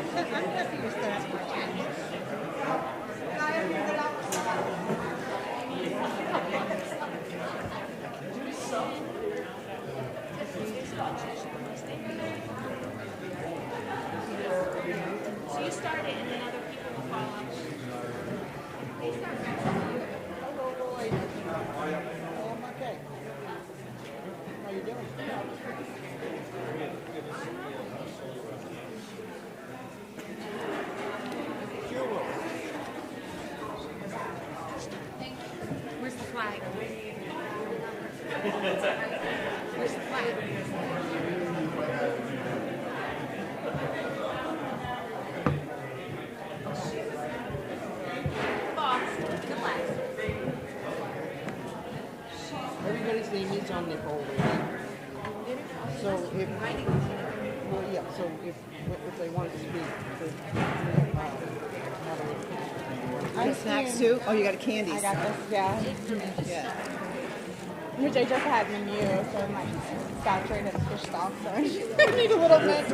happy you're still at work. So you start it and then other people will follow. I'm okay. How you doing? Where's the flag? Where's the flag? Everybody's name is on the folder. So if, well, yeah, so if they want to speak, Snacks too? Oh, you got a candy. I got this, yeah. Yeah. Which I just had menu, so I'm like saturated fish stock, so I need a little bit.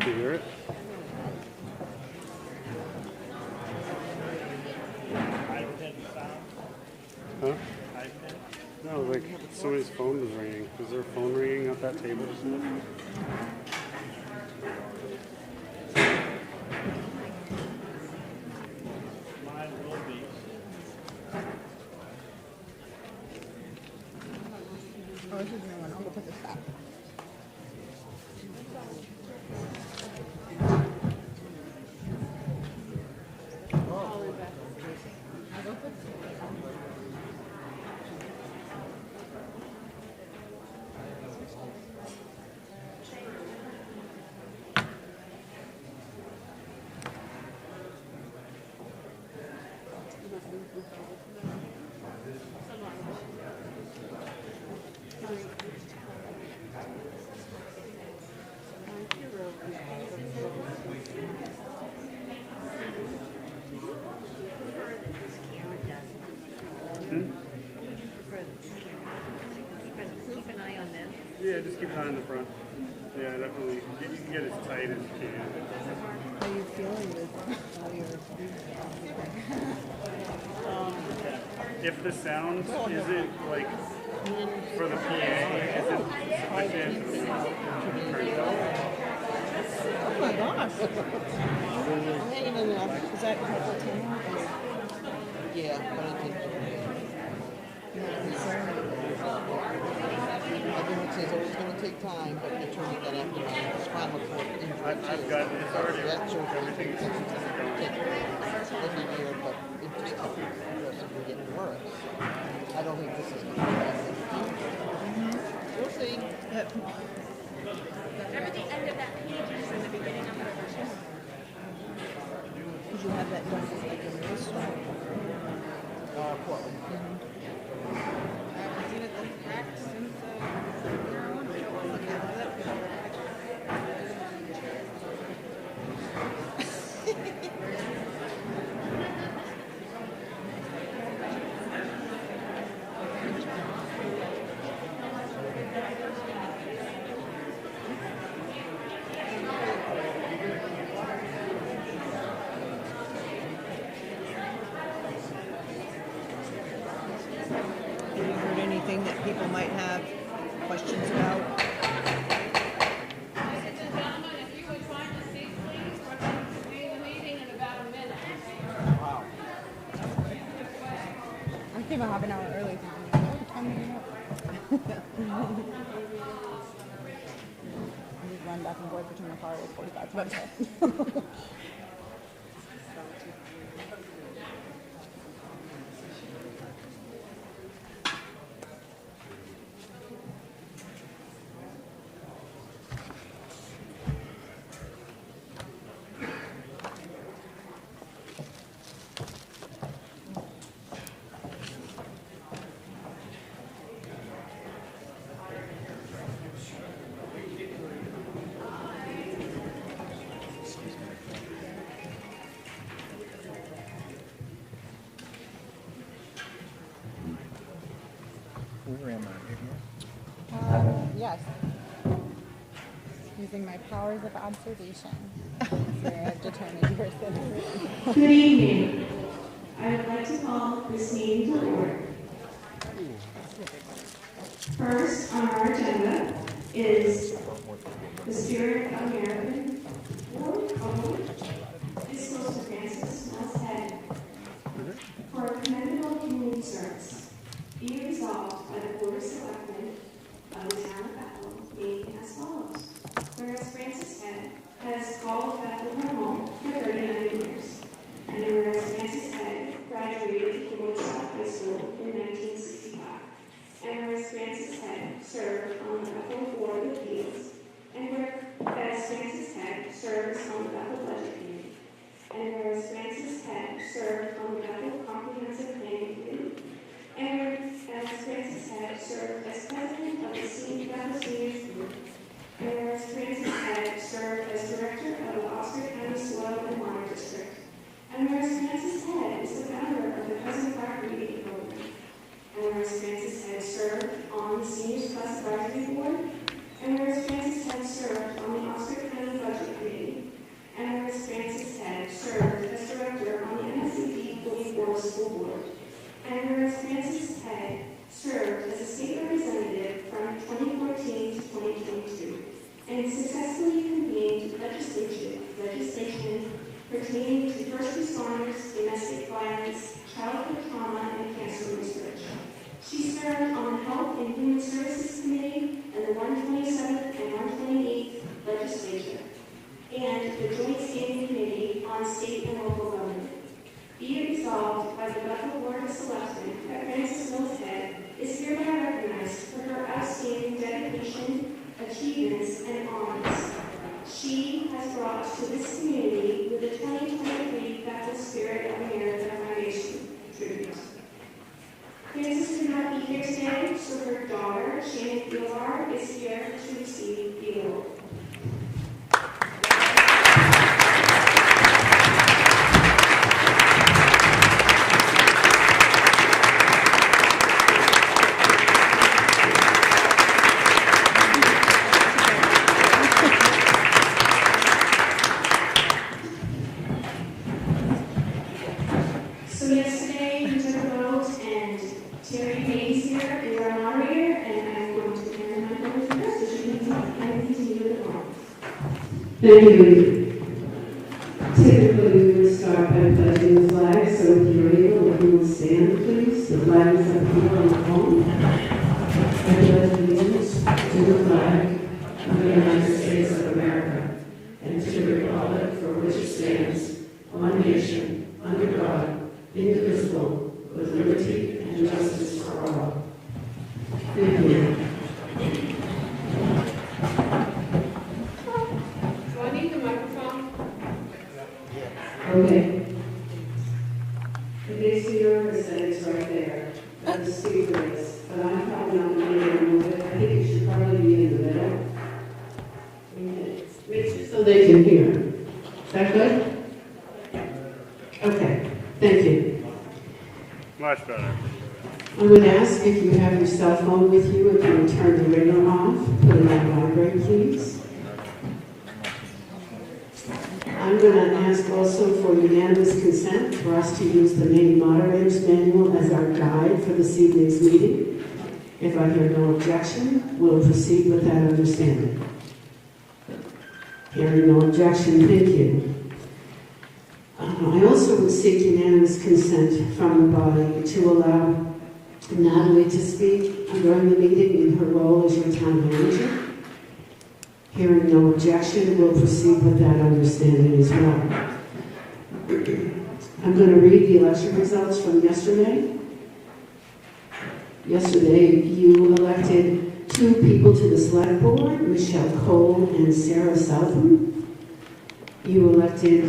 Do you hear it? Huh? No, like somebody's phone was ringing. Is there a phone ringing at that table? Oh, this is a new one. I'll go put this back. Keep an eye on them. Yeah, just keep an eye on the front. Yeah, definitely. You can get as tight as you can. How you feeling with all your If the sound isn't like for the PA, isn't sufficient, turn it off. Oh my gosh. I'm hanging in there. Is that purple too? Yeah, but I think everyone says it's going to take time, but you're turning that after my spinal cord injury. I've got it's already That surgery everything is takes every year, but it just progressively getting worse. I don't think this is going to be bad. We'll see. Remember the end of that page is in the beginning of the version? Did you have that done like in this one? Portland. Have you heard anything that people might have questions about? Ladies and gentlemen, if you would find a seat, please, we're going to be in the meeting in about a minute. Wow. I came a half an hour early. Just run back and forth between the car with 45 minutes. Where am I? Yes. Using my powers of observation. So I've determined your citizen. Good evening. I would like to call this meeting to order. First on our agenda is the Spirit of American Ward is close to Francis Mills Head for a commendable community service. Be it resolved by the Board of Selectmen of the Town of Bethel, being as follows. Whereas Francis Head has called Bethel her home for 39 years, and whereas Francis Head graduated from W.H.A.T High School in 1965, and whereas Francis Head served on the Bethel Board of Appeals, and whereas Francis Head serves on the Bethel Budget Committee, and whereas Francis Head served on the Bethel Comprehensive Planning Committee, and whereas Francis Head served as president of the Bethel Seniors Group, and whereas Francis Head served as director of the Oscar County Soil and Water District, and whereas Francis Head is the founder of the Present Park Reading Program, and whereas Francis Head served on the Seniors Plus Advisory Board, and whereas Francis Head served on the Oscar County Budget Committee, and whereas Francis Head served as director on the MSCP 44 School Board, and whereas Francis Head served as a state representative from 2014 to 2022, and successfully convened legislation pertaining to first responders, domestic violence, childhood trauma, and cancer research. She served on the Health and Human Services Committee and the 127th and 128th Legislature, and the Joint Standing Committee on State and Local Government. Be it resolved by the Bethel Board of Selectmen that Francis Mills Head is hereby recognized for her outstanding dedication, achievements, and honors she has brought to this community with the 2023 Bethel Spirit of America Foundation tribute. Francis could not be here today, so her daughter, Shannon Fieldar, is here to receive the award. So yesterday we took a vote, and Terry Hayes here is our moderator, and I'm going to hand the mic over to her so she can continue with the call. Thank you. Typically, we would start by pledging the flag, so if you're able, if you will stand, please. The flag is up here on the phone. I pledge allegiance to the flag of the United States of America and to the republic for which it stands, one nation, under God, indivisible, with liberty and justice for all. Thank you. Do I need the microphone? Okay. It makes me nervous that it's right there, where the speaker is, but I'm probably not going to be able to move it. I think it should probably be in the middle. Okay. So they can hear. Is that good? Okay. Thank you. Much better. I'm going to ask if you have your cell phone with you, if you would turn the ringer off, put it on vibrate, please. I'm going to ask also for unanimous consent for us to use the main moderator's manual as our guide for this evening's meeting. If I hear no objection, we'll proceed with that understanding. Hearing no objection, thank you. I also would seek unanimous consent from the body to allow Natalie to speak during the meeting in her role as your town manager. Hearing no objection, we'll proceed with that understanding as well. I'm going to read the election results from yesterday. Yesterday, you elected 2 people to the select board, Michelle Cole and Sarah Southam. You elected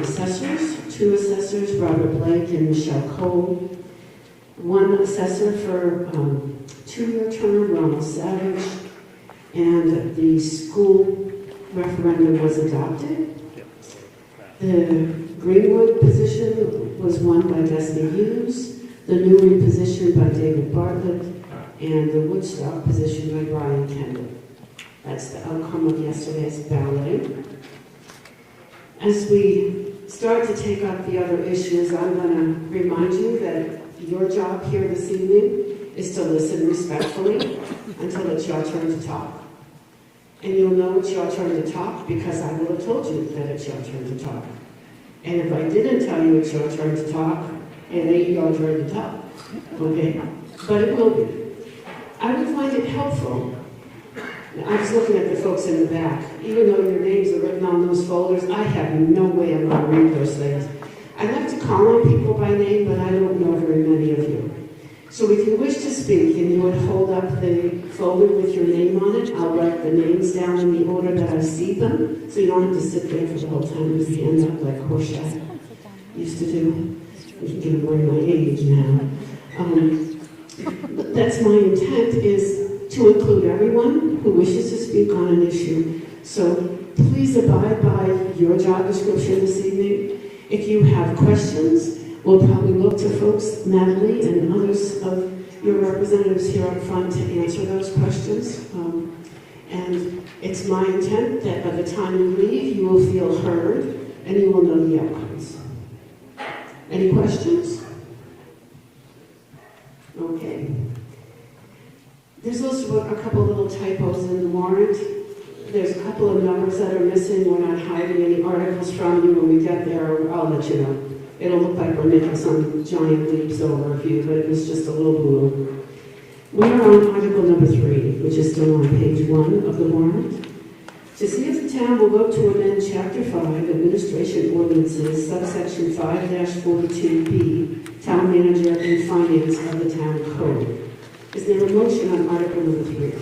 assessors, 2 assessors, Robert Blake and Michelle Cole. 1 assessor for 2-year term, Ronald Savage. And the school referendum was adopted. The Greenwood position was won by Destiny Hughes, the Newry position by David Bartlett, and the Woodstock position by Brian Kendall. That's the outcome of yesterday's balloting. As we start to take up the other issues, I'm going to remind you that your job here this evening is to listen respectfully until it's your turn to talk. And you'll know it's your turn to talk because I will have told you that it's your turn to talk. And if I didn't tell you it's your turn to talk, it ain't your turn to talk. Okay? But it will be. I would find it helpful. I was looking at the folks in the back. Even though your names are written on those folders, I have no way I'm going to read those things. I like to call on people by name, but I don't know very many of you. So if you wish to speak and you would hold up the folder with your name on it, I'll write the names down in the order that I see them, so you don't have to sit there for the whole time with your hand up like Horseshack used to do. You can give away my age now. That's my intent, is to include everyone who wishes to speak on an issue. So please abide by your job description this evening. If you have questions, we'll probably look to folks, Natalie and others of your representatives here up front, to answer those questions. And it's my intent that by the time you leave, you will feel heard and you will know the outcomes. Any questions? Okay. There's also a couple little typos in the warrant. There's a couple of numbers that are missing. We're not hiding any articles from you. When we get there, I'll let you know. It'll look like we're making some giant leaps over a few, but it was just a little blue. We are on Article number 3, which is still on page 1 of the warrant. To see if the town will vote to amend Chapter 5, Administration Ordinances, subsection 5-42B, Town Manager and Finance of the Town Code. Is there a motion on Article number 3?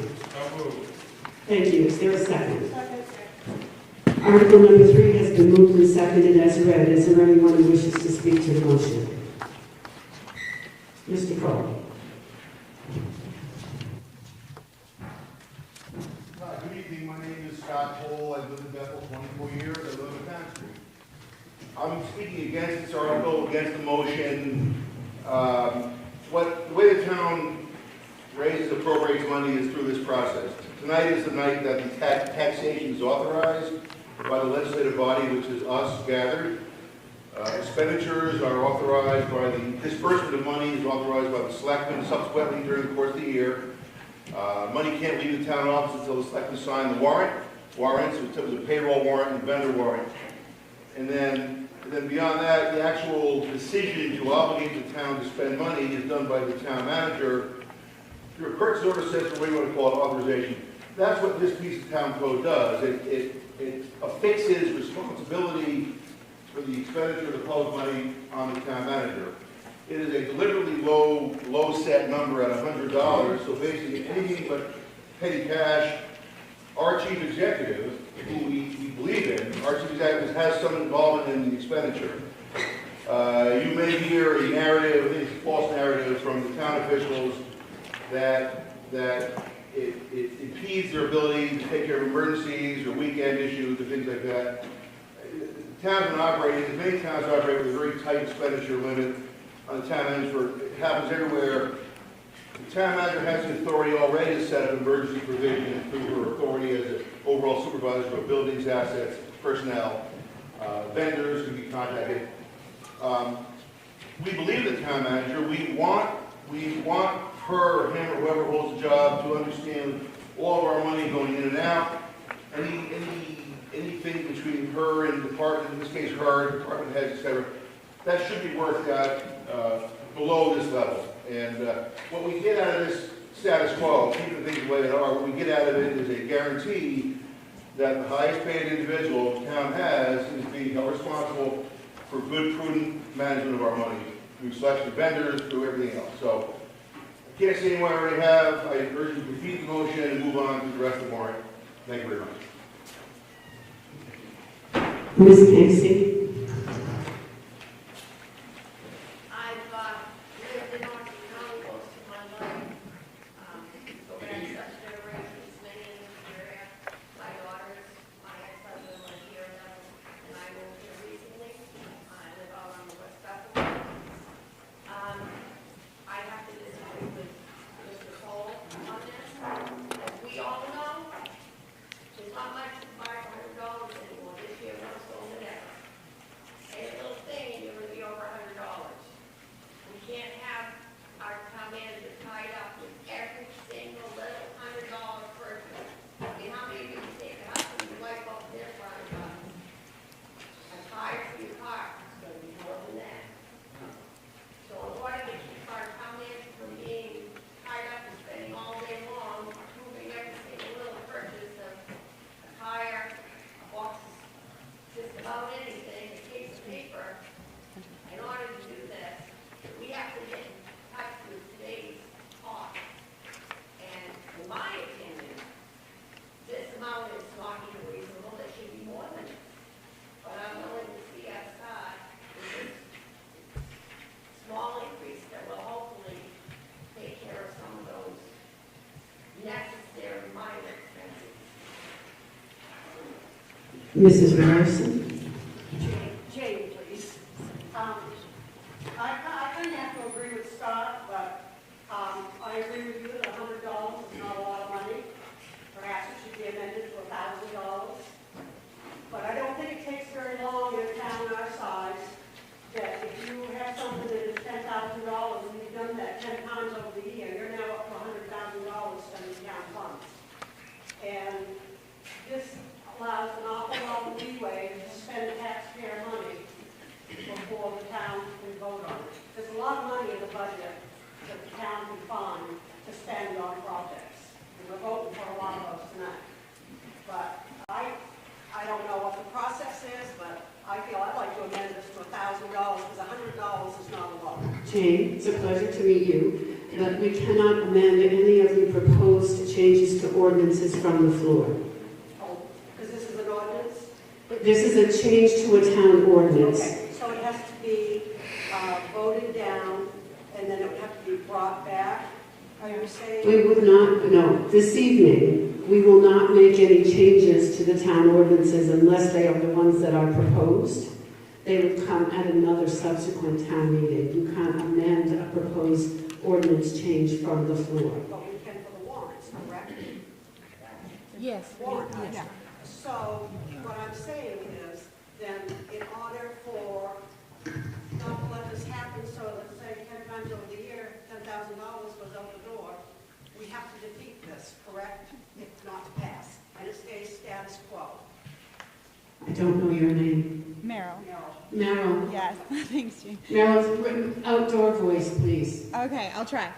Thank you. Is there a second? Article number 3 has been moved and seconded as read. Is there anyone who wishes to speak to the motion? Mr. Cole. Good evening. My name is Scott Cole. I've lived in Bethel 24 years. I live in Town Street. I'm speaking against this article, against the motion. The way the town raises, appropriates money is through this process. Tonight is the night that the taxation is authorized by the legislative body, which is us gathered. Expenditures are authorized by the disbursement of money is authorized by the selectmen subsequently during the course of the year. Money can't leave the town office until the selectmen sign the warrants, which is a payroll warrant and vendor warrant. And then beyond that, the actual decision to obligate the town to spend money is done by the town manager through a purchase order system, or what you want to call it, authorization. That's what this piece of town code does. It affixes responsibility for the expenditure of the public money on the town manager. It is a deliberately low set number at $100, so basically anything but petty cash. Our chief executive, who we believe in, our chief executive has some involvement in the expenditure. You may hear a narrative, I think it's a false narrative from the town officials that it impedes their ability to take care of emergencies or weekend issues or things like that. The town's been operating, many towns operate with a very tight expenditure limit on the town manager. It happens everywhere. The town manager has the authority already to set up emergency provision through her authority as an overall supervisor of buildings, assets, personnel. Vendors can be contacted. We believe the town manager. We want her or him or whoever holds the job to understand all of our money going in and out. Anything between her and the department, in this case her, department heads, etc., that should be worked out below this level. And what we get out of this status quo, keeping things the way they are, what we get out of it is a guarantee that the highest paid individual the town has is being held responsible for good, prudent management of our money through selection of vendors, through everything else. So I can't say what I already have. I urge you to defeat the motion and move on to the rest of the warrant. Thank you very much. Ms. Casey. I've lived in Orange County most of my life. So that's such generations, many in this area. My daughters, my ex-husband was here, and I moved here recently. I live out on the West Bethel. I have to disagree with Mr. Cole. Mrs. Larson? Jane, please. I kind of have to agree with Scott, but I agree with you that $100 is not a lot of money. Perhaps it should be amended to $1,000. But I don't think it takes very long in a town our size that if you have something that is $10,000 and you've done that 10 times over the year, you're now up to $100,000 spending town funds. And this allows an awful lot of leeway to spend taxpayer money before the town can vote on it. There's a lot of money in the budget that the town can find to spend on projects. And we're voting for a lot of those tonight. But I don't know what the process is, but I feel I'd like to amend this to $1,000 because $100 is not a lot. Jane, it's a pleasure to meet you, but we cannot amend any of the proposed changes to ordinances from the floor. Oh, because this is an ordinance? This is a change to a town ordinance. Okay, so it has to be voted down, and then it would have to be brought back, are you saying? We would not, no, this evening, we will not make any changes to the town ordinances unless they are the ones that are proposed. They would come at another subsequent town meeting. You can't amend a proposed ordinance change from the floor. But we can for the warrants, correct? Yes. Warrants. Yeah. So what I'm saying is, then in order for not to let this happen, so that say 10 times over the year, $10,000 goes out the door, we have to defeat this, correct? If not to pass, and it stays status quo. I don't know your name. Meryl. Meryl. Yes. Thanks, Jane. Meryl, outdoor voice, please. Okay, I'll try.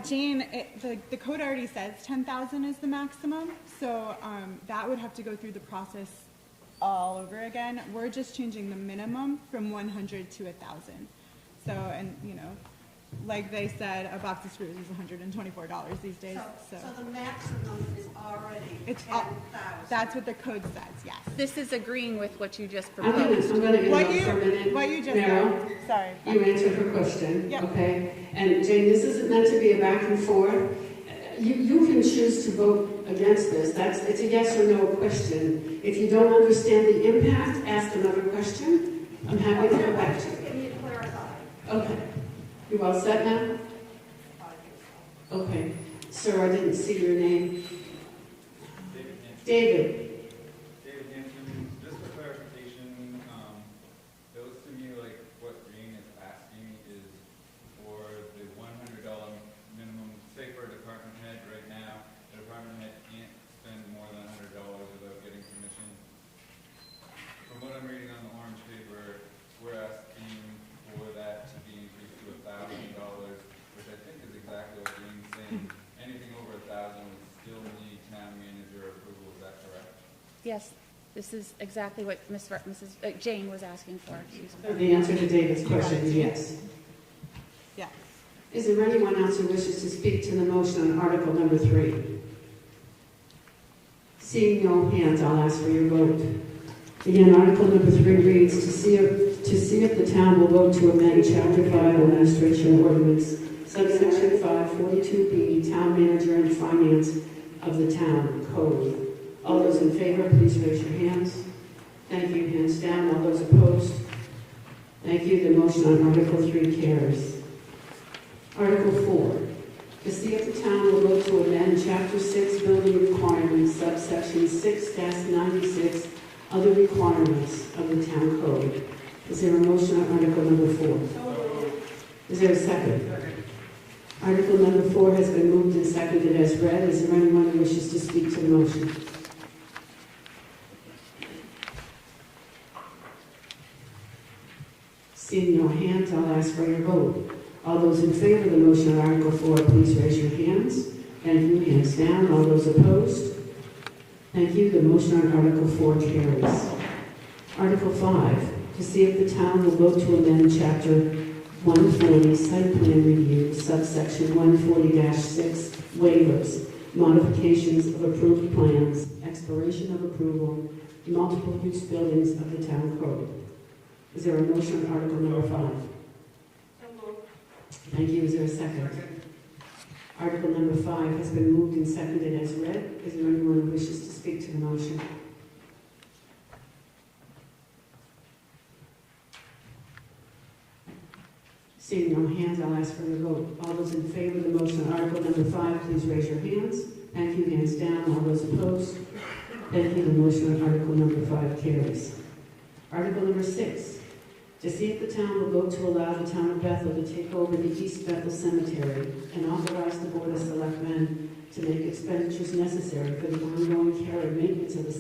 Jane, the code already says 10,000 is the maximum, so that would have to go through the process all over again. We're just changing the minimum from 100 to 1,000. So, and you know, like they said, a box of screws is $124 these days. So the maximum is already It's 10,000. That's what the code says. Yes. This is agreeing with what you just I'm going proposed. to interrupt for a minute. What you just Meryl, said. Sorry. you answered her question, Yep. okay? And Jane, this isn't meant to be a back and forth. You can choose to vote against this. It's a yes or no question. If you don't understand the impact, ask another question. I'm happy to go back to you. Just give me to clarify. Okay. You all set now? Okay. Sir, I didn't see your name. David. David Hanson, just for clarification, it looks to me like what Jane is asking is for the $100 minimum, say for a department head right now, the department head can't spend more than $100 without getting permission. From what I'm reading on the orange paper, we're asking for that to be increased to $1,000, which I think is exactly what Jane's saying. Anything over 1,000 would still need town manager approval, is that correct? Yes, this is exactly what Mrs. Jane was asking for. Excuse me. The answer to David's question is yes. Yeah. Is there anyone else who wishes to speak to the motion on Article number 3? Seeing no hands, I'll ask for your vote. Again, Article number 3 reads, to see if the town will vote to amend Chapter 5 Administration Ordinance, Subsection 542B, Town Manager and Finance of the Town Code. All those in favor, please raise your hands. Thank you. Hands down. All those opposed? Thank you. The motion on Article 3 carries. Article 4. To see if the town will vote to amend Chapter 6 Building Requirements, Subsection 6-96, Other Requirements of the Town Code. Is there a motion on Article number 4? Is there a second? Article number 4 has been moved and seconded as read. Is there anyone who wishes to speak to the motion? Seeing no hands, I'll ask for your vote. All those in favor of the motion on Article 4, please raise your hands. Thank you. Hands down. All those opposed? Thank you. The motion on Article 4 carries. Article 5, to see if the town will vote to amend Chapter 140, Site Plan Review, Subsection 140-6, Waivers, Modifications of Approved Plans, Expiration of Approval, Multiple Use Buildings of the Town Code. Is there a motion on Article number 5? Thank you. Is there a second? Article number 5 has been moved and seconded as read. Is there anyone who wishes to speak to the motion? Seeing no hands, I'll ask for your vote. All those in favor of the motion on Article number 5, please raise your hands. Thank you. Hands down. All those opposed? Thank you. The motion on Article number 5 carries. Article number 6, to see if the town will vote to allow the town of Bethel to take over the East Bethel Cemetery and authorize the Board of Selectmen to make expenditures necessary for the ongoing care and maintenance of the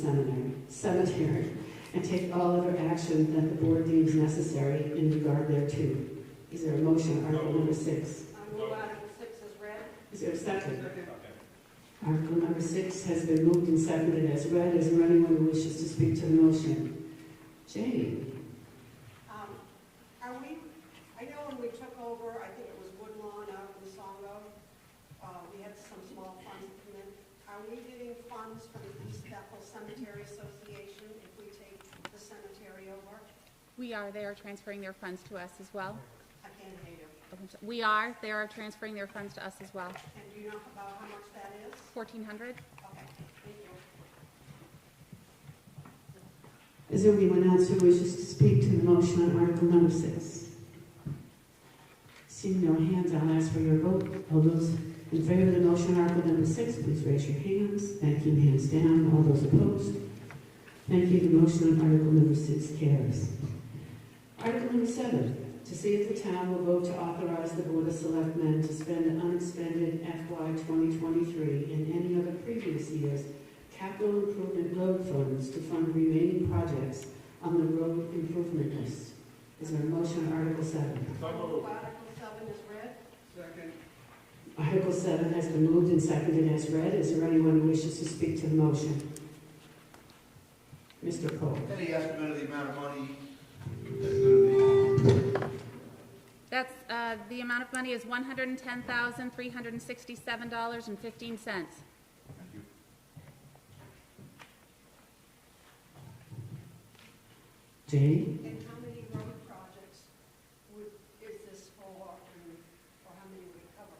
cemetery, and take all other action that the board deems necessary in regard thereto. Is there a motion on Article number 6? I move Article 6 as read. Is there a second? Article number 6 has been moved and seconded as read. Is there anyone who wishes to speak to the motion? Jane? I know when we took over, I think it was Woodlawn out in Songo, we had some small funds come in. Are we getting funds from the East Bethel Cemetery Association if we take the cemetery over? We are. They are transferring their funds to us as well. I can't hear you. We are. They are transferring their funds to us as well. And do you know about how much that is? $1,400. Okay, thank you. Is there anyone else who wishes to speak to the motion on Article number 6? Seeing no hands, I'll ask for your vote. All those in favor of the motion on Article number 6, please raise your hands. Thank you. Hands down. All those opposed? Thank you. The motion on Article number 6 carries. Article number 7, to see if the town will vote to authorize the Board of Selectmen to spend unexpended FY 2023 and any other previous years capital improvement road funds to fund remaining projects on the road improvement list. Is there a motion on Article 7? Article 7 is read. Second. Article 7 has been moved and seconded as read. Is there anyone who wishes to speak to the motion? Mr. Cole. Any estimate of the amount of money that's going to That's, the amount of money is $110,367.15. Jane? And how many road projects is this for, or how many we cover?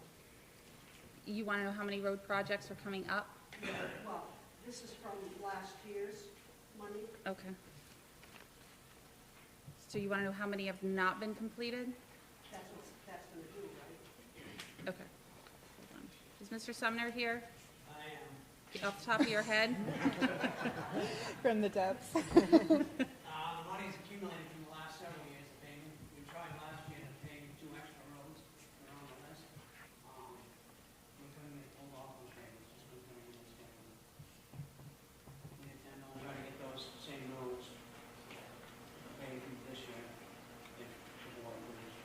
You want to know how many road projects are coming up? Yeah, well, this is from last year's money. Okay. So you want to know how many have not been completed? That's what that's going to do, right? Okay. Hold on. Is Mr. Sumner here? I am. Off the top of your head? From the depths. The money's accumulated from the last several years of payment. We tried last year to pay 2 extra roads that are on the list. We couldn't get pulled off those payments, just we couldn't get those scheduled. We intend on trying to get those same roads paid this year, if the board agrees.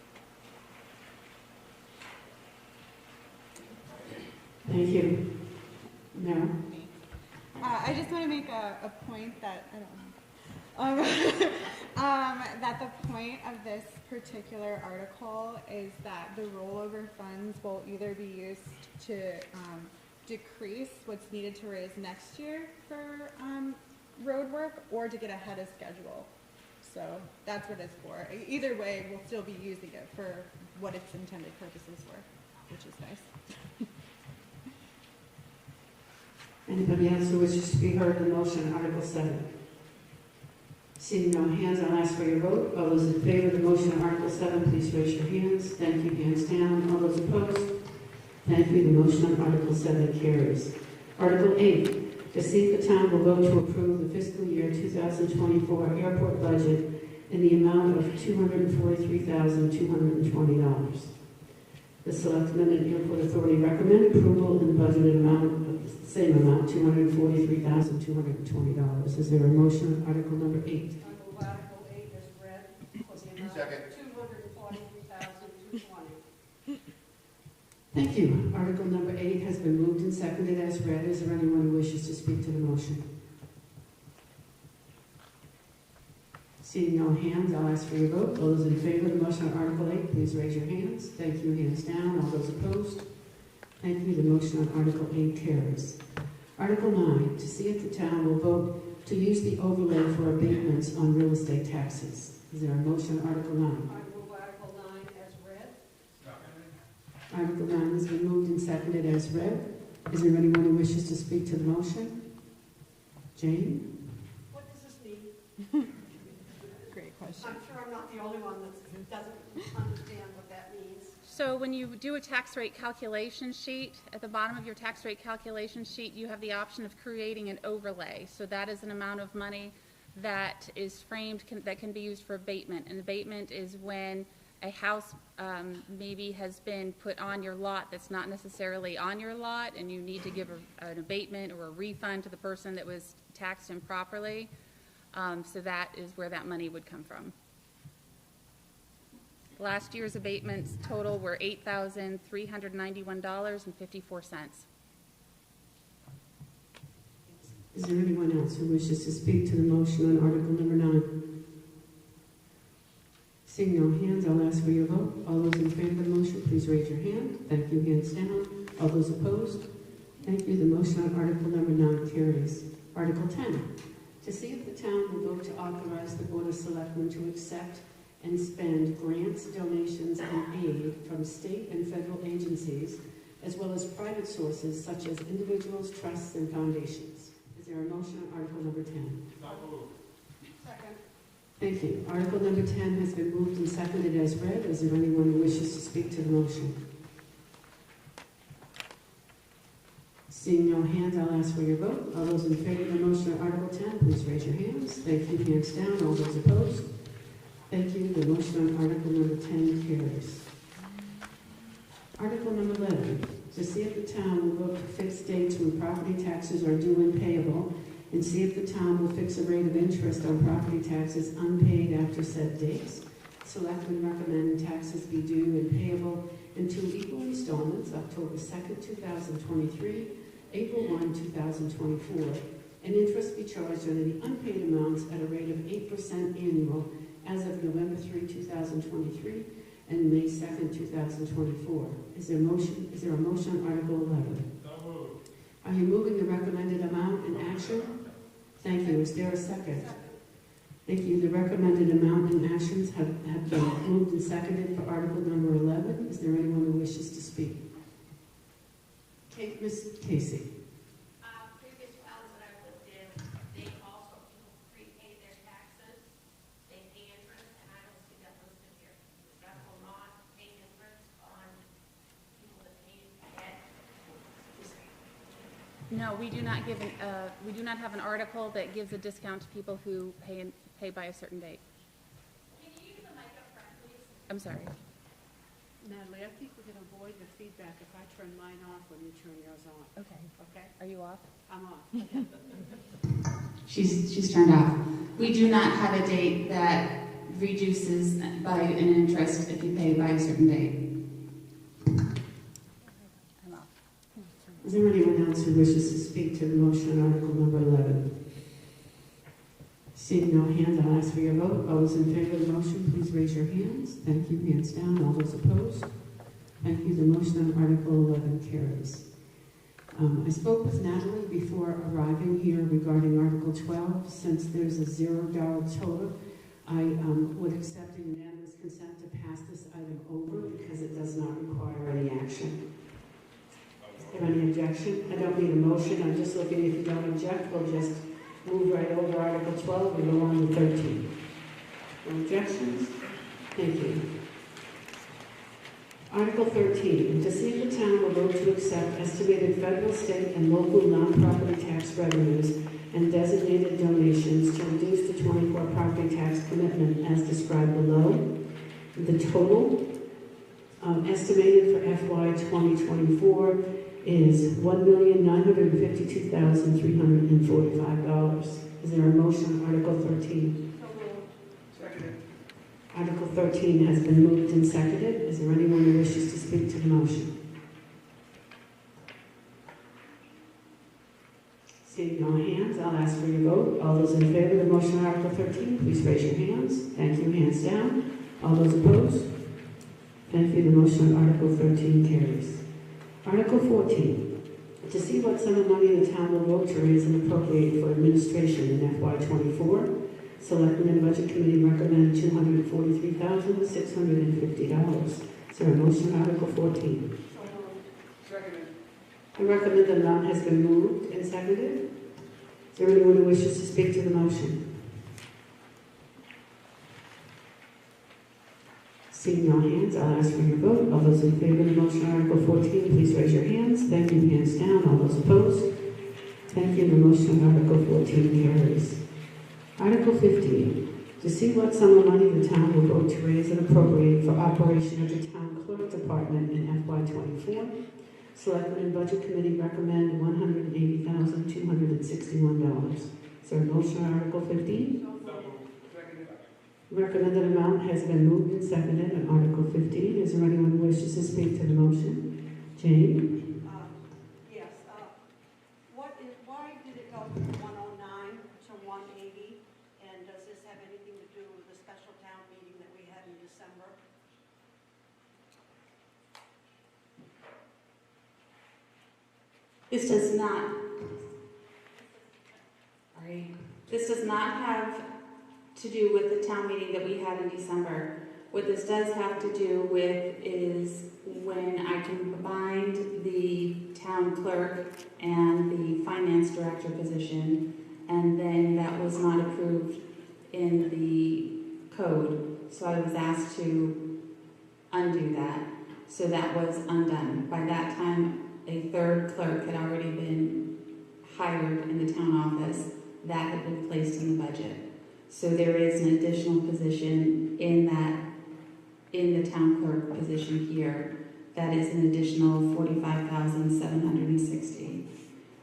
Thank you. Mara? I just want to make a point that I don't know. That the point of this particular article is that the rollover funds will either be used to decrease what's needed to raise next year for road work or to get ahead of schedule. So that's what it's for. Either way, we'll still be using it for what its intended purposes were, which is nice. Anybody else who wishes to be heard in the motion on Article 7? Seeing no hands, I'll ask for your vote. All those in favor of the motion on Article 7, please raise your hands. Thank you. Hands down. All those opposed? Thank you. The motion on Article 7 carries. Article 8, to see if the town will vote to approve the fiscal year 2024 airport budget in the amount of $243,220. The Selectmen and Airport Authority recommend approval in the budgeted amount of the same amount, $243,220. Is there a motion on Article number 8? I move Article 8 is read for the amount of $243,220. Thank you. Article number 8 has been moved and seconded as read. Is there anyone who wishes to speak to the motion? Seeing no hands, I'll ask for your vote. All those in favor of the motion on Article 8, please raise your hands. Thank you. Hands down. All those opposed? Thank you. The motion on Article 8 carries. Article 9, to see if the town will vote to use the overlay for abatements on real estate taxes. Is there a motion on Article 9? I move Article 9 as read. Article 9 has been moved and seconded as read. Is there anyone who wishes to speak to the motion? Jane? What does this mean? Great question. I'm sure I'm not the only one that doesn't understand what that means. So when you do a tax rate calculation sheet, at the bottom of your tax rate calculation sheet, you have the option of creating an overlay. So that is an amount of money that is framed, that can be used for abatement. And abatement is when a house maybe has been put on your lot that's not necessarily on your lot, and you need to give an abatement or a refund to the person that was taxed improperly. So that is where that money would come from. Last year's abatements total were $8,391.54. Is there anyone else who wishes to speak to the motion on Article number 9? Seeing no hands, I'll ask for your vote. All those in favor of the motion, please raise your hand. Thank you. Hands down. All those opposed? Thank you. The motion on Article number 9 carries. Article 10. To see if the town will vote to authorize the Board of Selectmen to accept and spend grants, donations, and aid from state and federal agencies, as well as private sources such as individuals, trusts, and foundations. Is there a motion on Article number 10? Second. Thank you. Article number 10 has been moved and seconded as read. Is there anyone who wishes to speak to the motion? Seeing no hands, I'll ask for your vote. All those in favor of the motion on Article 10, please raise your hands. Thank you. Hands down. All those opposed? Thank you. The motion on Article number 10 carries. Article number 11. To see if the town will vote to fix dates when property taxes are due and payable, and see if the town will fix a rate of interest on property taxes unpaid after said dates. Selectmen recommend taxes be due and payable in 2 equal installments, October 2nd, 2023, April 1, 2024, and interest be charged on any unpaid amounts at a rate of 8% annual as of November 3, 2023, and May 2nd, 2024. Is there a motion on Article 11? Are you moving the recommended amount in action? Thank you. Is there a second? Thank you. The recommended amount in actions have been moved and seconded for Article number 11. Is there anyone who wishes to speak? Ms. Casey. Previous towns that I've lived in, they also prepay their taxes. They pay interest, and I don't see that listed here. That will not pay interest on people that pay debt. No, we do not give we do not have an article that gives a discount to people who pay by a certain date. Can you use the mic up front, please? I'm sorry. Natalie, I think we can avoid the feedback if I turn mine off when you turn yours on. Okay. Okay? Are you off? I'm off. She's turned off. We do not have a date that reduces by an interest if you pay by a certain date. I'm off. Is there anyone else who wishes to speak to the motion on Article number 11? Seeing no hands, I'll ask for your vote. All those in favor of the motion, please raise your hands. Thank you. Hands down. All those opposed? Thank you. The motion on Article 11 carries. I spoke with Natalie before arriving here regarding Article 12. Since there's a $0 total, I would accept a unanimous consent to pass this item over because it does not require any action. Is there any objection? I don't need a motion. I'm just looking. If you don't object, we'll just move right over Article 12 and go on to 13. No objections? Thank you. Article 13, to see if the town will vote to accept estimated federal, state, and local non-property tax revenues and designated donations to reduce the 24 property tax commitment as described below. The total estimated for FY 2024 is $1,952,345. Is there a motion on Article 13? Seconded. Article 13 has been moved and seconded. Is there anyone who wishes to speak to the motion? Seeing no hands, I'll ask for your vote. All those in favor of the motion on Article 13, please raise your hands. Thank you. Hands down. All those opposed? Thank you. The motion on Article 13 carries. Article 14, to see what sum of money the town will vote to raise and appropriate for administration in FY 24. Selectmen and Budget Committee recommend $243,650. Is there a motion on Article 14? Seconded. I recommend the amount has been moved and seconded. Is there anyone who wishes to speak to the motion? Seeing no hands, I'll ask for your vote. All those in favor of the motion on Article 14, please raise your hands. Thank you. Hands down. All those opposed? Thank you. The motion on Article 14 carries. Article 15, to see what sum of money the town will vote to raise and appropriate for operation of the town clerk department in FY24. Selectmen and Budget Committee recommend $180,261. Is there a motion on Article 15? Recommended amount has been moved and seconded on Article 15. Is there anyone who wishes to speak to the motion? Jane? Yes, why did it go from 109 to 180? And does this have anything to do with the special town meeting that we had in December? This does not, this does not have to do with the town meeting that we had in December. What this does have to do with is when I combined the town clerk and the finance director position, and then that was not approved in the code. So I was asked to undo that. So that was undone. By that time, a third clerk had already been hired in the town office. That had been placed in the budget. So there is an additional position in the town clerk position here. That is an additional $45,760.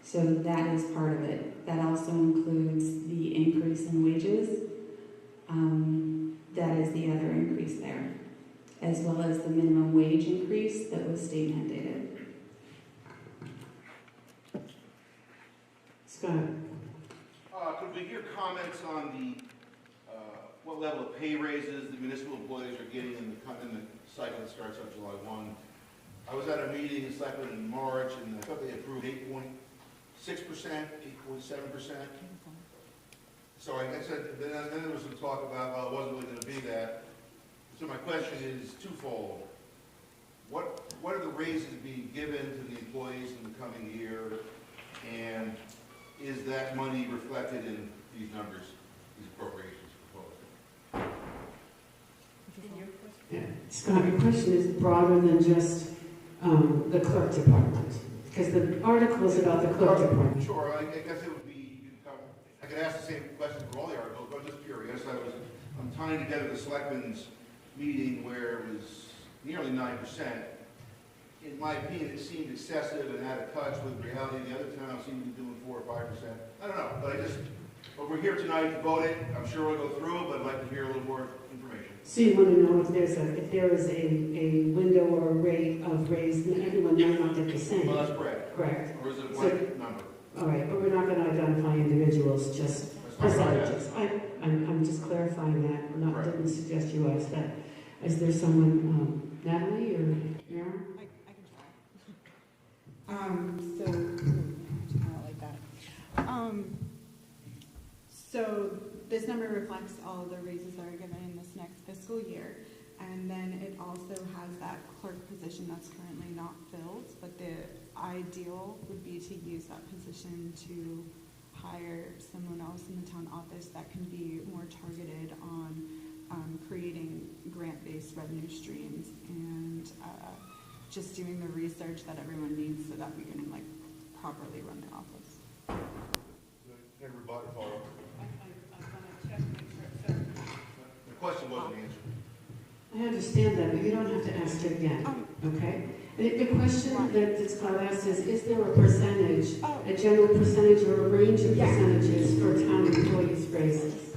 So that is part of it. That also includes the increase in wages. That is the other increase there, as well as the minimum wage increase that was state mandated. Scott? Could we hear comments on the what level of pay raises the municipal employees are getting in the cycle that starts on July 1? I was at a meeting in Selectmen in March, and I thought they approved 8.6%, 8.7%. So I said, then there was some talk about, well, it wasn't really going to be that. So my question is twofold. What are the raises being given to the employees in the coming year? And is that money reflected in these numbers, these appropriations proposed? Yeah. Scott, your question is broader than just the clerk department, because the article is about the clerk department. Sure, I guess it would be, I could ask the same question for all the articles, but I'm just curious. I'm tying together the selectmen's meeting where it was nearly 9%. In my opinion, it seemed excessive and out of touch with reality. The other towns seem to be doing 4 or 5%. I don't know, but we're here tonight to vote it. I'm sure we'll go through it, but I'd like to hear a little more information. So you want to know if there is a window or a rate of raise, and everyone might not get the same. Well, that's correct. Correct. Or is it a blanket number? All right, but we're not going to identify individuals, just percentages. I'm just clarifying that. Right. Didn't suggest you asked that. Is there someone, Natalie or Aaron? I can try. So, I don't like that. So this number reflects all the raises that are given in this next fiscal year. And then it also has that clerk position that's currently not filled, but the ideal would be to use that position to hire someone else in the town office that can be more targeted on creating grant-based revenue streams and just doing the research that everyone needs so that we can properly run the office. Can I rebut or follow? I'm going to check, make sure it's there. The question wasn't answered. I understand that, but you don't have to ask it again, okay? The question that Scott asked is there a percentage, a general percentage or a range of percentages for town employees' raises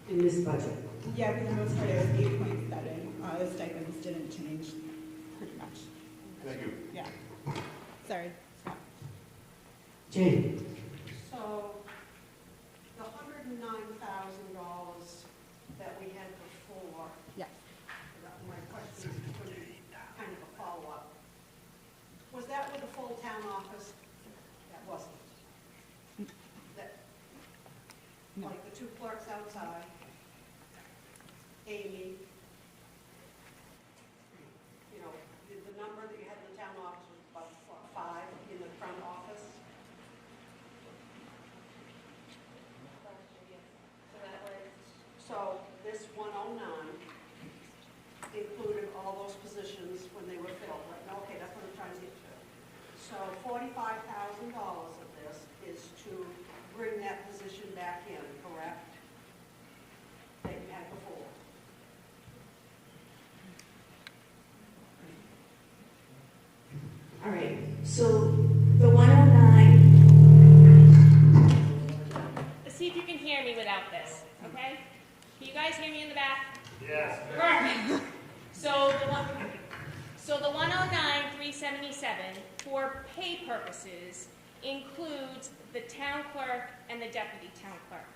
in this budget? Yeah, for the most part it was 8.7. The stipends didn't change pretty much. Thank you. Yeah. Sorry, Scott. Jane? So, the $109,000 that we had before. Yeah. My question is kind of a follow-up. Was that with the full town office? That wasn't. That, No. like the 2 clerks outside, Amy, the number that you had in the town office was about 5 in the front office. So this 109 All right, so the 109. Let's see if you can hear me without this, okay? Can you guys hear me in the back? Yes. Perfect. So the 109,377 for pay purposes includes the town clerk and the deputy town clerk.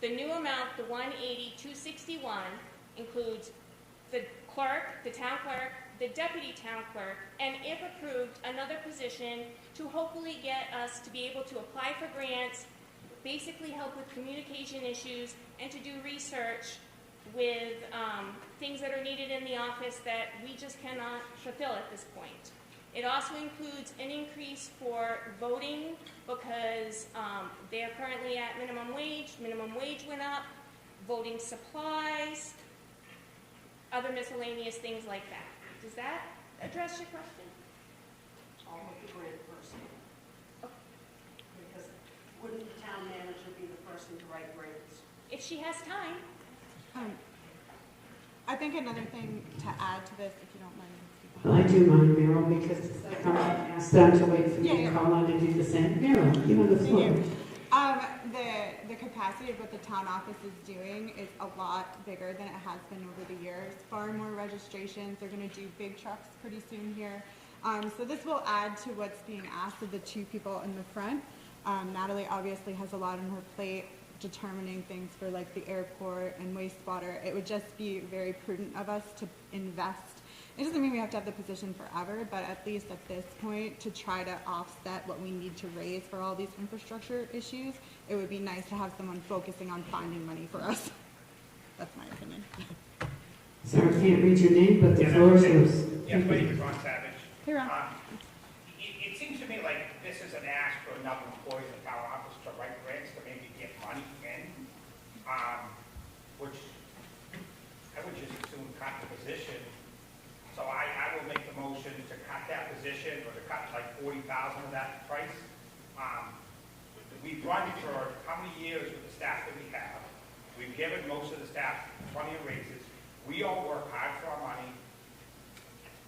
The new amount, the 180,261, includes the clerk, the town clerk, the deputy town clerk, and if approved, another position to hopefully get us to be able to apply for grants, basically help with communication issues, and to do research with things that are needed in the office that we just cannot fulfill at this point. It also includes an increase for voting because they are currently at minimum wage. Minimum wage went up, voting supplies, other miscellaneous things like that. Does that address your question? I'll look at grant person. Because wouldn't the town manager be the person to write grants? If she has time. I think another thing to add to this, if you don't mind. Well, I do mind, Meryl, because it's like I'm asked them to wait for me to call on to do the same. Meryl, you have the floor. The capacity of what the town office is doing is a lot bigger than it has been over the years. Far more registrations. They're going to do big trucks pretty soon here. So this will add to what's being asked of the two people in the front. Natalie obviously has a lot on her plate, determining things for like the airport and wastewater. It would just be very prudent of us to invest. It doesn't mean we have to have the position forever, but at least at this point, to try to offset what we need to raise for all these infrastructure issues, it would be nice to have someone focusing on finding money for us. That's my opinion. Sorry, I can't read your name, but the floor is yours. Yeah, my name is Ron Savage. Hey, Ron. It seems to me like this is an ask for another employee in the town office to write grants to maybe get money in, which I would just assume cut the position. So I will make the motion to cut that position, or to cut like 40,000 of that price. We've run for how many years with the staff that we have? We've given most of the staff plenty of raises. We all work hard for our money.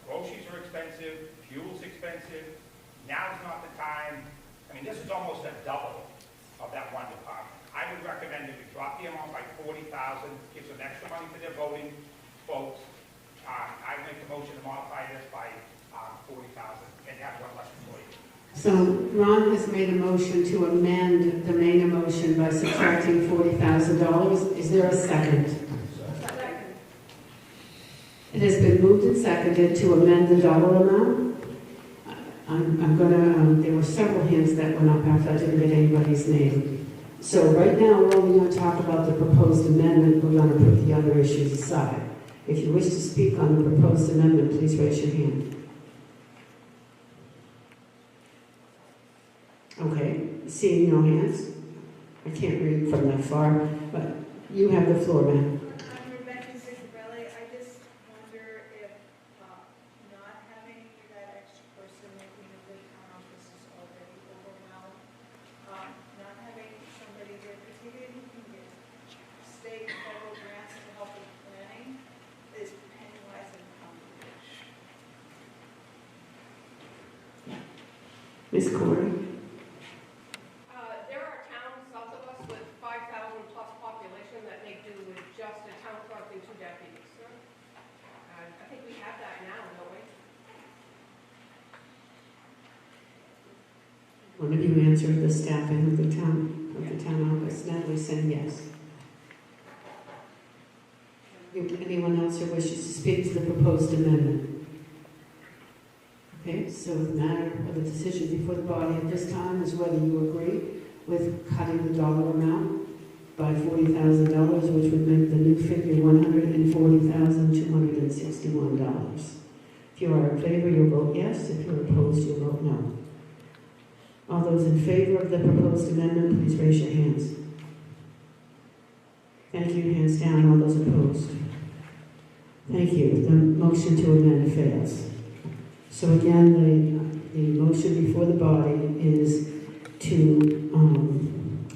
Groceries are expensive, fuel's expensive. Now's not the time. I mean, this is almost a double of that one department. I would recommend that we drop the amount by 40,000, give some extra money for their voting folks. I would make the motion to modify this by 40,000 and have one less employee. So Ron has made a motion to amend the main motion by subtracting $40,000. Is there a second? Second. It has been moved and seconded to amend the dollar amount. I'm gonna, there were several hands that went up after I didn't get anybody's name. So right now we're only going to talk about the proposed amendment. We're going to put the other issues aside. If you wish to speak on the proposed amendment, please raise your hand. Okay, seeing no hands. I can't read from that far, but you have the floor, ma'am. I'm Rebecca Ziccarelli. I just wonder if not having that extra person making the town office is already overwhelmed. Not having somebody there, particularly who can get state and federal grants to help with planning, is penny-wise and pound. Ms. Corey. There are towns south of us with 5,000 plus population that make do with just a town clerk and 2 deputies. I think we have that now, don't we? One of you answered the staffing of the town office. Natalie said yes. Anyone else who wishes to speak to the proposed amendment? Okay, so the matter of the decision before the body at this time is whether you agree with cutting the dollar amount by $40,000, which would make the new figure $140,261. If you are in favor, you'll vote yes. If you're opposed, you'll vote no. All those in favor of the proposed amendment, please raise your hands. Thank you. Hands down. All those opposed. Thank you. The motion to amend fails. So again, the motion before the body is to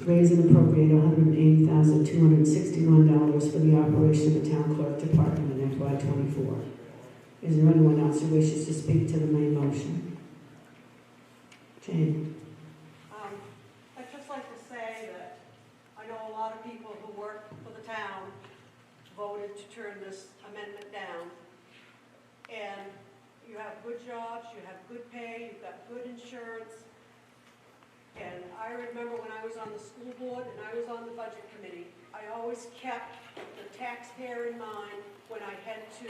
raise and appropriate $180,261 for the operation of the town clerk department in FY24. Is there anyone else who wishes to speak to the main motion? Jane. I'd just like to say that I know a lot of people who work for the town voted to turn this amendment down. And you have good jobs, you have good pay, you've got good insurance. And I remember when I was on the school board and I was on the budget committee, I always kept the taxpayer in mind when I had to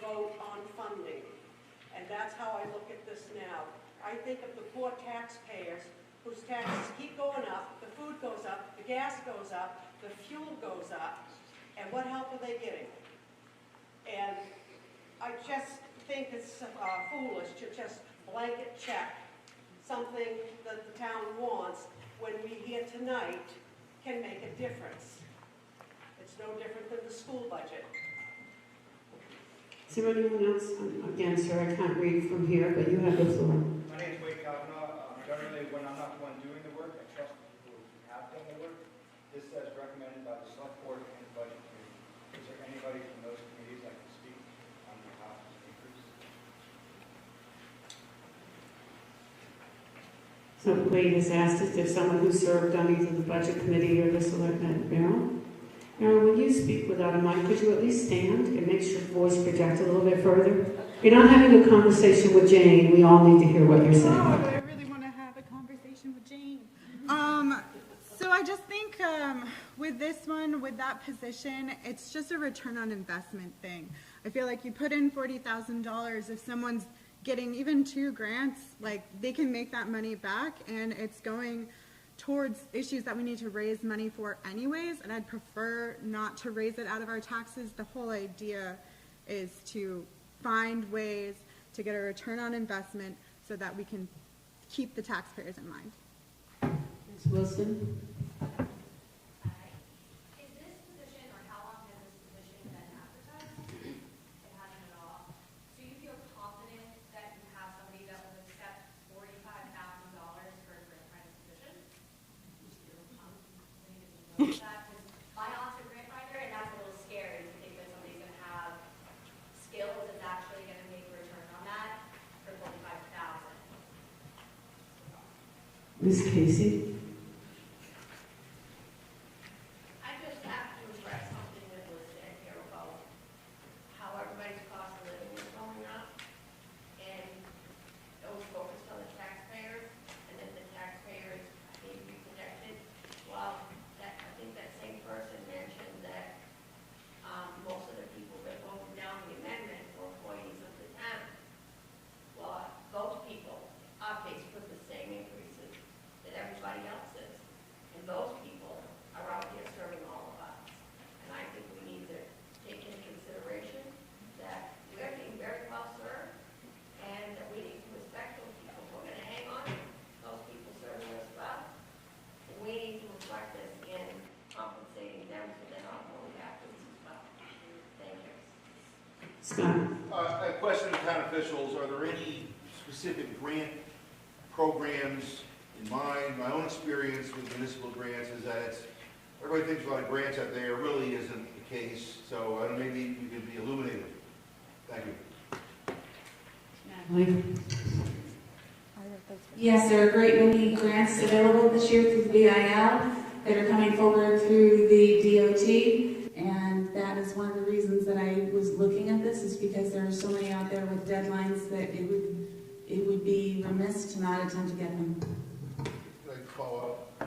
vote on funding. And that's how I look at this now. I think of the poor taxpayers whose taxes keep going up, the food goes up, the gas goes up, the fuel goes up, and what help are they getting? And I just think it's foolish to just blanket check something that the town wants when we here tonight can make a difference. It's no different than the school budget. Is there anyone else? Again, sir, I can't read from here, but you have the floor. My name is W.H.A.T. Generally, when I'm not the one doing the work, I trust the people who have done the work. This says recommended by the select board and the budget committee. Is there anybody from those committees that can speak on behalf of the speakers? So Wade has asked if there's someone who served on either the budget committee or the select Meryl. Meryl, when you speak without a mic, could you at least stand? It makes your voice project a little bit further. You're not having a conversation with Jane. We all need to hear what you're saying. Oh, I really want to have a conversation with Jane. So I just think with this one, with that position, it's just a return on investment thing. I feel like you put in $40,000, if someone's getting even 2 grants, like they can make that money back, and it's going towards issues that we need to raise money for anyways, and I'd prefer not to raise it out of our taxes. The whole idea is to find ways to get a return on investment so that we can keep the taxpayers in mind. Ms. Wilson? Is this position, or how long has this position been advertised? It hasn't at all. So you feel confident that you have somebody that will accept $45,000 for a grant writing position? That was my aunt's a grant writer, and that's a little scary to think that somebody's going to have skills that's actually going to make a return on that for $45,000. Ms. Casey? I just have to address something that was said here about how everybody's cost of living is going up, and it was focused on the taxpayers, and then the taxpayers need to be protected. Well, I think that same person mentioned that most of the people that voted down the amendment were employees of the town. Well, those people are faced with the same increases that everybody else is, and those people are out here serving all of us. And I think we need to take into consideration that we're being very well served, and that we need to respect those people. We're going to hang on to those people serving us well. And we need to reflect this in compensating them so they're not going backwards as well. Thank you. Scott? A question to town officials, are there any specific grant programs in mind? My own experience with municipal grants is that everybody thinks a lot of grants out there, really isn't the case, so maybe we could be illuminated. Thank you. Natalie? Yes, there are a great many grants available this year through the BIL that are coming forward through the DOT, and that is one of the reasons that I was looking at this, is because there are so many out there with deadlines that it would be remiss to not attempt to get them. Could I follow up? A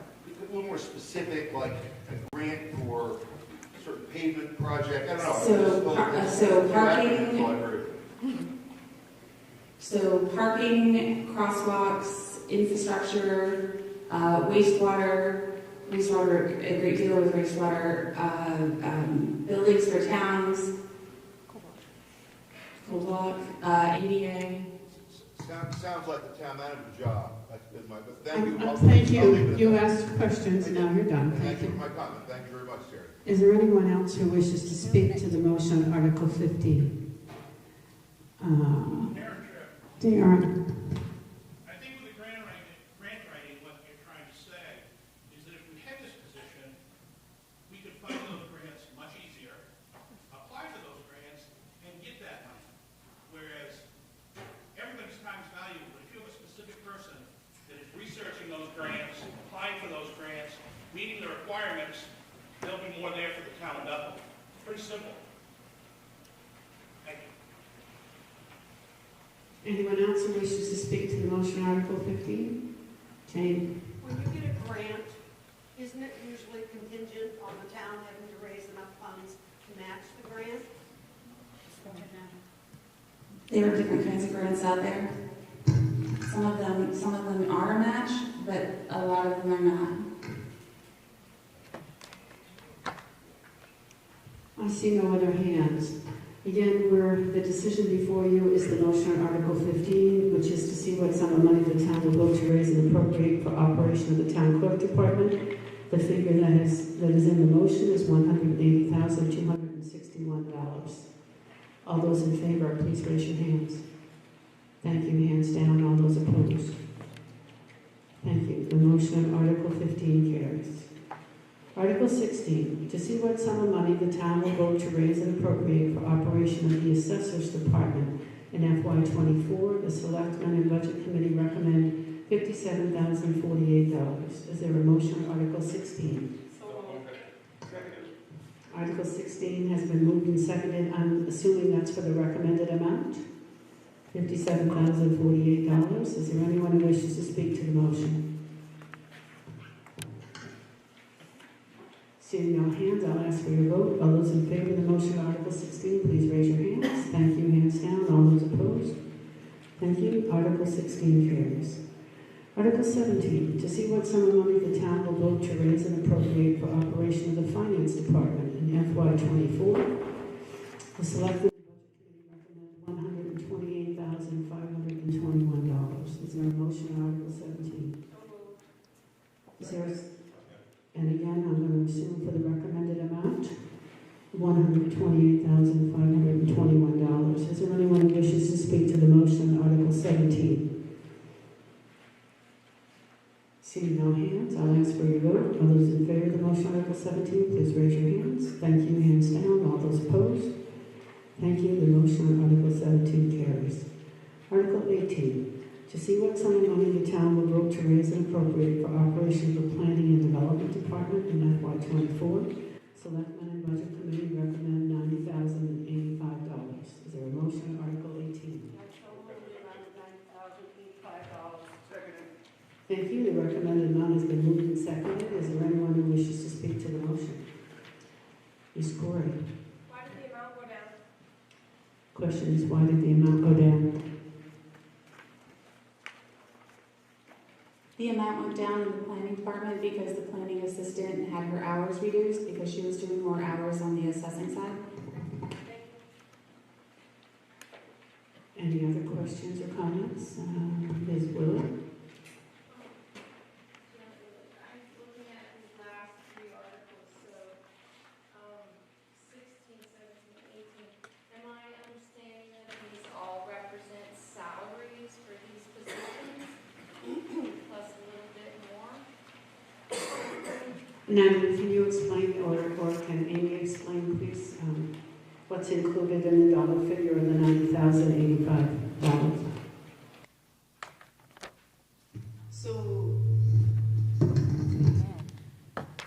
little more specific, like a grant for a certain pavement project? I don't know. So parking, crosswalks, infrastructure, wastewater, a great deal with wastewater, buildings for towns, cold walk, ADA. Sounds like the town manager's job. That's been my, but thank you. Thank you. You asked questions, now you're done. Thank you for my comment. Thank you very much, Terry. Is there anyone else who wishes to speak to the motion on Article 15? Darren. I think with the grant writing, what you're trying to say is that if we had this position, we could find those grants much easier, apply for those grants, and get that money. Whereas everybody's time is valuable, but if you have a specific person that is researching those grants, applying for those grants, meeting the requirements, there'll be more there for the town of Bethel. Pretty simple. Thank you. Anyone else who wishes to speak to the motion Article 15? Jane? When you get a grant, isn't it usually contingent on the town having to raise enough funds to match the grant? There are different kinds of grants out there. Some of them are a match, but a lot of them are not. I see no other hands. Again, the decision before you is the motion on Article 15, which is to see what sum of money the town will vote to raise and appropriate for operation of the town clerk department. The figure that is in the motion is $180,261. All those in favor, please raise your hands. Thank you. Hands down. All those opposed. Thank you. The motion on Article 15 carries. Article 16, to see what sum of money the town will vote to raise and appropriate for operation of the Assessor's Department in FY24, the Selectmen and Budget Committee recommend $57,048. Is there a motion on Article 16? Article 16 has been moved and seconded. I'm assuming that's for the recommended amount, $57,048. Is there anyone who wishes to speak to the motion? Seeing no hands, I'll ask for your vote. All those in favor of the motion on Article 16, please raise your hands. Thank you. Hands down. All those opposed? Thank you. Article 16 carries. Article 17, to see what sum of money the town will vote to raise and appropriate for operation of the Finance Department in FY24. The Selectmen recommend $128,521. Is there a motion on Article 17? Is there a... And again, I'm going to assume for the recommended amount, $128,521. Is there anyone who wishes to speak to the motion on Article 17? Seeing no hands, I'll ask for your vote. All those in favor of the motion on Article 17, please raise your hands. Thank you. Hands down. All those opposed? Thank you. The motion on Article 17 carries. Article 18. To see what sum of money the town will vote to raise and appropriate for operation of the Planning and Development Department in FY24. Selectmen and Budget Committee recommend $90,085. Is there a motion on Article 18? Thank you. The recommended amount has been moved and seconded. Is there anyone who wishes to speak to the motion? Ms. Corey. Why did the amount go down? Question is, why did the amount go down? The amount went down in the planning department because the planning assistant had her hours reduced because she was doing more hours on the assessing side. Any other questions or comments? Ms. Willard? Natalie, can you explain, or can Amy explain, please, what's included in the dollar figure of the $90,085?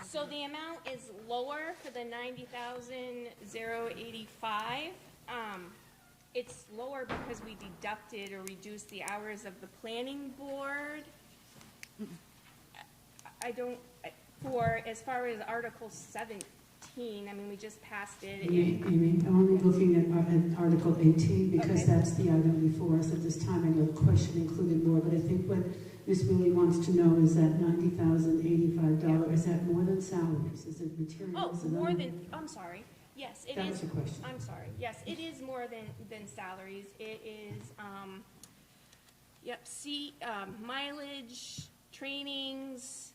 So the amount is lower for the $90,085. It's lower because we deducted or reduced the hours of the planning board. As far as Article 17, I mean, we just passed it. Amy, I'm only looking at Article 18 because that's the item before us at this time. I know the question included more, but I think what Ms. Willie wants to know is that $90,085, is that more than salaries? Is it materials? Oh, more than, I'm sorry. Yes, it is. That was the question. I'm sorry. Yes, it is more than salaries. It is, mileage, trainings,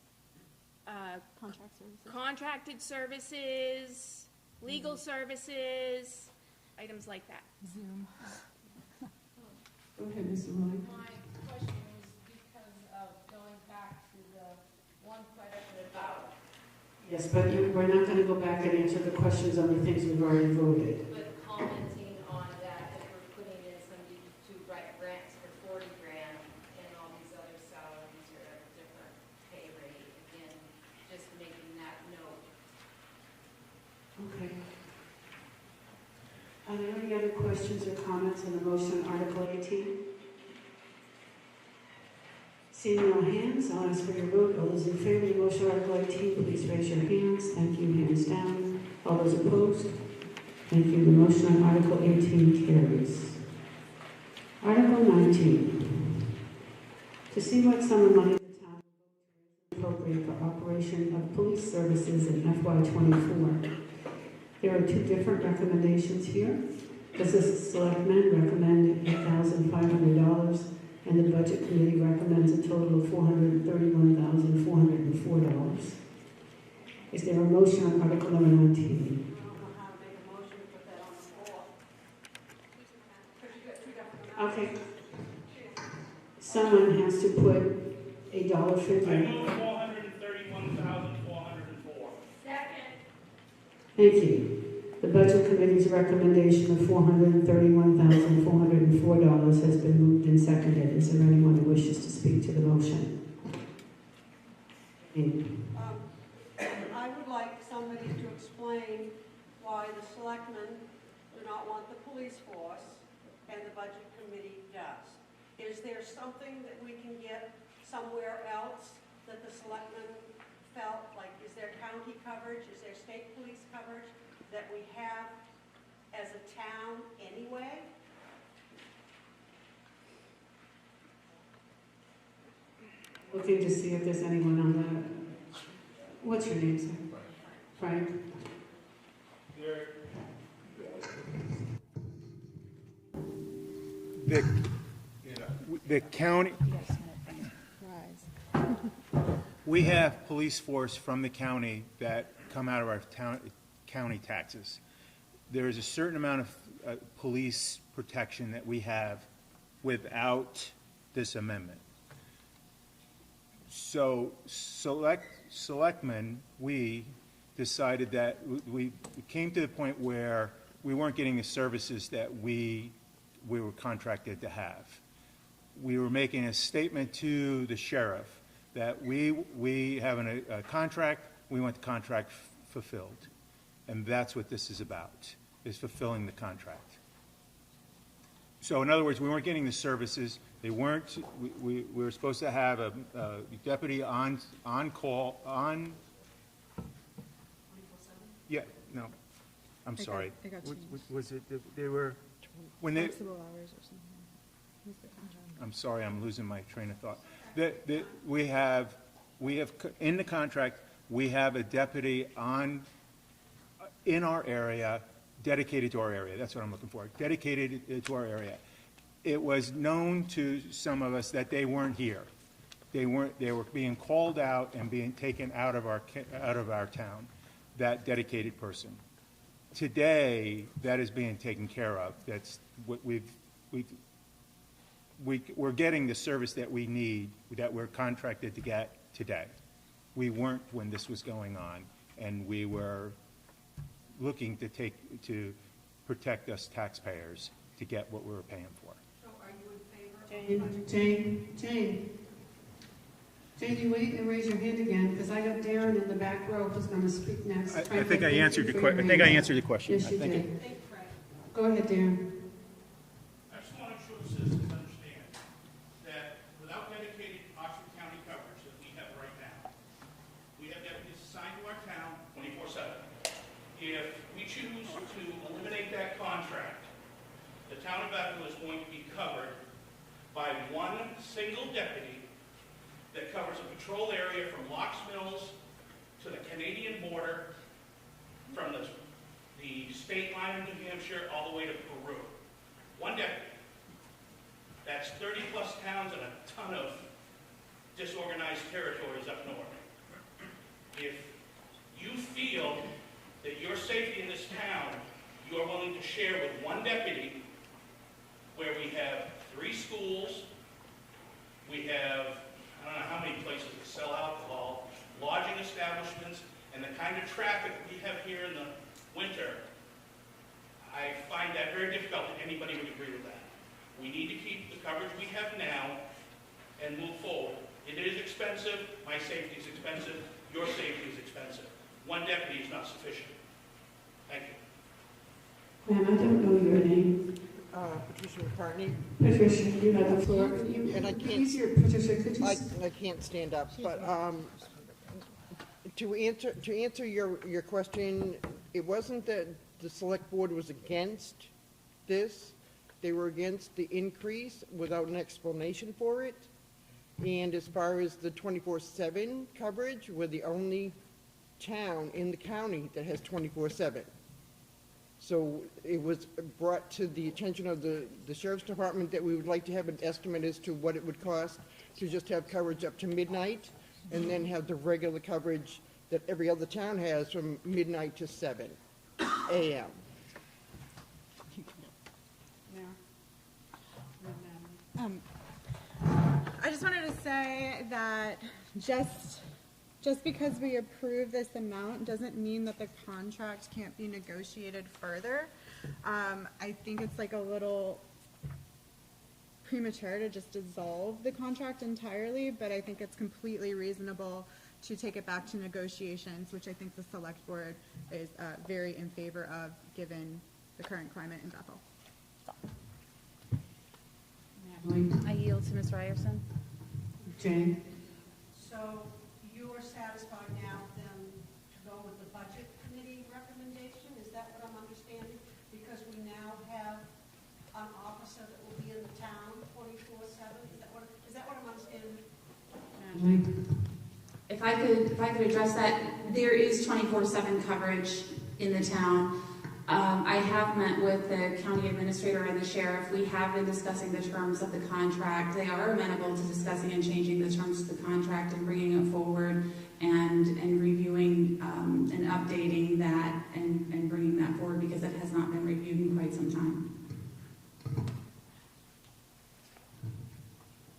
contracted services, legal services, items like that. Zoom. Go ahead, Mr. Willie. My question was because of going back to the one question about. Yes, but we're not going to go back and answer the questions on the things we've already voted. But commenting on that, if we're putting in somebody to write grants for $40,000 and all these other salaries are at a different questions or comments on the motion on Article 18? Seeing no hands, I'll ask for your vote. All those in favor of the motion on Article 18, please raise your hands. Thank you. Hands down. All those opposed? Thank you. The motion on Article 18 carries. Article 19. To see what sum of money the town will appropriate for operation of police services in FY24. There are two different recommendations here. The Selectmen recommend $8,500, and the Budget Committee recommends a total of $431,404. Is there a motion on Article number 19? Okay. Someone has to put a dollar figure. I move 431,404. Second. Thank you. The Budget Committee's recommendation of $431,404 has been moved and seconded. Is there anyone who wishes to speak to the motion? I would like somebody to explain why the selectmen do not want the police force and the Budget Committee does. Is there something that we can get somewhere else that the selectmen felt, like, is there county coverage, is there state police coverage that we have as a town anyway? Looking to see if there's anyone on that. What's your name, sir? Frank? The county, we have police force from the county that come out of our county taxes. There is a certain amount of police protection that we have without this amendment. So selectmen, we decided that we came to the point where we weren't getting the services that we were contracted to have. We were making a statement to the sheriff that we have a contract, we want the contract fulfilled. And that's what this is about, is fulfilling the contract. So in other words, we weren't getting the services. They weren't, we were supposed to have a deputy on call, on, yeah, no, I'm sorry. It got changed. Was it, they were, when they, Flexible hours or something. I'm sorry, I'm losing my train of thought. We have, in the contract, we have a deputy in our area, dedicated to our area. That's what I'm looking for, dedicated to our area. It was known to some of us that they weren't here. They were being called out and being taken out of our town, that dedicated person. Today, that is being taken care of. That's what we're getting the service that we need, that we're contracted to get today. We weren't when this was going on, and we were looking to protect us taxpayers to get what we were paying for. So are you in favor? Jane, you wait and raise your hand again, because I got Darren in the back row who's going to speak next. I think I answered the question. I think I answered the question. Yes, you did. Go ahead, Darren. I just want to make sure the citizens understand that without dedicated Oxford County coverage that we have right now, we have deputies assigned to our town 24/7. If we choose to eliminate that contract, the town of Bethel is going to be covered by one single deputy that covers a patrol area from Locks Mills to the Canadian border, from the state line of New Hampshire all the way to Peru. One deputy. That's 30-plus towns and a ton of disorganized territories up north. If you feel that your safety in this town, you are willing to share with one deputy, where we have 3 schools, we have, I don't know how many places that sell alcohol, lodging establishments, and the kind of traffic we have here in the winter, I find that very difficult that anybody would agree with that. We need to keep the coverage we have now and move forward. It is expensive, my safety is expensive, your safety is expensive. One deputy is not sufficient. Thank you. Ma'am, I don't know your name. Patricia McCartney. Patricia, you have the floor. And I can't, Please, Patricia, could you? I can't stand up, but to answer your question, it wasn't that the select board was against this. They were against the increase without an explanation for it. And as far as the 24/7 coverage, we're the only town in the county that has 24/7. So it was brought to the attention of the sheriff's department that we would like to have an estimate as to what it would cost to just have coverage up to midnight, and then have the regular coverage that every other town has from midnight to 7 a.m. I just wanted to say that just because we approve this amount doesn't mean that the contract can't be negotiated further. I think it's like a little premature to just dissolve the contract entirely, but I think it's completely reasonable to take it back to negotiations, which I think the select board is very in favor of, given the current climate in Bethel. I yield to Ms. Ryerson. Jane? So you are satisfied now then to go with the budget committee recommendation? Is that what I'm understanding? Because we now have an officer that will be in the town 24/7? Is that what I'm understanding? If I could address that, there is 24/7 coverage in the town. I have met with the county administrator and the sheriff. We have been discussing the terms of the contract. They are amenable to discussing and changing the terms of the contract and bringing it forward and reviewing and updating that and bringing that forward, because it has not been reviewed in quite some time.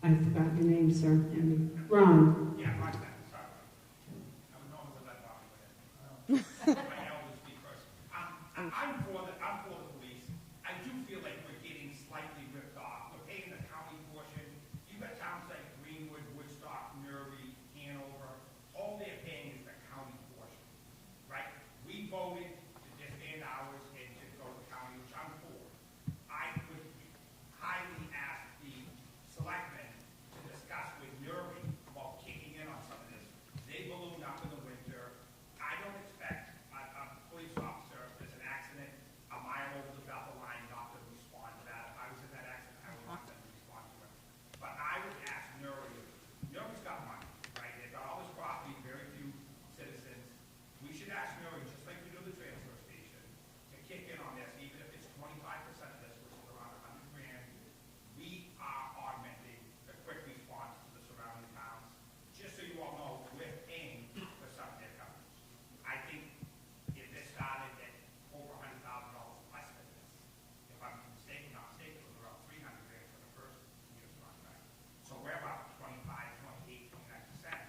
I forgot your name, sir. Ron? Yeah, Ron, sorry. I'm known as a lead body. My elders speak first. I'm for the police. I do feel like we're getting slightly ripped off. We're paying the county portion. You've got towns like Greenwood, Woodstock, Newry, Hanover. All they're paying is the county portion, right? We voted to disband ours and to go to the county, which I'm for. I would highly ask the selectmen to discuss with Newry about kicking in on some of this. They ballooned up in the winter. I don't expect a police officer, if there's an accident a mile over the Bethel line, not to respond to that. If I was in that accident, I would want them to respond to it. But I would ask Newry's got money, right? They've got all this property, very few citizens. We should ask Newry, just like we do the transfer station, to kick in on this, even if it's 25% of this, which is around $100,000. We are augmenting the quick response to the surrounding towns. Just so you all know, we're paying for some of their coverage. I think if this started at over $100,000 less than this, if I'm not mistaken, it was around $300,000 for the first year's contract. So we're about 25, 28, 29%.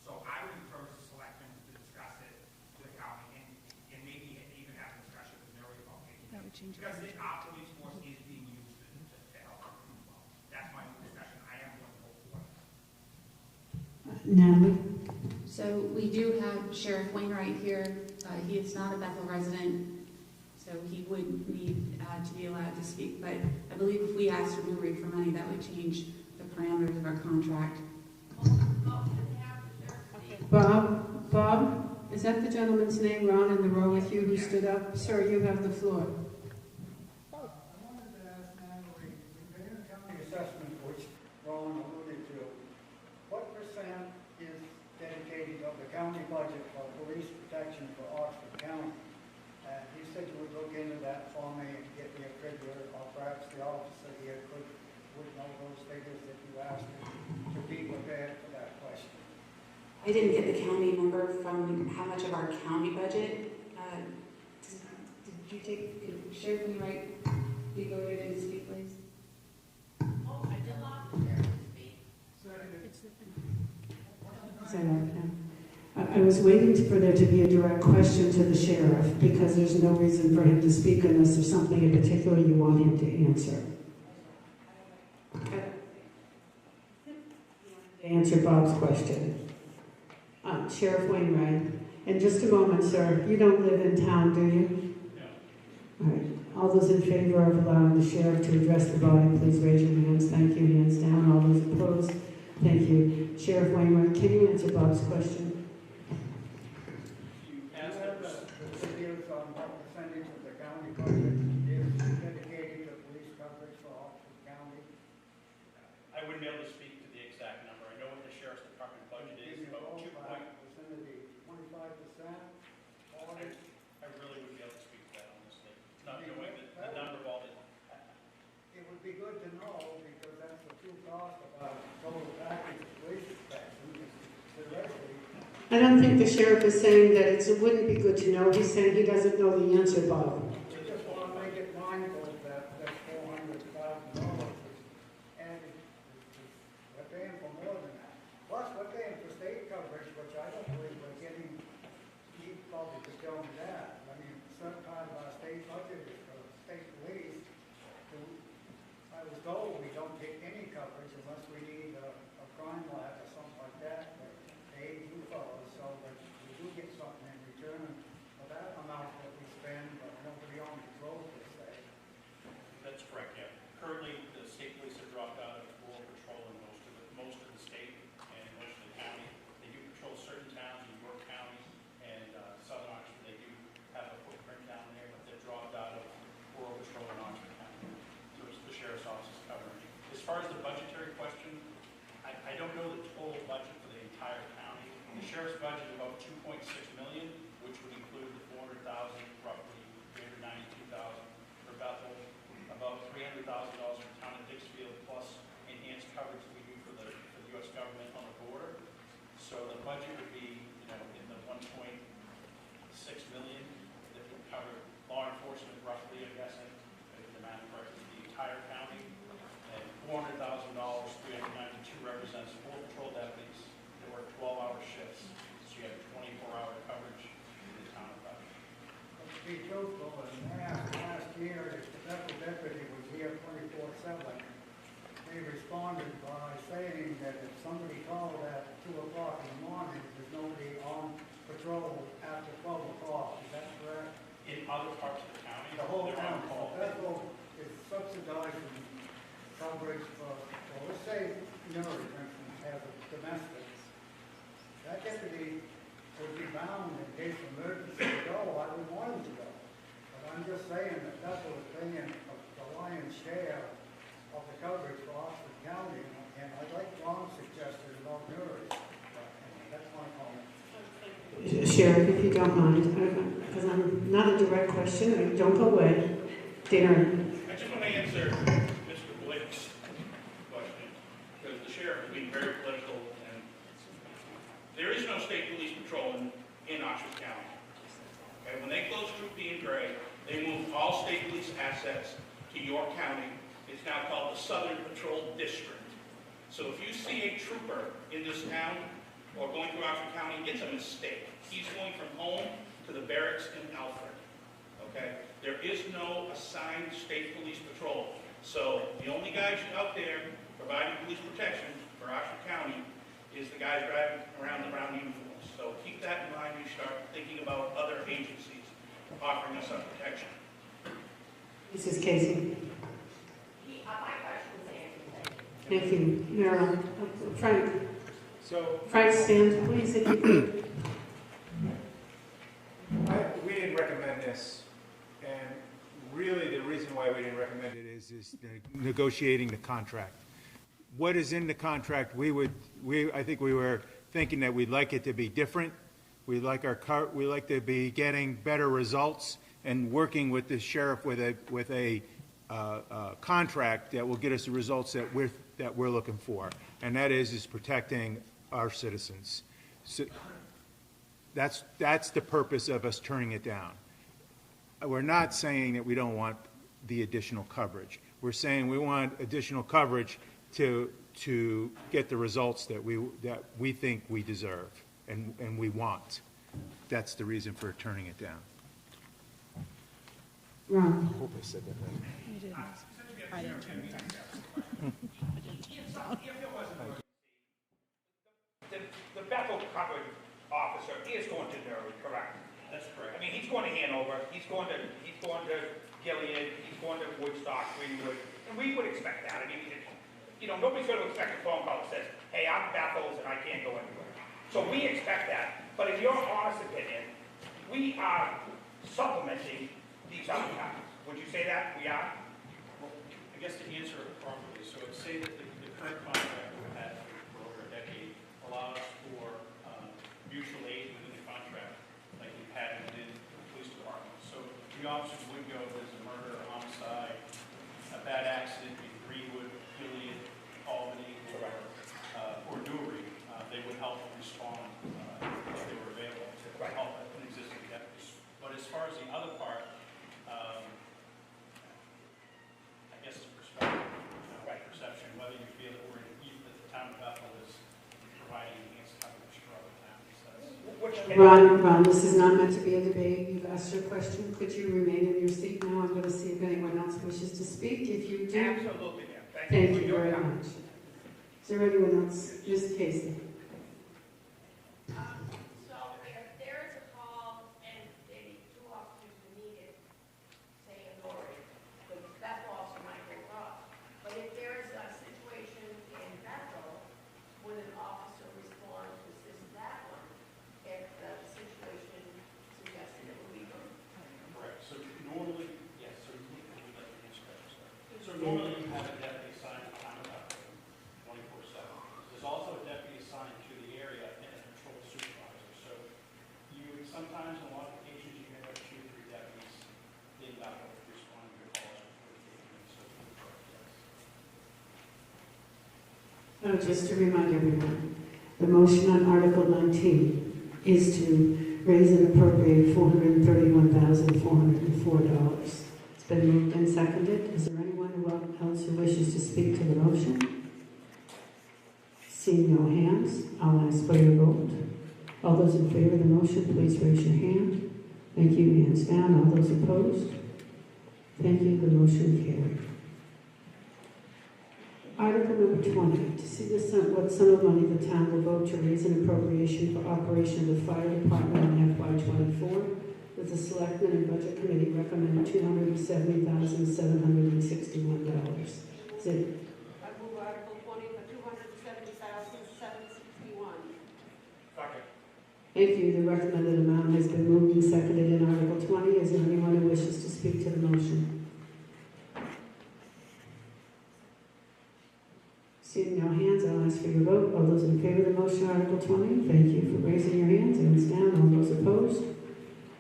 So I would encourage the selectmen to discuss it to the county and maybe even have a discussion with Mary about kicking in. Because our police force is being used to help them as well. That's my discussion. I am going to vote for it. Natalie? So we do have Sheriff Wainwright here. He is not a Bethel resident, so he would need to be allowed to speak. But I believe if we asked for Newry for money, that would change the parameters of our contract. Bob, is that the gentleman's name, Ron, in the row with you who stood up? Sir, you have the floor. I wanted to ask Natalie, the Green County assessment, which Ron alluded to, what percent is dedicated of the county budget for police protection for Oxford County? And you said you would look into that for me and get me a figure, or perhaps the officer here would know those figures that you asked me to be prepared for that question. I didn't get the county number from how much of our county budget. Did you take, could Sheriff Wainwright be go ahead and speak, please? Oh, I did not prepare to speak. Is that okay? I was waiting for there to be a direct question to the sheriff, because there's no reason for him to speak unless there's something in particular you want him to answer. Answer Bob's question. Sheriff Wainwright, in just a moment, sir. You don't live in town, do you? No. All right. All those in favor of allowing the sheriff to address the body, please raise your hands. Thank you. Hands down. All those opposed? Thank you. Sheriff Wainwright, can you answer Bob's question? You have the figures on what percentage of the county budget is dedicated to police coverage for Oxford County? I wouldn't be able to speak to the exact number. I know what the sheriff's department budget is, about 2 point. Vicinity, 25%? I really wouldn't be able to speak to that, honestly. Not knowing the number of all the. It would be good to know, because that's the true cost of our total package of police inspection, theoretically. I don't think the sheriff is saying that it wouldn't be good to know. He's saying he doesn't know the answer, Bob. I just want to make it mindful that that's $400,000, and we're paying for more than that. Plus, we're paying for state coverage, which I don't believe we're getting. You probably could tell me that. I mean, certain part of our state budget is for state police. I was told we don't get any coverage unless we need a crime lab or something like that. But they do follow, so that we do get something in return for that amount that we spend, but nobody on patrol per se. That's correct, yeah. Currently, the state police have dropped out of rural patrol in most of the state and most of the county. They do patrol certain towns in York County and Southern Oxford. They do have a footprint down there, but they've dropped out of rural patrol in Oxford County. So it's the sheriff's office is covering. As far as the budgetary question, I don't know the total budget for the entire county. The sheriff's budget is about $2.6 million, which would include the $400,000, roughly $392,000 for Bethel, about $300,000 for town of Dixfield, plus enhanced coverage that we do for the U.S. government on the border. So the budget would be, in the $1.6 million that would cover law enforcement roughly, I guess, if the math correct, the entire county. And $400,000, 392 represents 4 patrol deputies that work 12-hour shifts. So you have 24-hour coverage in the town of Bethel. To be truthful, and last year, if the Bethel deputy was here 24/7, they responded by saying that if somebody called at 2 o'clock in the morning, there's nobody on patrol after 12 o'clock. Is that correct? In other parts of the county, The whole they're county. on call. Bethel is subsidizing coverage for, well, let's say Murray, for instance, has a domestic. That deputy would be bound in case of emergency to go. I would want him to go. But I'm just saying that Bethel is paying the lion's share of the coverage for Oxford County. And I like Ron's suggestion about Murray. That's my comment. Sheriff, if you don't mind, because I'm not a direct question. Don't go away. Darren. I just want to answer Mr. Blake's question, because the sheriff is being very political, and there is no state police patrol in Oxford County. Okay, when they closed Troop B and Gray, they moved all state police assets to York County. It's now called the Southern Patrol District. So if you see a trooper in this town or going through Oxford County, it's a mistake. He's going from home to the barracks in Alfred. Okay? There is no assigned state police patrol. So the only guys out there providing police protection for Oxford County is the guys driving around in brown uniforms. So keep that in mind when you start thinking about other agencies offering us some protection. Mrs. Casey. My question was answered. Thank you. Marilyn. Frank. So, Frank, stand, please, if you could. we didn't recommend this, and really the reason why we didn't recommend it is negotiating the contract. What is in the contract, I think we were thinking that we'd like it to be different. We like to be getting better results and working with the sheriff with a contract that will get us the results that we're looking for, and that is protecting our citizens. So that's the purpose of us turning it down. We're not saying that we don't want the additional coverage. We're saying we want additional coverage to get the results that we think we deserve and we want. That's the reason for turning it down. Ron. I hope I said that right. You did. I didn't turn it down. The Bethel coverage officer is going to Newry, correct? That's correct. I mean, he's going to Hanover, he's going to Gilead, he's going to Woodstock, Greenwood, and we would expect that. I mean, nobody's going to expect a phone call that says, hey, I'm Bethel's and I can't go anywhere. So we expect that. But in your honest opinion, we are supplementing these other towns. Would you say that we are? Well, I guess to answer it properly, so let's say that the current contract we've had for over a decade allows for mutual aid within the contract, like we've had within the police department. So the officers would go, if there's a murder, a homicide, a bad accident in Greenwood, Gilead, Albany, or Newry, they would help respond if they were available to help an existing deputy. But as far as the other part, I guess it's perspective, perception, whether you feel that that the town of Bethel is providing enhanced coverage for other towns. Ron, this is not meant to be a debate. You've asked your question. Could you remain in your seat now? I'm going to see if anyone else wishes to speak. If you do, absolutely, ma'am. Thank you very much. Is there anyone else? Ms. Casey. So if there is a call and maybe 2 officers are needed, say in Lori, because Bethel also might go up. But if there is a situation in Bethel, would an officer respond to assist that one if the situation suggested it would be good? Correct. So normally, yes, so we'd like to answer that. So normally you have a deputy assigned to the town of Bethel 24/7. There's also a deputy assigned to the area and a patrol supervisor. So you would sometimes, on a lot of occasions, you may have 2 or 3 deputies in Bethel responding to your calls before the yes. Just to remind everyone, the motion on Article 19 is to raise and appropriate $431,404. It's been moved and seconded. Is there anyone else who wishes to speak to the motion? Seeing no hands, I'll ask for your vote. All those in favor of the motion, please raise your hand. Thank you. Hands down. All those opposed? Thank you. The motion carried. Article number 20, to see what sum of money the town will vote to raise an appropriation for operation of the fire department in FY24, with the Selectmen and Budget Committee recommending $270,761. Is it? I move Article 20 for $270,761. Second. Thank you. The recommended amount has been moved and seconded in Article 20. Is there anyone who wishes to speak to the motion? Seeing no hands, I'll ask for your vote. All those in favor of the motion, Article 20, thank you for raising your hands. Hands down. All those opposed?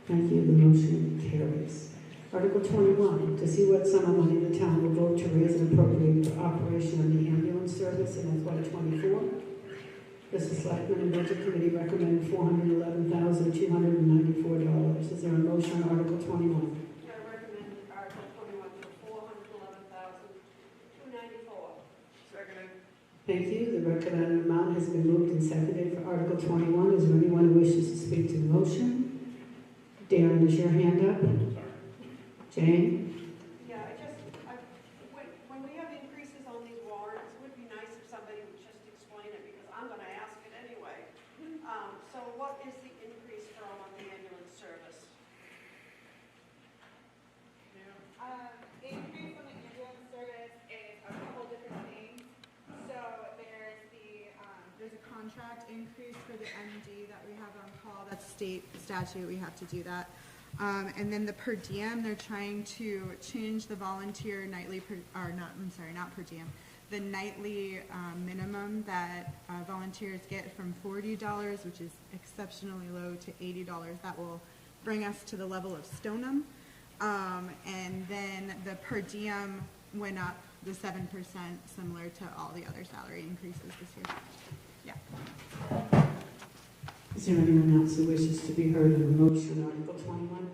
Thank you. The motion carries. Article 21, to see what sum of money the town will vote to raise and appropriate for operation of the ambulance service in FY24. The Selectmen and Budget Committee recommend $411,294. Is there a motion on Article 21? I recommend Article 21 for $411,294. Seconded. Thank you. The recommended amount has been moved and seconded for Article 21. Is there anyone who wishes to speak to the motion? Darren, is your hand up? Jane? Yeah, when we have increases on these warrants, it would be nice if somebody would just explain it, because I'm going to ask it anyway. So what is the increase from on the ambulance service? Increase on the ambulance service is a couple different things. So there's a contract increase for the MD that we have on call. That's state statute. We have to do that. And then the per diem, they're trying to change the volunteer nightly, not per diem, the nightly minimum that volunteers get from $40, which is exceptionally low, to $80. That will bring us to the level of Stoneham. And then the per diem went up the 7%, similar to all the other salary increases this year. Yeah. Is there anyone else who wishes to be heard on the motion Article 21?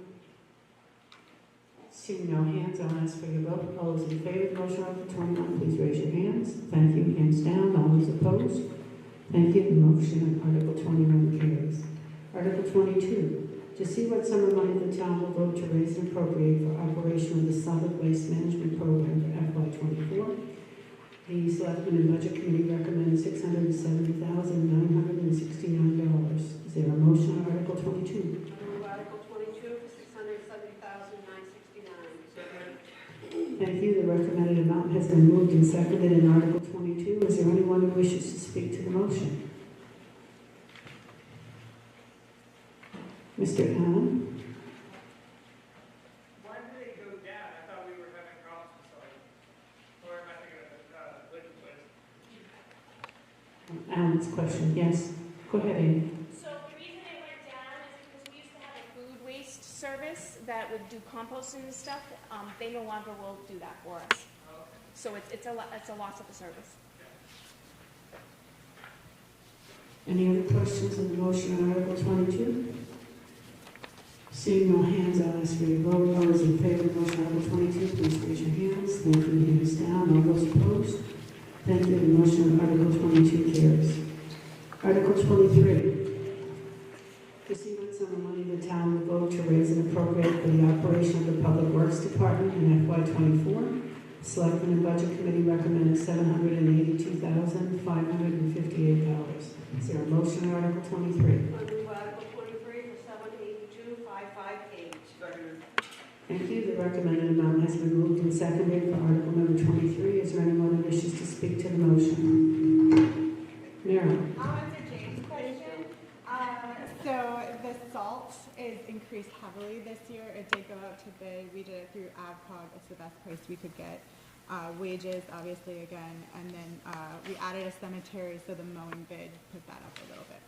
Seeing no hands, I'll ask for your vote. All those in favor of the motion Article 21, please raise your hands. Thank you. Hands down. All those opposed? Thank you. The motion on Article 21 carries. Article 22. To see what sum of money the town will vote to raise and appropriate for operation of the solid waste management program for FY24. The Selectmen and Budget Committee recommends $670,969. Is there a motion on Article 22? I move Article 22 for $670,969. Thank you. The recommended amount has been moved and seconded in Article 22. Is there anyone who wishes to speak to the motion? Mr. Allen? Why did they go down? I thought we were having problems with solar. Or am I thinking of the liquid waste? Alan's question, yes. Go ahead, Amy. So the reason it went down is because we used to have a food waste service that would do composting and stuff. They no longer will do that for us. So it's a loss of the service. Any other questions on the motion on Article 22? Seeing no hands, I'll ask for your vote. All those in favor of the motion on Article 22, please raise your hands. Thank you. Hands down. All those opposed? Thank you. The motion on Article 22 carries. Article 23. To see what sum of money the town will vote to raise and appropriate for the operation of the Public Works Department in FY24. Selectmen and Budget Committee recommended $782,558. Is there a motion on Article 23? I move Article 23 for $782,558. Second. Thank you. The recommended amount has been moved and seconded for Article number 23. Is there anyone who wishes to speak to the motion? Mary? I'll answer Jane's question. So the salt is increased heavily this year. It did go out to bid. We did it through AvCog. It's the best price we could get. Wages, obviously, again. And then we added a cemetery, so the mowing bid put that up a little bit.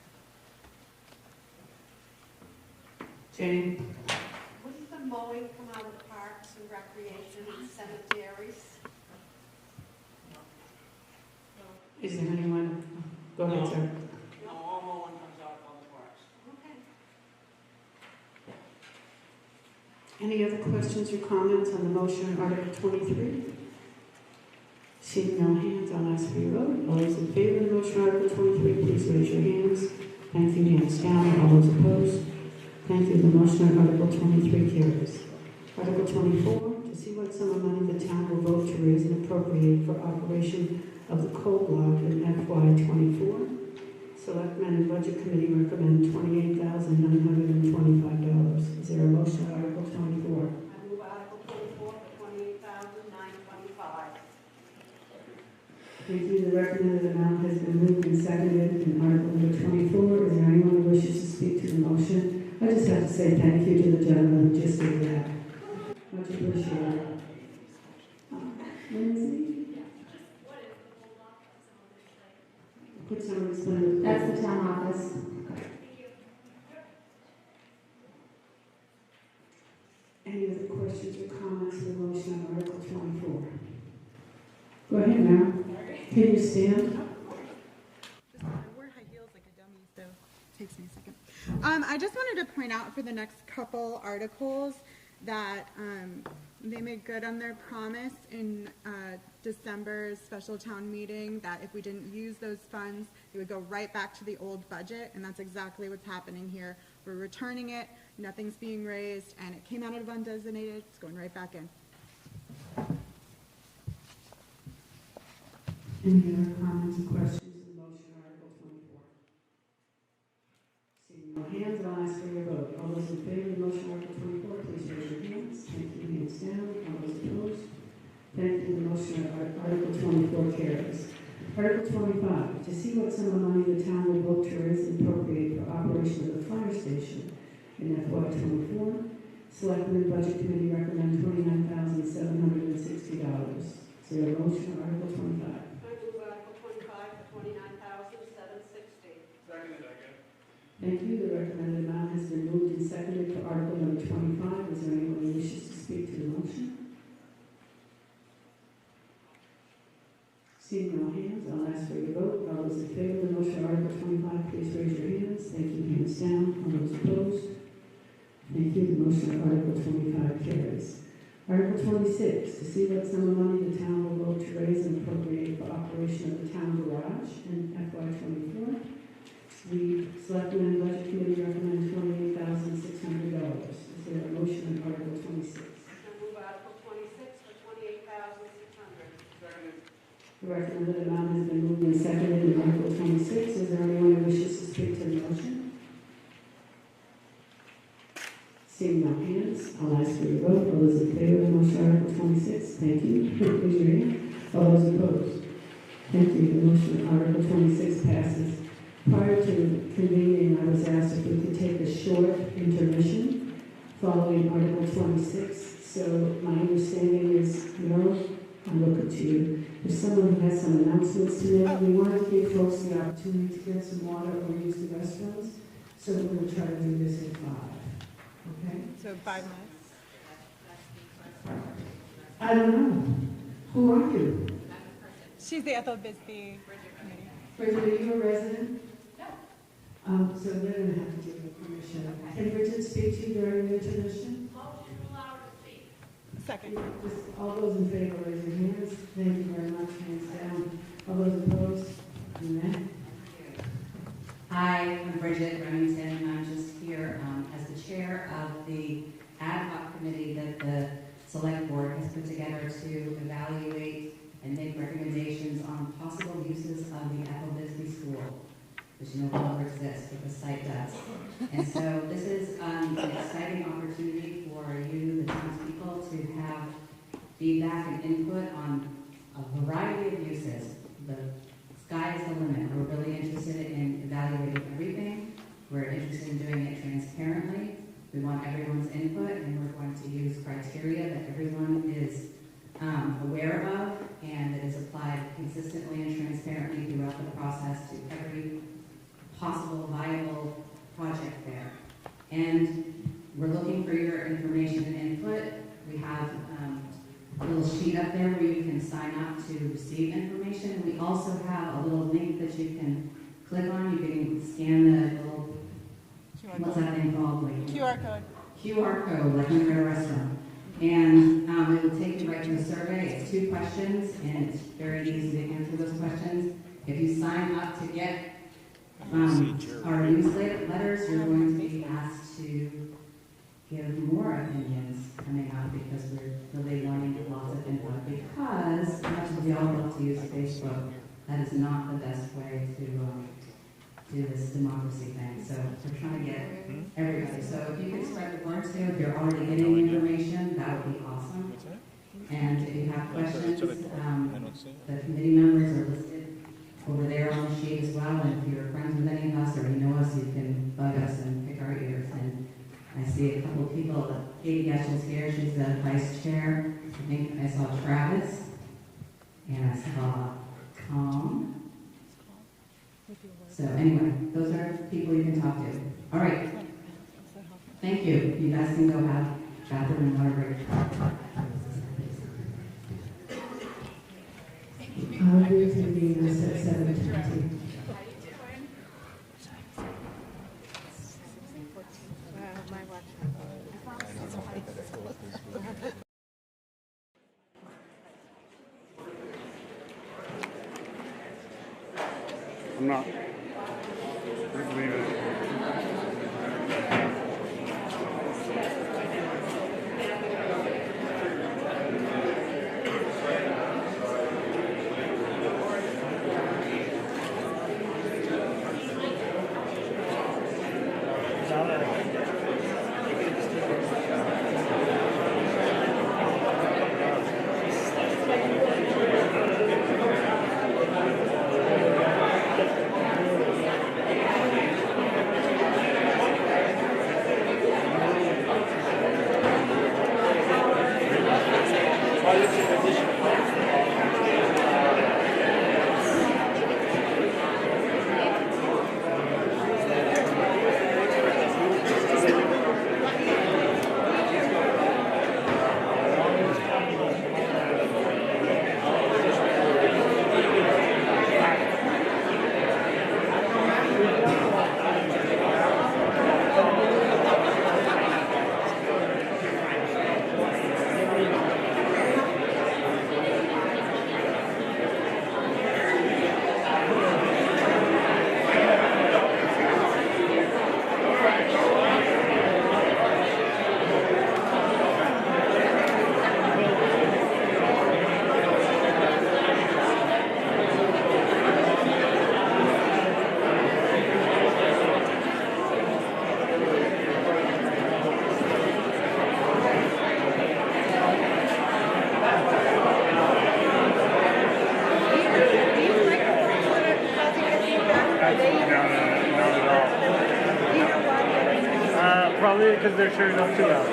Jane? Wouldn't the mowing come out of parks and recreation and cemeteries? Is there anyone? Go ahead, sir. No, all mowing comes out of public works. Okay. Any other questions or comments on the motion on Article 23? Seeing no hands, I'll ask for your vote. All those in favor of the motion on Article 23, please raise your hands. Thank you. Hands down. All those opposed? Thank you. The motion on Article 23 carries. Article 24, to see what sum of money the town will vote to raise and appropriate for operation of the coal block in FY24. Selectmen and Budget Committee recommend $28,925. Is there a motion on Article 24? I move Article 24 for $28,925. Thank you. The recommended amount has been moved and seconded in Article number 24. Is there anyone who wishes to speak to the motion? I just have to say thank you to the gentleman who just did that. Much appreciated. Lindsay? Could someone explain? That's the town office. Any other questions or comments on the motion on Article 24? Go ahead, Mary. Can you stand? I wear high heels like a dummy, so it takes me a second. I just wanted to point out for the next couple articles that they made good on their promise in December's special town meeting that if we didn't use those funds, it would go right back to the old budget, and that's exactly what's happening here. We're returning it, nothing's being raised, and it came out of undesignated, it's going right back in. Any other comments or questions on the motion on Article 24? Seeing no hands, I'll ask for your vote. All those in favor of the motion on Article 24, please raise your hands. Thank you. Hands down. All those opposed? Thank you. The motion on Article 24 carries. Article 25, to see what sum of money the town will vote to raise and appropriate for operation of the fire station in FY24. Selectmen and Budget Committee recommend $29,760. Is there a motion on Article 25? I move Article 25 for $29,760. Second. Thank you. The recommended amount has been moved and seconded for Article number 25. Is there anyone who wishes to speak to the motion? Seeing no hands, I'll ask for your vote. All those in favor of the motion on Article 25, please raise your hands. Thank you. Hands down. All those opposed? Thank you. The motion on Article 25 carries. Article 26, to see what sum of money the town will vote to raise and appropriate for operation of the town garage in FY24. The Selectmen and Budget Committee recommends $28,600. Is there a motion on Article 26? I move Article 26 for $28,600. Second. The recommended amount has been moved and seconded in Article 26. Is there anyone who wishes to speak to the motion? Seeing no hands, comments? I'll ask for your vote. All those in favor of motion Article 26? Thank you. Please raise your hand. All those opposed? Thank you. The motion Article 26 passes. Prior to convening, I was asked if we could take a short intermission following Article 26. So my understanding is, no, I'm looking to you. If someone has some announcements to make, we want to give folks the opportunity to get some water or use the restrooms. So we're going to try to do this in 5. Okay? So 5 minutes. I don't know. Who are you? She's the Ethel Bisbee committee. Bridget, are you a resident? No. So they're going to have to give you permission. Can Bridget speak to you during the intermission? Second. Just all those in favor, raise your hands. Thank you very much. Hands down. All those opposed? Amen. Hi, I'm Bridget Remington, and I'm just here as the chair of the ad hoc committee that the select board has put together to evaluate and make recommendations on possible uses of the Ethel Bisbee School, which no longer exists, but the site does. And so this is an exciting opportunity for you, the townspeople, to have feedback and input on a variety of uses. The sky is the limit. We're really interested in evaluating everything. We're interested in doing it transparently. We want everyone's input, and we're going to use criteria that everyone is aware of and that is applied consistently and transparently throughout the process to every possible viable project there. And we're looking for your information and input. We have a little sheet up there where you can sign up to receive information. We also have a little link that you can click on. You can scan the little, what's that thing called? Like, QR code. QR code, like when you're at a restaurant. And it will take you right to the survey. It's 2 questions, and it's very easy to answer those questions. If you sign up to get our newsletters, you're going to be asked to give more opinions coming up because we're really wanting lots of input. Because, much as we all love to use Facebook, that is not the best way to do this democracy thing. So we're trying to get everybody. So if you could spread the word too, if you're already getting information, that would be awesome. And if you have questions, the committee members are listed over there on the sheet as well. And if you're friends with any of us or you know us, you can bug us and pick our ears. And I see a couple of people. Katie Eschel's here. She's the vice chair. I think I saw Travis. And I saw Tom. So anyway, those are people you can talk to. All right. Thank you. You guys can go have bathroom and water break. I'll reconvene us at 7:20. I'm not. Just leave it. Probably because they're turning up too loud.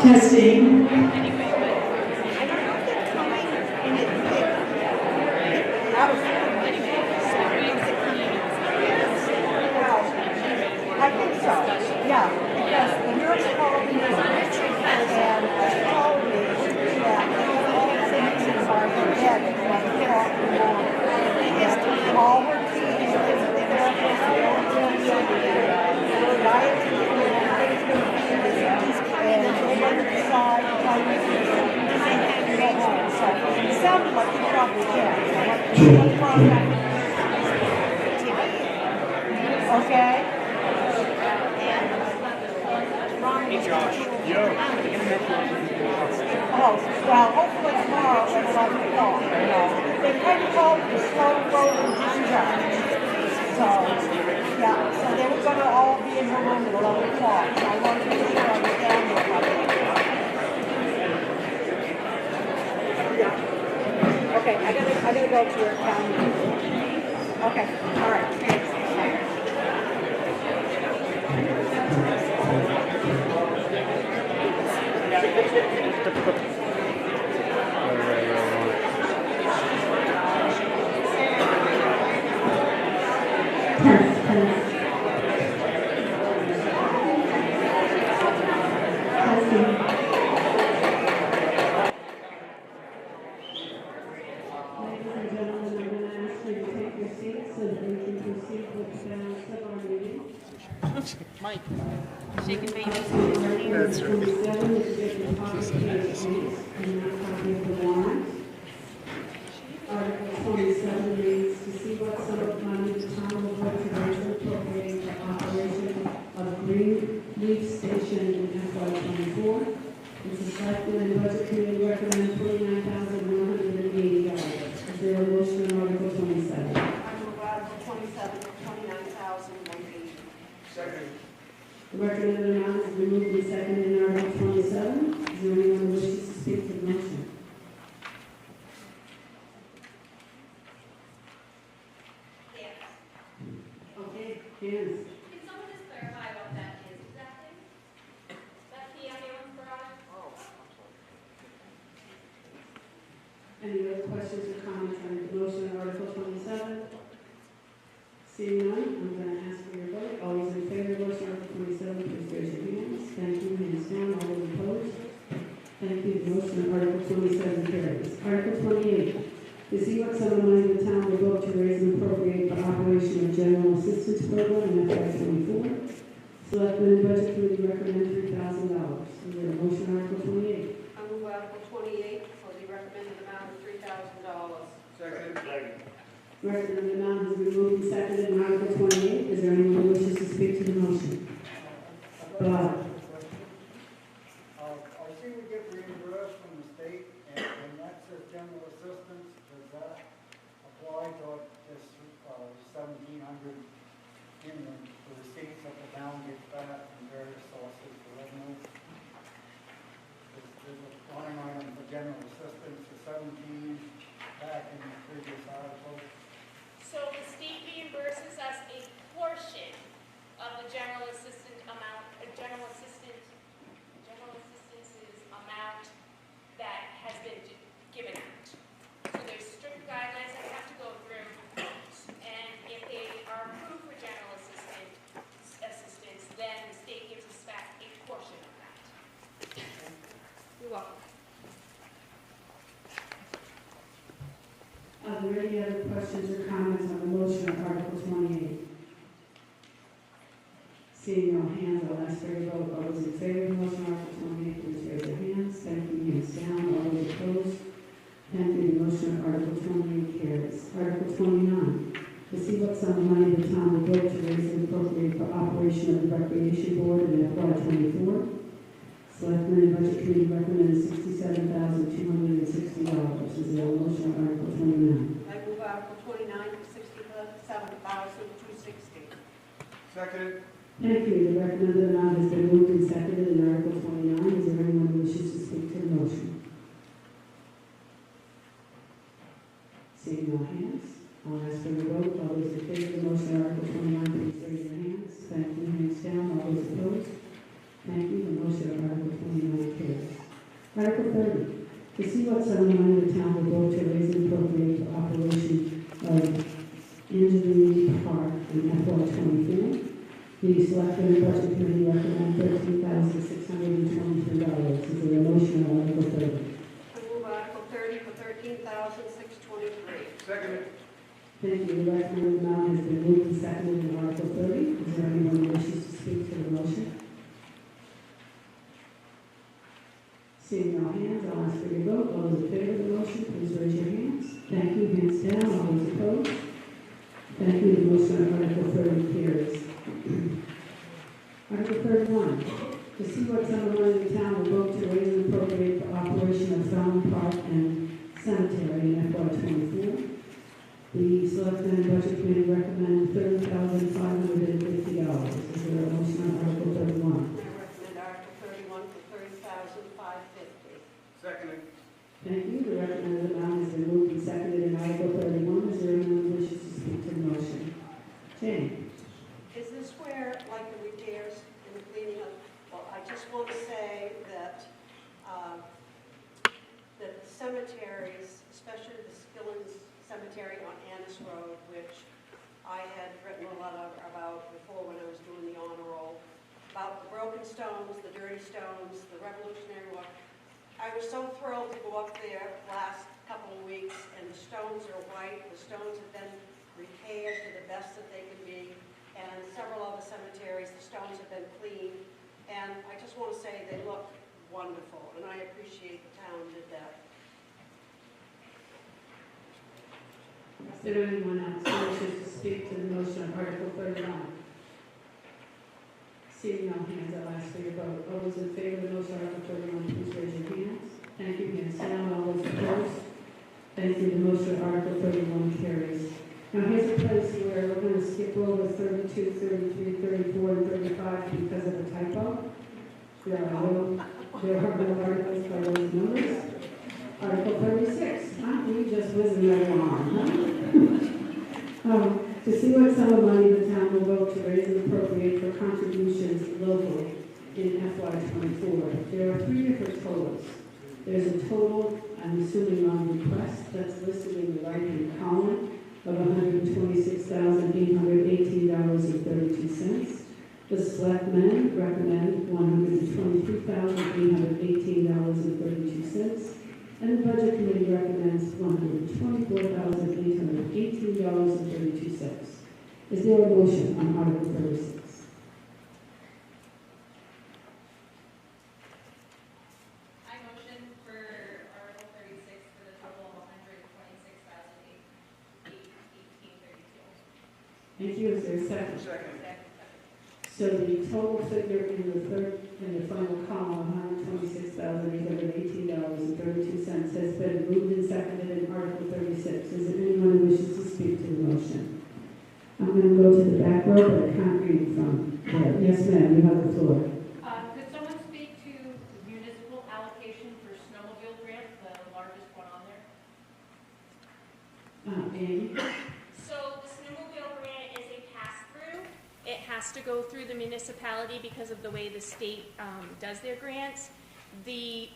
Testing. I think so, yeah, because the nurse called me and she told me that all the symptoms are dead and like talking on. All her teeth, the therapist, the diet, and they went to decide how we can go home. So it sounded like you probably can. Okay? Hey Josh. Yo. Oh, well, hopefully tomorrow at 11 o'clock. They kind of called it the slow road and discharge. So, yeah, so they were going to all be in her room at 11 o'clock. So I wanted to make sure I was down there by then. Okay, I gotta go to your town meeting. Okay, all right, thanks. Mike, shaking baby. That's right. Article 27 reads, to see what sum of money the town will vote to raise appropriating for operation of Green Leaf Station in FY24. This is selectmen and budget committee recommend $49,180. Is there a motion on Article 27? I move Article 27 for $29,180. Second. The recommended amount has been moved and seconded in Article 27. Is there anyone who wishes to speak to the motion? Okay, Hands. Can someone just clarify what that is exactly? That's the ambulance garage? Oh, I'm sorry. Any other questions or comments on the motion on Article 27? Seeing none, I'm going to ask for your vote. All those in favor of the motion on Article 27, please raise your hands. Thank you. Hands down. All those opposed? Thank you. The motion on Article 27 carries. Article 28. To see what sum of money the town will vote to raise and appropriate for operation of general assistance program in FY24. Selectmen and Budget Committee recommend $3,000. Is there a motion on Article 28? I move Article 28 for the recommended amount of $3,000. Second. Recommended amount has been moved and seconded on Article 28. Is there anyone who wishes to speak to the motion? Bob. I see we get reimbursed from the state, and that says general assistance. Does that apply to this 1,700 in the receipts that the town gets back from various sources for revenue? There's a line item for general assistance for 17 back in the previous article. So the state reimburses us a portion of the general assistant amount, general assistance's amount that has been given out. So there's strict guidelines that we have to go through, and if they are approved for general assistance, then the state gives us back a portion of that. You're welcome. Are there any other questions or comments on the motion on Article 28? Seeing no hands, I'll ask for your vote. All those in favor of the motion on Article 28, please raise your hands. Thank you. Hands down. All those opposed? Thank you. The motion on Article 28 carries. Article 29. To see what sum of money the town will vote to raise and appropriate for operation of the Recreation Board in FY24. Selectmen and Budget Committee recommends $67,260. Is there a motion on Article 29? I move Article 29 for $67,260. Second. Thank you. The recommended amount has been moved and seconded in Article 29. Is there anyone who wishes to speak to the motion? Seeing no hands, I'll ask for your vote. All those in favor of the motion on Article 29, please raise your hands. Thank you. Hands down. All those opposed? Thank you. The motion on Article 29 carries. Article 30. To see what sum of money the town will vote to raise and appropriate for operation of Angelini Park in FY24. The Selectmen and Budget Committee recommend $13,623. Is there a motion on Article 30? I move Article 30 for $13,623. Second. Thank you. The recommended amount has been moved and seconded in Article 30. Is there anyone who wishes to speak to the motion? Seeing no hands, I'll ask for your vote. All those in favor of the motion, please raise your hands. Thank you. Hands down. All those opposed? Thank you. The motion on Article 30 carries. Article 31. To see what sum of money the town will vote to raise and appropriate for operation of Fountain Park and Cemetery in FY24. The Selectmen and Budget Committee recommend $30,550. Is there a motion on Article 31? I recommend Article 31 for $30,550. Second. Thank you. The recommended amount has been moved and seconded in Article 31. Is there anyone who wishes to speak to the motion? Jane. Is this where, like the repairs and the cleaning up, well, I just want to say that, that the cemeteries, especially the Skillings Cemetery on Annis Road, which I had written a lot about before when I was doing the honor roll, about the broken stones, the dirty stones, the Revolutionary War. I was so thrilled to go up there last couple of weeks, and the stones are white. The stones have been repaired to the best that they can be. And several other cemeteries, the stones have been cleaned. And I just want to say they look wonderful, and I appreciate the town did that. Is there anyone else who wishes to speak to the motion on Article 31? Seeing no hands, I'll ask for your vote. All those in favor of the motion on Article 31, please raise your hands. Thank you. Hands down. All those opposed? Thank you. The motion on Article 31 carries. Now here's a place where we're going to skip over 32, 33, 34, and 35 because of a typo. There are no articles by those numbers. Article 36. Aren't we just whizzing right along? To see what sum of money the town will vote to raise and appropriate for contributions locally in FY24. There are three different totals. There's a total, I'm assuming on request, that's listed in the right-hand column, of $126,818.32. The selectmen recommend $123,818.32. And the budget committee recommends $124,818.32. Is there a motion on Article 36? I motion for Article 36 for the total of $126,818.32. Thank you. Is there a second? Second. So the total figure in the final column, $126,818.32, has been moved and seconded in Article 36. Is there anyone who wishes to speak to the motion? I'm going to go to the back row, but I can't read from there. Yes, ma'am, you have the floor. Could someone speak to municipal allocation for snowmobile grant, the largest one on there? Amy? So the snowmobile grant is a pass-through. It has to go through the municipality because of the way the state does their grants. The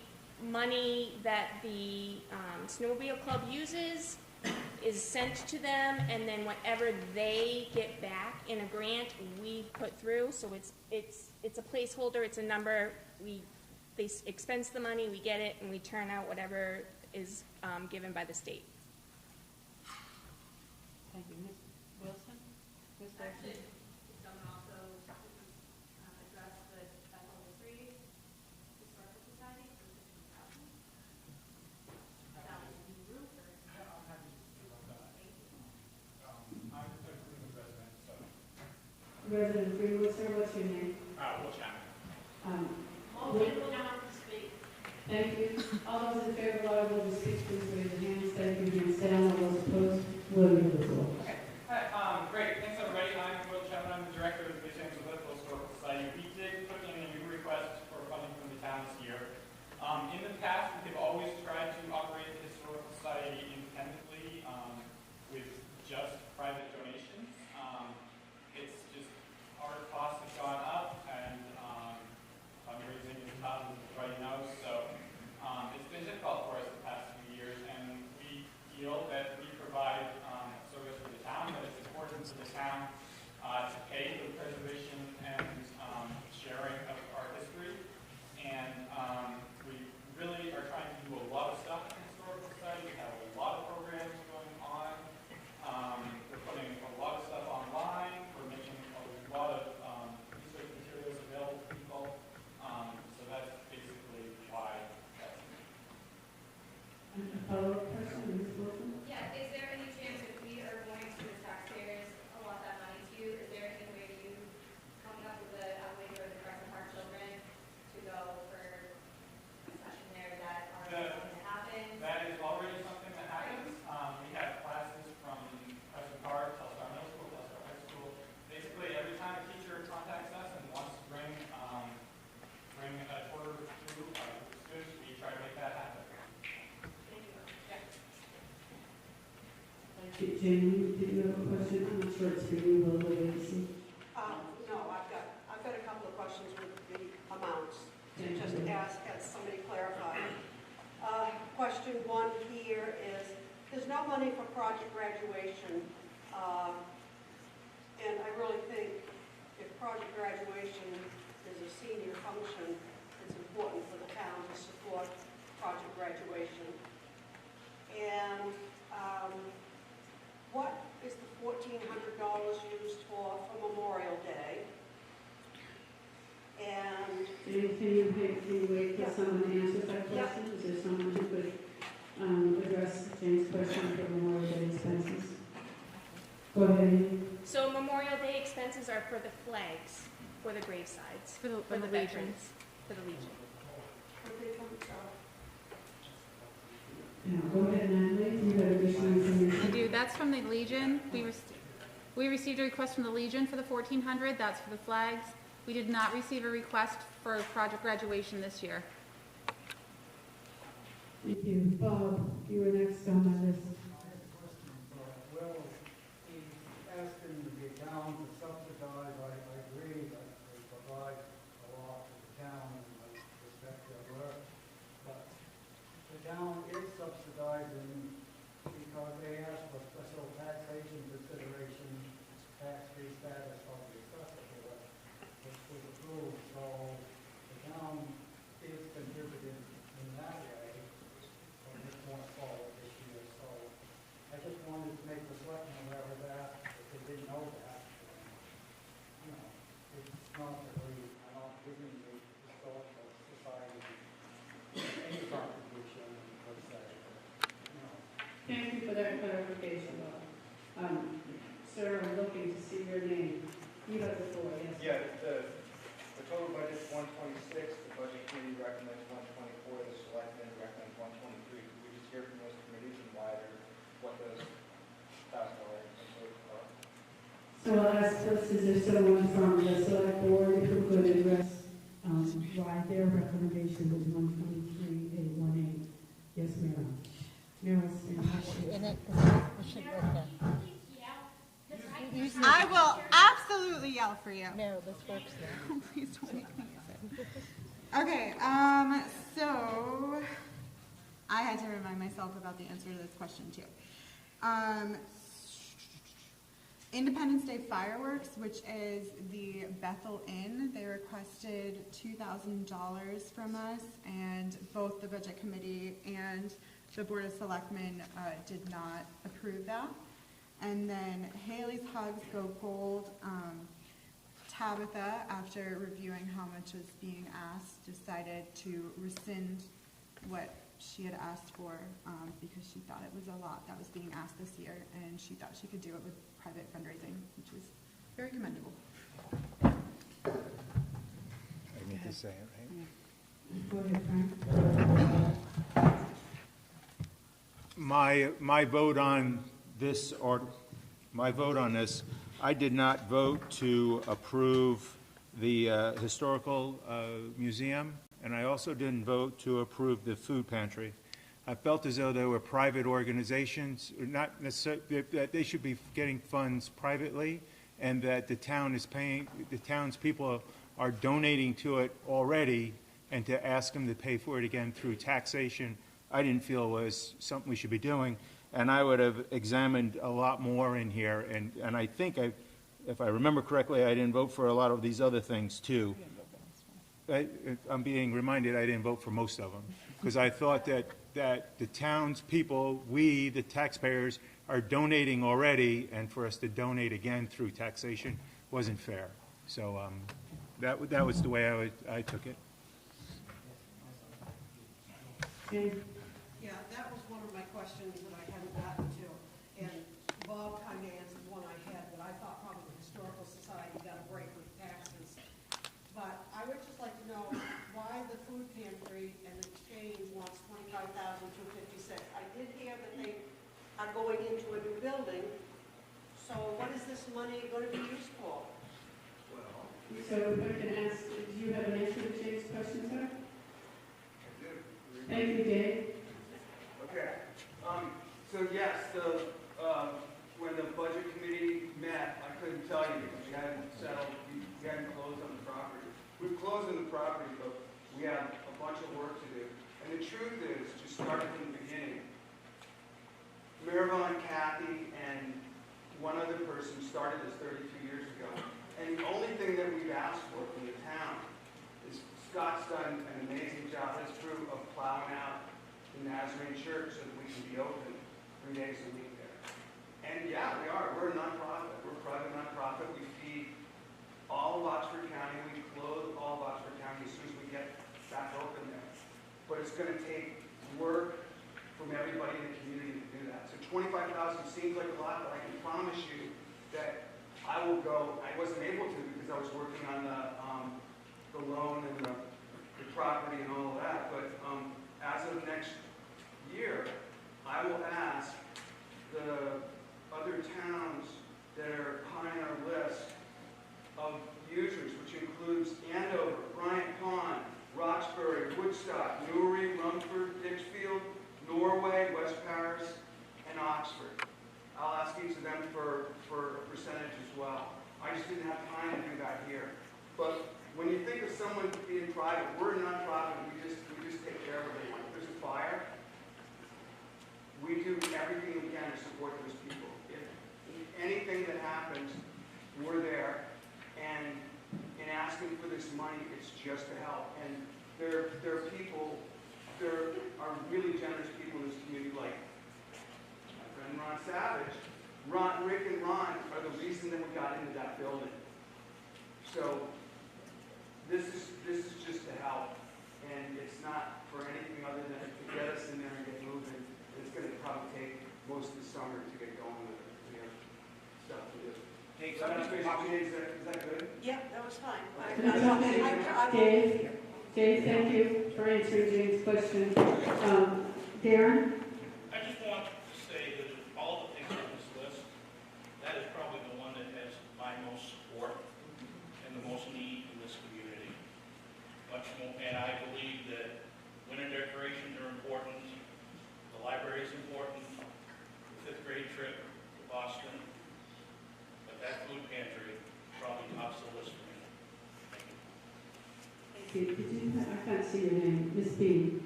money that the snowmobile club uses is sent to them, and then whatever they get back in a grant, we put through. So it's a placeholder. It's a number. They expense the money, we get it, and we turn out whatever is given by the state. Thank you. Ms. Wilson? Ms. Wilson? Someone also address the Bethel Historical Society for $15,000. That was a new roof or? Resident Greenwood, sir, what's your name? W.H.A.T. Thank you. All those in favor of Article 36, please raise your hands. Thank you. Hands down. All those opposed, will you have the floor? Okay. Hi, great. Thanks, everybody. I'm W.H.A.T. I'm the director of the Bethel Historical Society. We did put in a new request for funding from the town this year. In the past, we have always tried to operate the Historical Society independently with just private donations. It's just our costs have gone up, and fundraising is tough, as everybody knows. So it's been difficult for us the past few years, and we feel that we provide service for the town, that it's important to the town to pay for the preservation and sharing of our history. And we really are trying to do a lot of stuff in the Historical Society. We have a lot of programs going on. We're putting a lot of stuff online. We're making a lot of research materials available to people. So that's basically why that's A follow-up question, Ms. Wilson? Yeah, is there any chance if we are going to the taxpayers allot that money to you, is there any way you coming up with a way for the Crescent Park children to go for a session there that are going to happen? That is already something that happens. We have classes from Crescent Park, Telstar Middle School, Telstar High School. Basically, every time a teacher contacts us and wants to bring a tour through students, we try to make that happen. Jamie, did you have a question? I'm not sure it's for you, Will, the agency. No, I've got a couple of questions with the amounts, just to ask, as somebody clarified. Question one here is, there's no money for project graduation, and I really think if project graduation is a senior function, it's important for the town to support project graduation. And what is the $1,400 used for Memorial Day? And Can you wait for someone to answer that question? Is there someone who could address Jane's question for Memorial Day expenses? Go ahead. So Memorial Day expenses are for the flags, for the gravesides, for the veterans, for the Legion. Yeah, go ahead, Natalie. You have additional information. I do. That's from the Legion. We received a request from the Legion for the $1,400. That's for the flags. We did not receive a request for project graduation this year. Thank you. Bob, you were next on my list. Will, he asked make the selectmen aware of that, if they didn't know that. You know, it's not really, I'm not giving the historical society any contribution, per se. You know. Thank you for that clarification, Bob. Sir, I'm looking to see your name. You have the floor, yes. Yeah, the total budget is 126, the budget committee recommends 124, the selectmen recommend 123. Could we just hear from those committees and why they're, what those $1,000 are? So I'll ask first, is there someone from the select board who could address why their recommendation was 123,818? Yes, ma'am. Meryl, I will absolutely yell for you. No, this works now. Please don't make me use it. Okay, so I had to remind myself about the answer to this question too. Independence Day fireworks, which is the Bethel Inn, they requested $2,000 from us, and both the budget committee and the Board of Selectmen did not approve that. And then Haley's Hugs Go Gold, Tabitha, after reviewing how much was being asked, decided to rescind what she had asked for because she thought it was a lot that was being asked this year, and she thought she could do it with private fundraising, which was very commendable. I need to say it, right? Go ahead, Frank. My vote on this, I did not vote to approve the historical museum, and I also didn't vote to approve the food pantry. I felt as though there were private organizations, not necessarily, that they should be getting funds privately, and that the town is paying, the townspeople are donating to it already, and to ask them to pay for it again through taxation, I didn't feel was something we should be doing. And I would have examined a lot more in here, and I think, if I remember correctly, I didn't vote for a lot of these other things too. I'm being reminded I didn't vote for most of them, because I thought that the townspeople, we, the taxpayers, are donating already, and for us to donate again through taxation wasn't fair. So that was the way I took it. Yeah, that was one of my questions that I hadn't gotten to, and Bob kind of answered one I had, but I thought probably the Historical Society got a break with taxes. But I would just like to know why the food pantry and the exchange wants $25,256. I did hear that they are going into a new building, so what is this money going to be used for? So if I can ask, do you have an answer to Jake's question, sir? Thank you, Dave. Okay. So yes, when the budget committee met, I couldn't tell you because we hadn't settled, we hadn't closed on the property. We've closed on the property, but we have a bunch of work to do. And the truth is, just start from the beginning. Maribel and Kathy and one other person started this 32 years ago. And the only thing that we've asked for from the town is Scott's done an amazing job, that's true, of plowing out the Nazarene Church so that we can be open 3 days a week there. And yeah, we are. We're a nonprofit. We're a private nonprofit. We feed all of Oxford County. We clothe all of Oxford County as soon as we get back open there. But it's going to take work from everybody in the community to do that. So $25,000 seems like a lot, but I can promise you that I will go. I wasn't able to because I was working on the loan and the property and all of that. But as of next year, I will ask the other towns that are high on our list of users, which includes Andover, Bryant Pond, Roxbury, Woodstock, Newry, Rumford, Ditchfield, Norway, West Paris, and Oxford. I'll ask each of them for a percentage as well. I just didn't have time to do that here. But when you think of someone being private, we're a nonprofit. We just take care of everyone. If there's a fire, we do everything we can to support those people. If anything that happens, we're there. And in asking for this money, it's just to help. And there are people, there are really generous people in this community, like my friend Ron Savage, Rick and Ron are the reason that we got into that building. So this is just to help, and it's not for anything other than to get us in there and get moving. It's going to probably take most of the summer to get going with it. We have stuff to do. Hey, So is that good? Yep, that was fine. Dave, thank you for answering Jane's question. Darren? I just want to say that of all the things on this list, that is probably the one that has my most support and the most need in this community. Much more, and I believe that winter decorations are important, the library is important, the 5th grade trip to Boston, but that food pantry probably tops the list for me. Did you, I can't see your name, Miss B.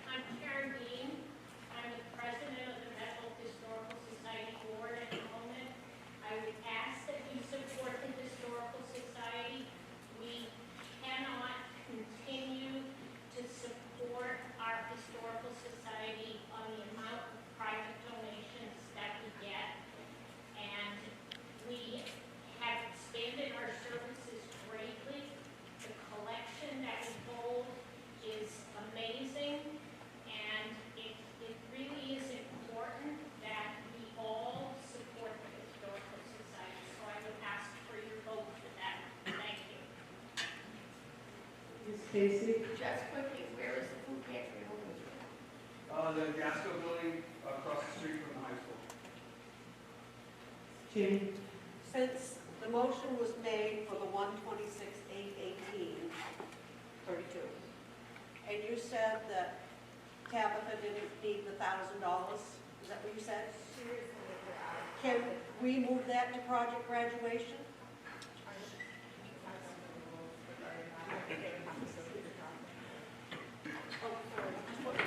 I'm Karen Bean. I'm the president of the Bethel Historical Society Board at the moment. I would ask that you support the Historical Society. We cannot continue to support our Historical Society on the amount of private donations that we get. And we have expanded our services greatly. The collection that we hold is amazing, and it really is important that we all support the Historical Society. So I would ask for your vote for that. Thank you. Ms. Casey? Just quickly, where is the food pantry located? The Gasco building across the street from the high school. Jane? Since the motion was made for the 126,818.32, and you said that Tabitha didn't need the $1,000, is that what you said? Can we move that to project graduation?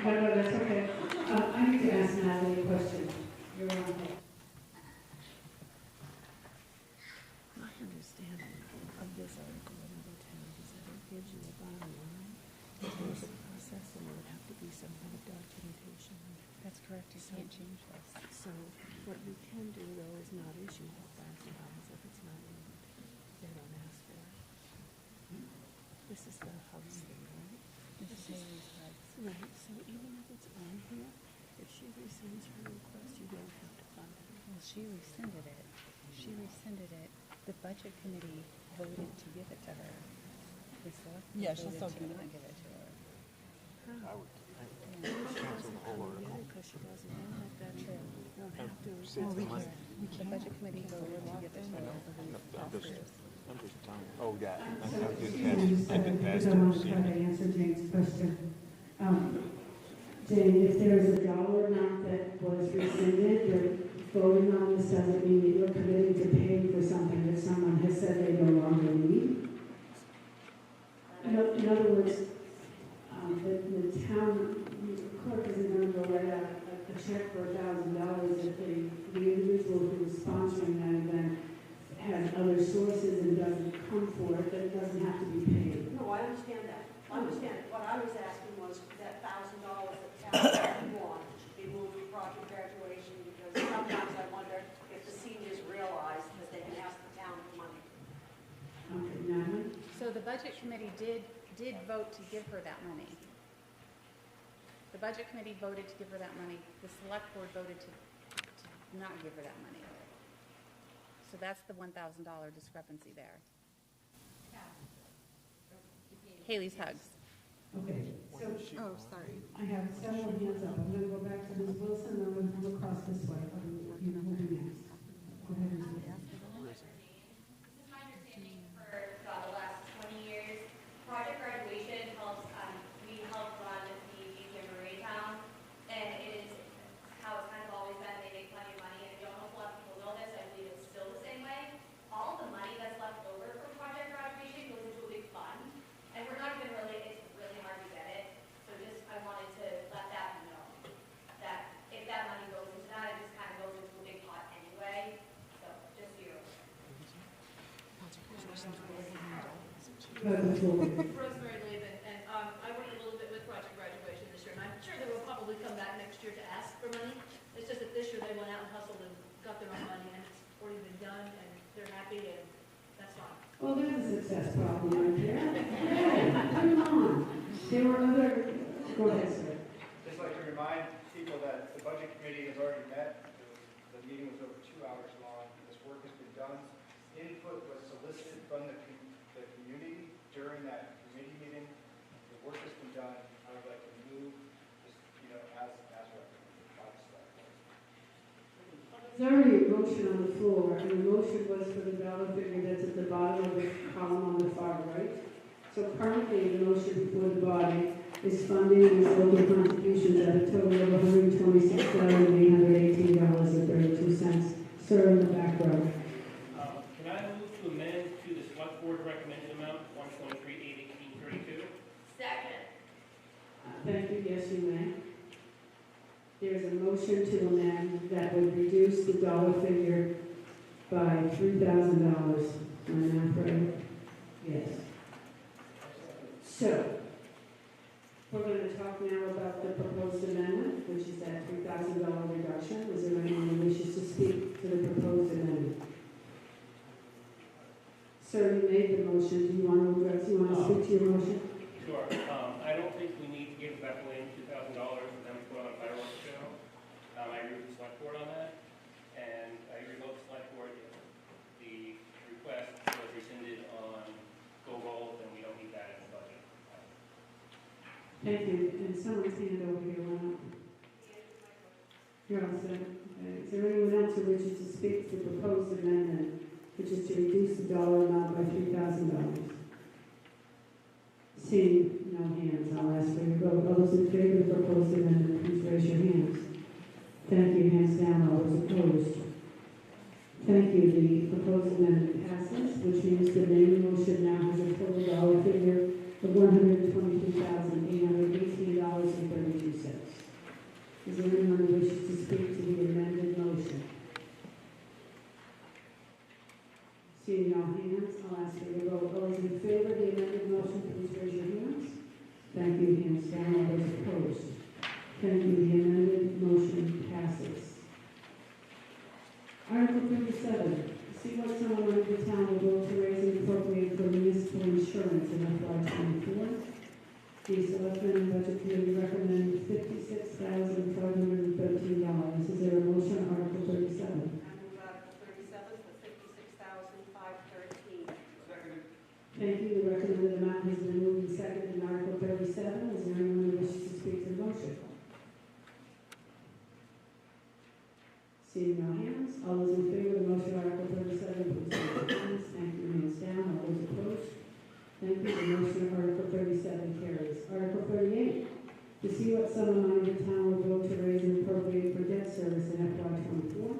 No, that's okay. I need to ask Natalie a question. You're on hold. My understanding of this article in other towns is that it gives you a bottom line. There's a process and there would have to be some kind of documentation. That's correct, you can't change this. So what we can do though is not issue $1,000 if it's not in, they don't ask for it. This is the house thing, right? This is Haley's house. Right, so even if it's on here, if she rescinds her request, you don't have to fund it. Well, she rescinded it. She rescinded it. The budget committee voted to give it to her. The select board voted to not give it to her. I would cancel the whole order. Because she doesn't have that true. You don't have to. The budget committee voted to give it to her. Oh, yeah. I want to try to answer Jane's question. Jane, if there is a dollar amount that was rescinded, you're voting on this doesn't mean that you're committing to paying for something that someone has said they no longer need. In other words, the town clerk isn't going to go write out a check for $1,000 if the individual who is sponsoring that event has other sources and doesn't come for it, that it doesn't have to be paid. No, I understand that. I understand. What I was asking was that $1,000 that town wanted should be moved to project graduation, because sometimes I wonder if the seniors realize that they can ask the town for money. Okay, Natalie? So the budget committee did vote to give her that money. The budget committee voted to give her that money. The select board voted to not give her that money. So that's the $1,000 discrepancy there. Haley's Hugs. Okay, so, Oh, sorry. I have several hands up. I'm going to go back to Ms. Wilson, and I'm going to come across this way. You will be next. Go ahead, Ms. Wilson. This is my understanding for the last 20 years. Project graduation helps, we help run the Jamboree Town, and it is how it's kind of always been. They make plenty of money, and I don't know if a lot of people know this, I believe it's still the same way. All of the money that's left over from project graduation goes into a big fund, and we're not even really, it's really hard to get it. So just, I wanted to let that be known, that if that money goes into that, it just kind of goes into a big pot anyway. So just so you're Rosemary Levin, and I worked a little bit with Project Graduation this year, and I'm sure they will probably come back next year to ask for money. It's just that this year they went out and hustled and got their own money, and it's already been done, and they're happy, and that's fine. Well, there's a success problem right there. Yeah, come on. There were other, go ahead, sir. Just like to remind people that the budget committee has already met. The meeting was over 2 hours long. This work has been done. Input was solicited from the community during that committee meeting. The work has been done. I would like to move this, as recommended by the select board. There's already a motion on the floor, and the motion was for the dollar figure that's at the bottom of the column on the far right. So currently, the motion before the body is funding these local contributions at a total of $126,818.32. Sir, in the back row. Can I move to amend to the select board recommended amount, $123,818.32? Second. Thank you, yes, you may. There's a motion to amend that would reduce the dollar figure by $3,000. Am I not right? Yes. So, we're going to talk now about the proposed amendment, which is that $3,000 reduction. Is there anyone who wishes to speak to the proposed amendment? Sir, you made the motion. Do you want to address? You want to speak to your motion? Sure. I don't think we need to give Bethel $2,000 for them to put on a fireworks show. I agree with the select board on that, and I agree with the select board if the request was rescinded on Go Gold, then we don't need that in the budget. Thank you. And someone's hand over here went up. You're all set. Okay. Is there anyone else who wishes to speak to the proposed amendment, which is to reduce the dollar amount by $3,000? Seeing no hands, I'll ask for your vote. All those in favor of the proposed amendment, please raise your hands. Thank you. Hands down. All those opposed. Thank you. The proposed amendment passes, which means the main motion now has a total dollar figure of $123,818.32. Is there anyone who wishes to speak to the amended motion? Seeing no hands, I'll ask for your vote. All those in favor of the amended motion, please raise your hands. Thank you. Hands down. All those opposed. Thank you. The amended motion passes. Article 37. See what sum of money the town will vote to raise and appropriate for municipal insurance in FY24. The Selectmen and Budget Committee recommend $56,513. Is there a motion on Article 37? I move Article 37 for $56,513. Seconded. Thank you. The recommended amount has been moved and seconded in Article 37. Is there anyone who wishes to speak to the motion? Seeing no hands, all those in favor of the motion Article 37, please raise your hands. Thank you. Hands down. All those opposed? Thank you. The motion of Article 37 carries. Article 38. To see what sum of money the town will vote to raise and appropriate for debt service in FY24.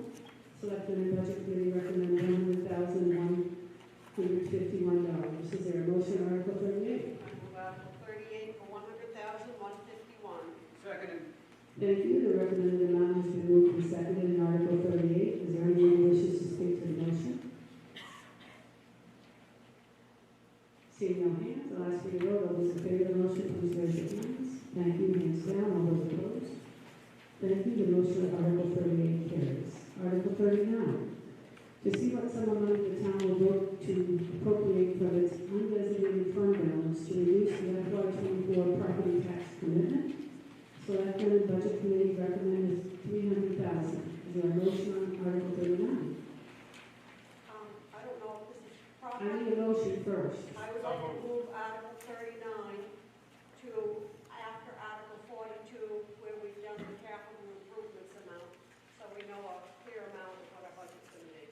Selectmen and Budget Committee recommend $100,151. Is there a motion on Article 38? I move Article 38 for $100,151. Seconded. Thank you. The recommended amount has been moved and seconded in Article 38. Is there anyone who wishes to speak to the motion? Seeing no hands, I'll ask for your vote. All those in favor of the motion, please raise your hands. Thank you. Hands down. All those opposed? Thank you. The motion of Article 38 carries. Article 39. To see what sum of money the town will vote to appropriate from its undesignated fund balance to reduce the FY24 property tax commitment. Selectmen and Budget Committee recommend $300,000. Is there a motion on Article 39? I don't know if this is proper. I need a motion first. I would like to move Article 39 to after Article 42, where we've done the capital improvements amount, so we know a clear amount of what our budget's going to be.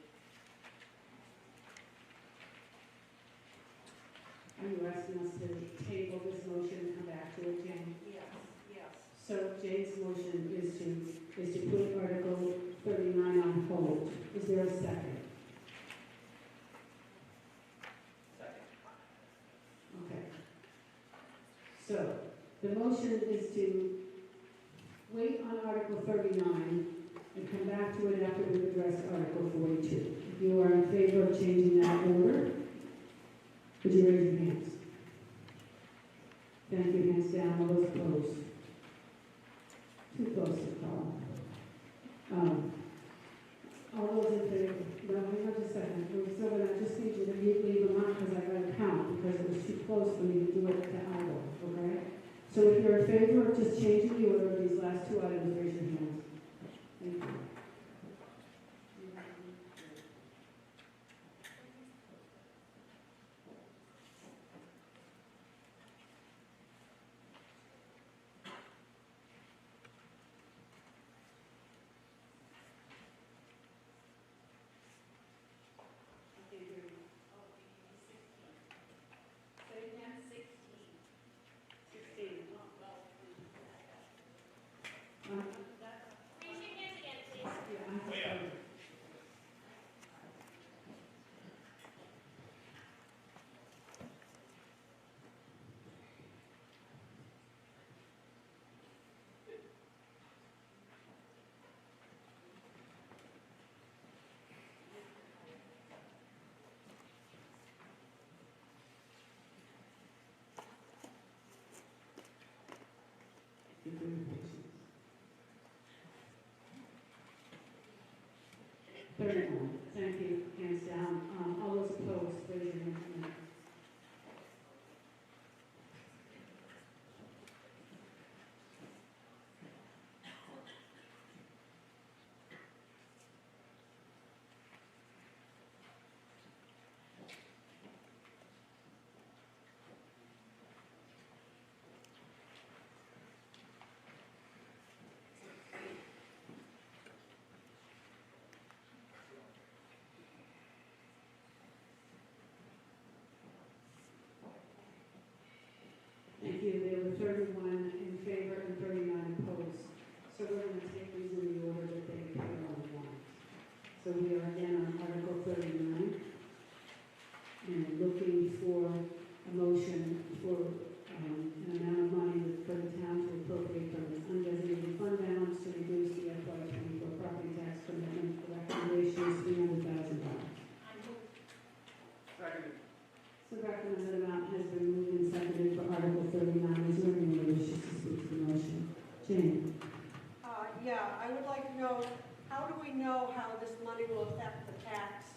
Are you asking us to table this motion and come back to it, Jane? Yes, yes. So Jane's motion is to put Article 39 on hold. Is there a second? Second. Okay. So the motion is to wait on Article 39 and come back to it after we've addressed Article 42. If you are in favor of changing that order, would you raise your hands? Thank you. Hands down. All those opposed? Too close to call. All those in favor? No, hang on just a second. We're still gonna, I just need you to leave them out because I gotta count because it was too close for me to do it to eyeball, okay? So if you're in favor of just changing the order of these last two items, raise your hands. Thank you. Thirty-one. Thank you. Hands down. All those opposed, raise your hand. Thank you. There were 31 in favor and 39 opposed. So we're going to take these in the order that they appear on the warrant. So we are again on Article 39 and looking for a motion for an amount of money for the town to appropriate from its undesignated fund balance to reduce the FY24 property tax commitment. The recommendation is $300,000. Seconded. So recommended amount has been moved and seconded for Article 39. Is there anyone who wishes to speak to the motion? Jane? Yeah, I would like to know, how do we know how this money will affect the tax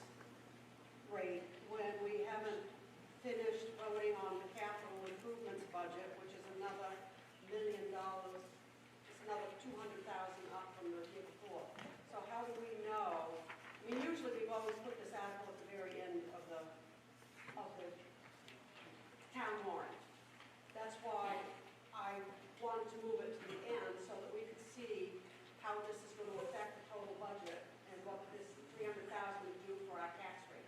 rate when we haven't finished voting on the capital improvements budget, which is another $1 million, it's another 200,000 up from the year before. So how do we know? I mean, usually we've always put this article at the very end of the town warrant. That's why I wanted to move it to the end so that we could see how this is going to affect the total budget and what this 300,000 would do for our tax rate.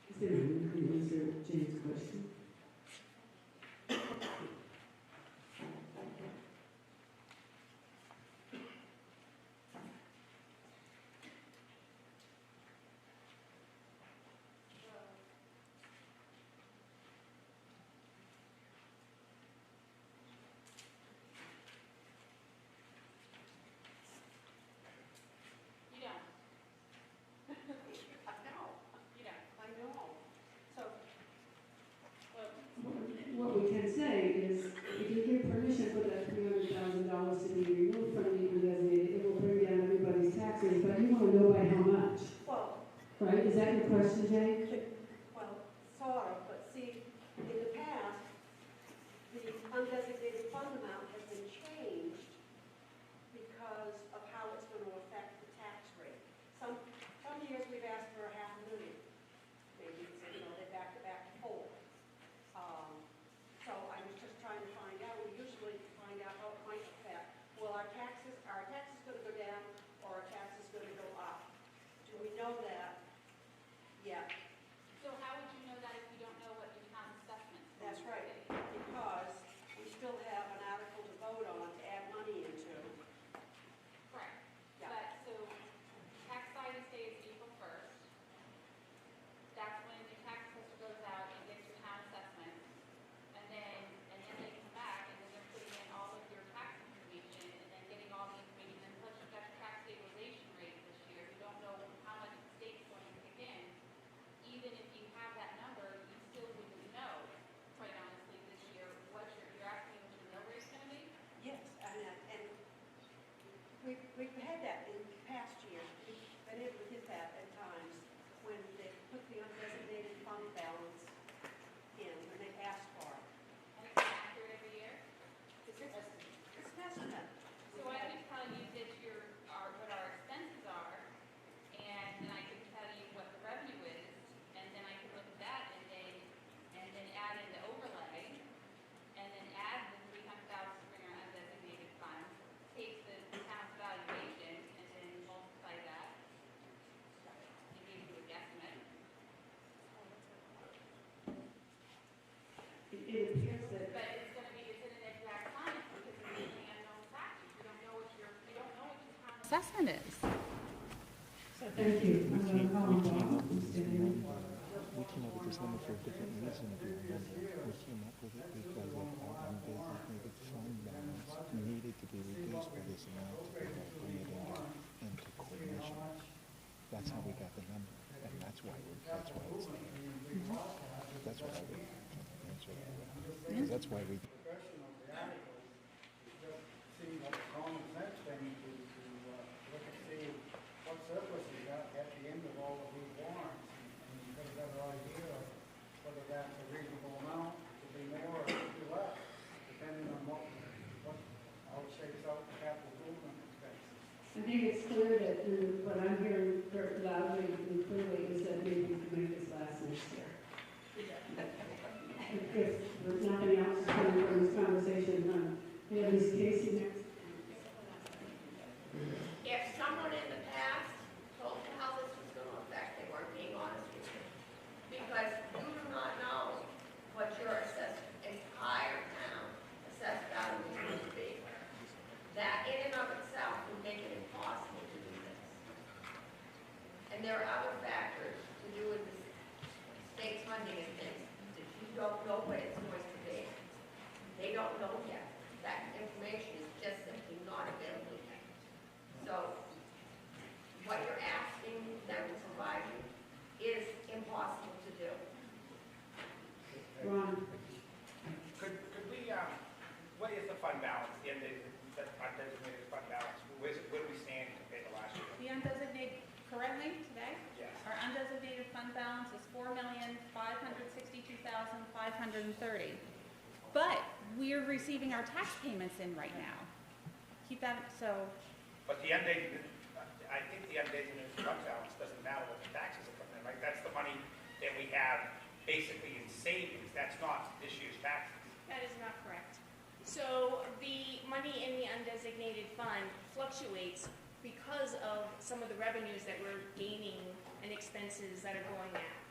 Is there anyone who can answer Jane's question? What we can say is, if you give permission for that $300,000 to be removed from the undesignated, it will bring down everybody's taxes, but you want to know by how much. Well, right? Is that your question, Jane? well, sort of, but see, in the past, the undesignated fund amount has been changed because of how it's going to affect the tax rate. Some years we've asked for $500,000. Maybe, they backed it back to $4. So I was just trying to find out, we usually find out how it might affect. Well, are our taxes going to go down or are taxes going to go up? Do we know that yet? So how would you know that if you don't know what your town assessment? That's right, because we still have Thank you. I'm going to call on Bob. I'm standing. We came up with this number for a different reason, if you remember. We came up with it because of our undesignated fund balance needed to be reduced by this amount to be able to bring it into coordination. That's how we got the number, and that's why it's there. That's why I would answer that way. Because that's why we. Progression of the articles, it just seems like a common sense thing to look and see what surplus you got at the end of all of these warrants, and you get a better idea of whether that's a reasonable amount, to be more or to be less, depending on how it shapes out the capital improvement expenses. I think it's clear that what I'm hearing loudly and clearly is that maybe we can make this last next year. If there's nothing else coming from this conversation, we have Ms. Casey next. If someone in the past told you how this was going to affect, they weren't being honest with you. Because you do not know what your entire town assessed value is going to be. That in and of itself would make it impossible to do this. And there are other factors to do with the state's funding and things that you don't know what it's going to be. They don't know yet. That information is just simply not available yet. So what you're asking them to provide you is impossible to do. Ron. Could we, what is the fund balance, the undesignated fund balance? Where do we stand compared to last year? The undesignated, currently, today? Yes. Our undesignated fund balance is $4,562,530. But we're receiving our tax payments in right now. Keep that, so. But the undesignated, I think the undesignated fund balance doesn't matter what the taxes are coming in, right? That's the money that we have basically in savings. That's not this year's taxes. That is not correct. So the money in the undesignated fund fluctuates because of some of the revenues that we're gaining and expenses that are going out.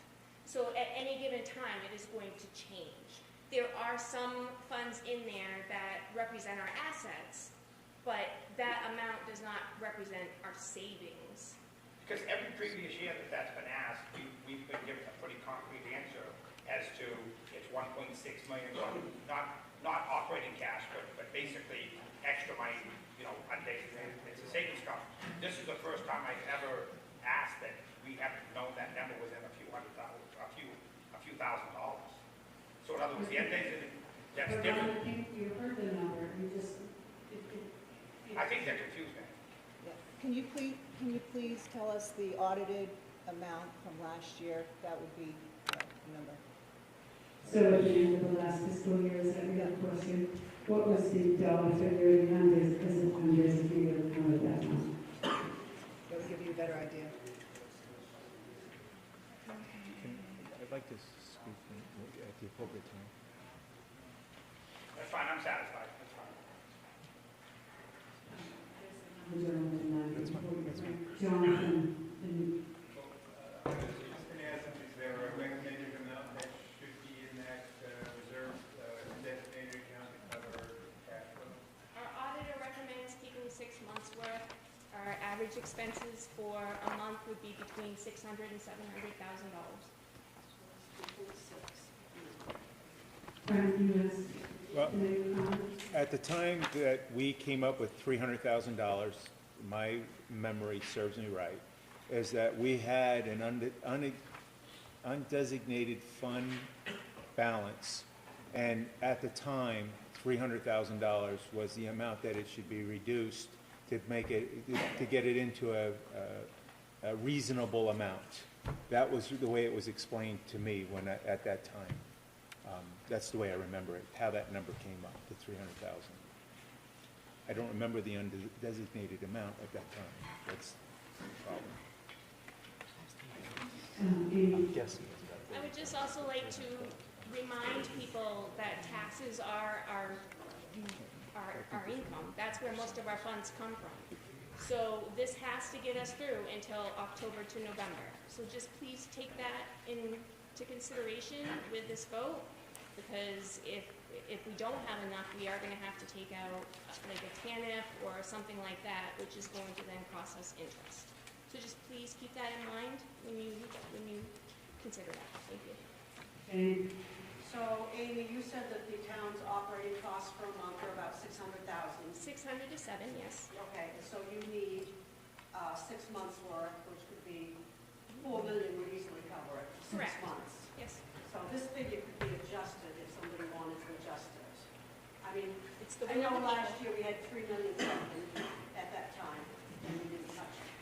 So at any given time, it is going to change. There are some funds in there that represent our assets, but that amount does not represent our savings. Because every previous year that's been asked, we've been given a pretty concrete answer as to it's 1.6 million, not operating cash, but basically extra money, undesignated. It's a savings account. This is the first time I've ever asked that we haven't known that number was in a few thousand dollars. So in other words, the undesignated, that's different. I think you heard the number. You just. I think they're confused, man. Yeah. Can you please tell us the audited amount from last year? That would be the number. So at the end of the last fiscal year, is that your question? What was the dollar figure in the undesignated account at that time? That would give you a better idea. I'd like to speak at the appropriate time. That's fine, I'm satisfied. That's fine. Jonathan. Is there a recommended amount that should be in that reserve designated account to cover cash flow? Our auditor recommends keeping 6 months' worth. Our average expenses for a month would be between $600,000 and $700,000. Well, at the time that we came up with $300,000, my memory serves me right, is that we had an undesignated fund balance, and at the time, $300,000 was the amount that it should be reduced to make it, to get it into a reasonable amount. That was the way it was explained to me at that time. That's the way I remember it, how that number came up, the $300,000. I don't remember the undesignated amount at that time. That's the problem. Yes. I would just also like to remind people that taxes are our income. That's where most of our funds come from. So this has to get us through until October to November. So just please take that into consideration with this vote, because if we don't have enough, we are going to have to take out like a TANF or something like that, which is going to then cost us interest. So just please keep that in mind when you consider that. Thank you. Jane? So, Amy, you said that the town's operating costs per month are about 600,000. 600 to 7, yes. Okay, so you need 6 months' worth, which could be 4 million would easily cover it for 6 Correct. months. Yes. So this figure could be adjusted if somebody wanted to adjust it. I mean, It's the I will know of the last people. year we had 3 million something at that time, and we didn't touch it.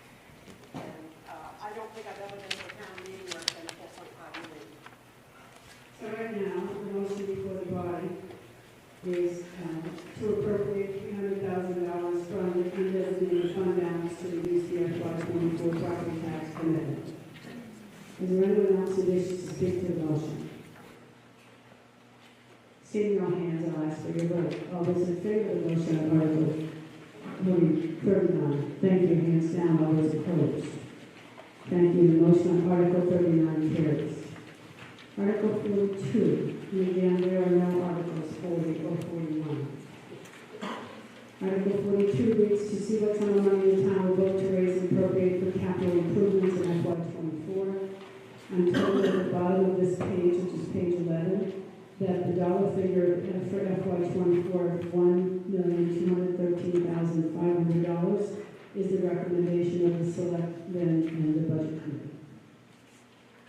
And I don't think I've ever been to a town meeting where it's been 4.5 million. So right now, the motion before the body is to appropriate $300,000 from the undesignated fund balance to reduce the FY24 property tax commitment. Is there anyone else who wishes to speak to the motion? Seeing no hands, I'll ask for your vote. All those in favor of the motion on Article 39? Thank you. Hands down. All those opposed? Thank you. The motion on Article 39 carries. Article 42. And again, there are no Articles 40 or 41. Article 42 reads to see what sum of money the town will vote to raise and appropriate for capital improvements in FY24. I'm told at the bottom of this page, which is page 11, that the dollar figure for FY24 of $1,213,500 is the recommendation of the selectmen and the budget committee.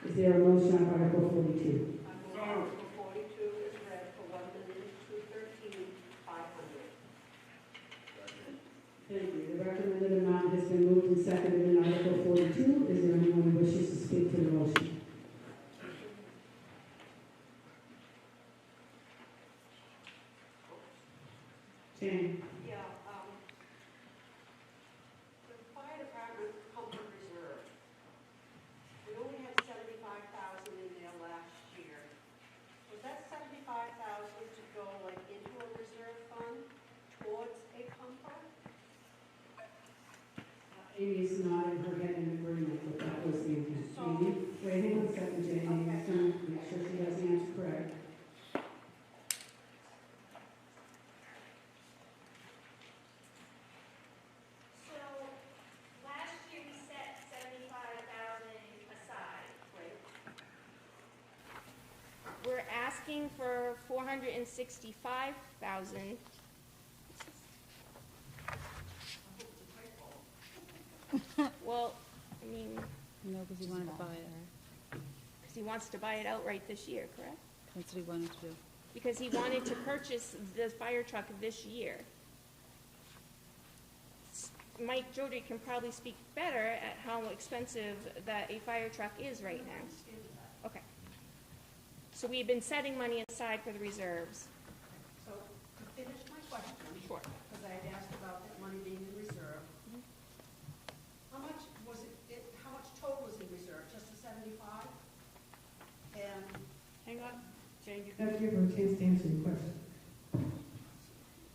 Is there a motion on Article 42? Article 42 is read for 1,213,500. Thank you. The recommended amount has been moved and seconded in Article 42. Is there anyone who wishes to speak to the motion? Jane? Yeah, the fire department comfort reserve, we only had 75,000 in there last year. Was that 75,000 to go like into a reserve fund towards a comfort? Amy's nodding her head in agreement that that was the intent. So- Amy, wait, hang on a second, Jane. Amy's going to make sure she has the answer correct. So last year we set 75,000 aside. Right. We're asking for 465,000. Well, I mean, No, because he wanted to buy it. because he wants to buy it outright this year, correct? That's what he wanted to do. Because he wanted to purchase the fire truck this year. Mike Jodry can probably speak better at how expensive that a fire truck is right now. Okay. So we've been setting money aside for the reserves. So to finish my question, Sure. because I had asked about that money being in reserve, how much was how much total was in reserve? Just the 75? And Hang on, Jane, you I'll give her a chance to answer your question.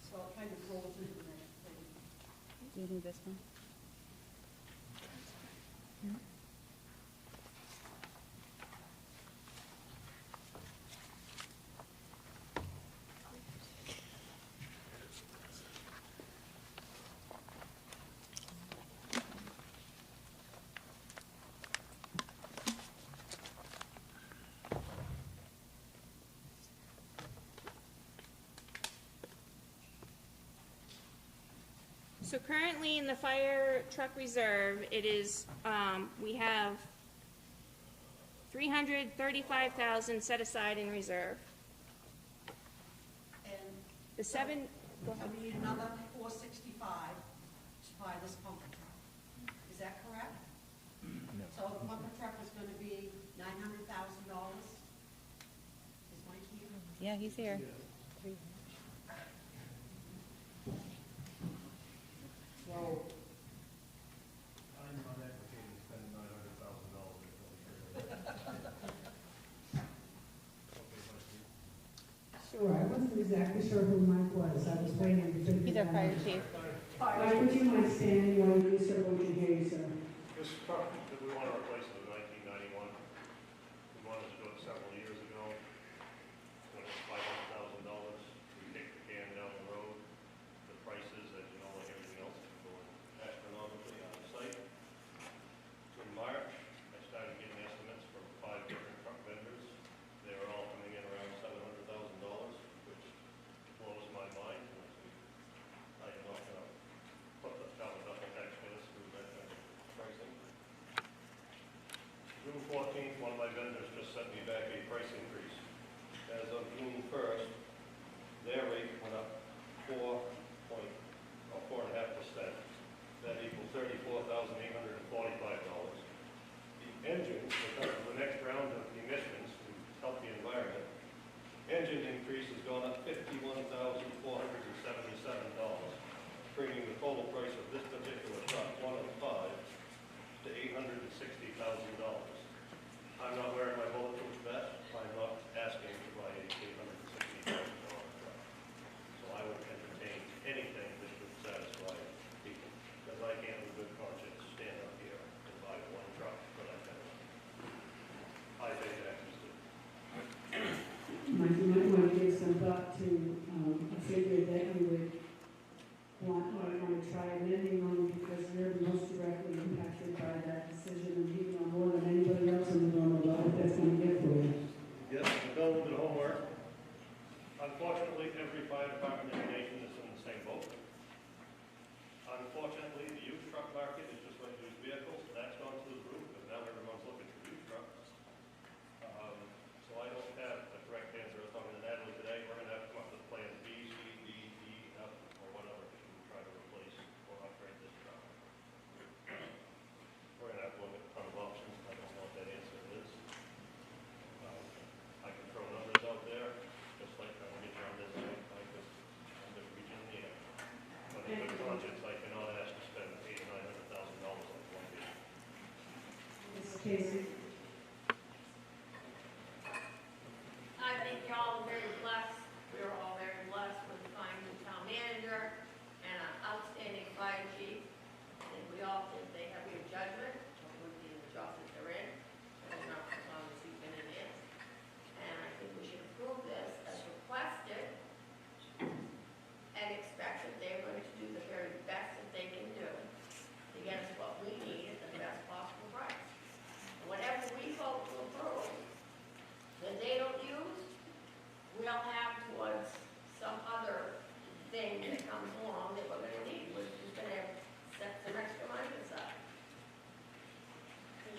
so it kind of rolls into the next thing. Do you need this one? So currently in the fire truck reserve, it is, we have 335,000 set aside in reserve. And The seven, go so ahead. we need another 465 to buy this pumper truck. Is that correct? No. So the pumper truck is going to be $900,000? Is Mike here? Yeah, he's here. So, I'm not advocating spending $900,000. Sure, I wasn't exactly sure who Mike was. I was waiting to figure He's that our fire out. chief. Mike, would you mind standing while you do so? We can hear you, sir. This truck that we want to replace is a 1991. We wanted to do it several years ago. When it was $500,000. We kicked the can down the road. The prices, as you know, like everything else, is going astronomically out of sight.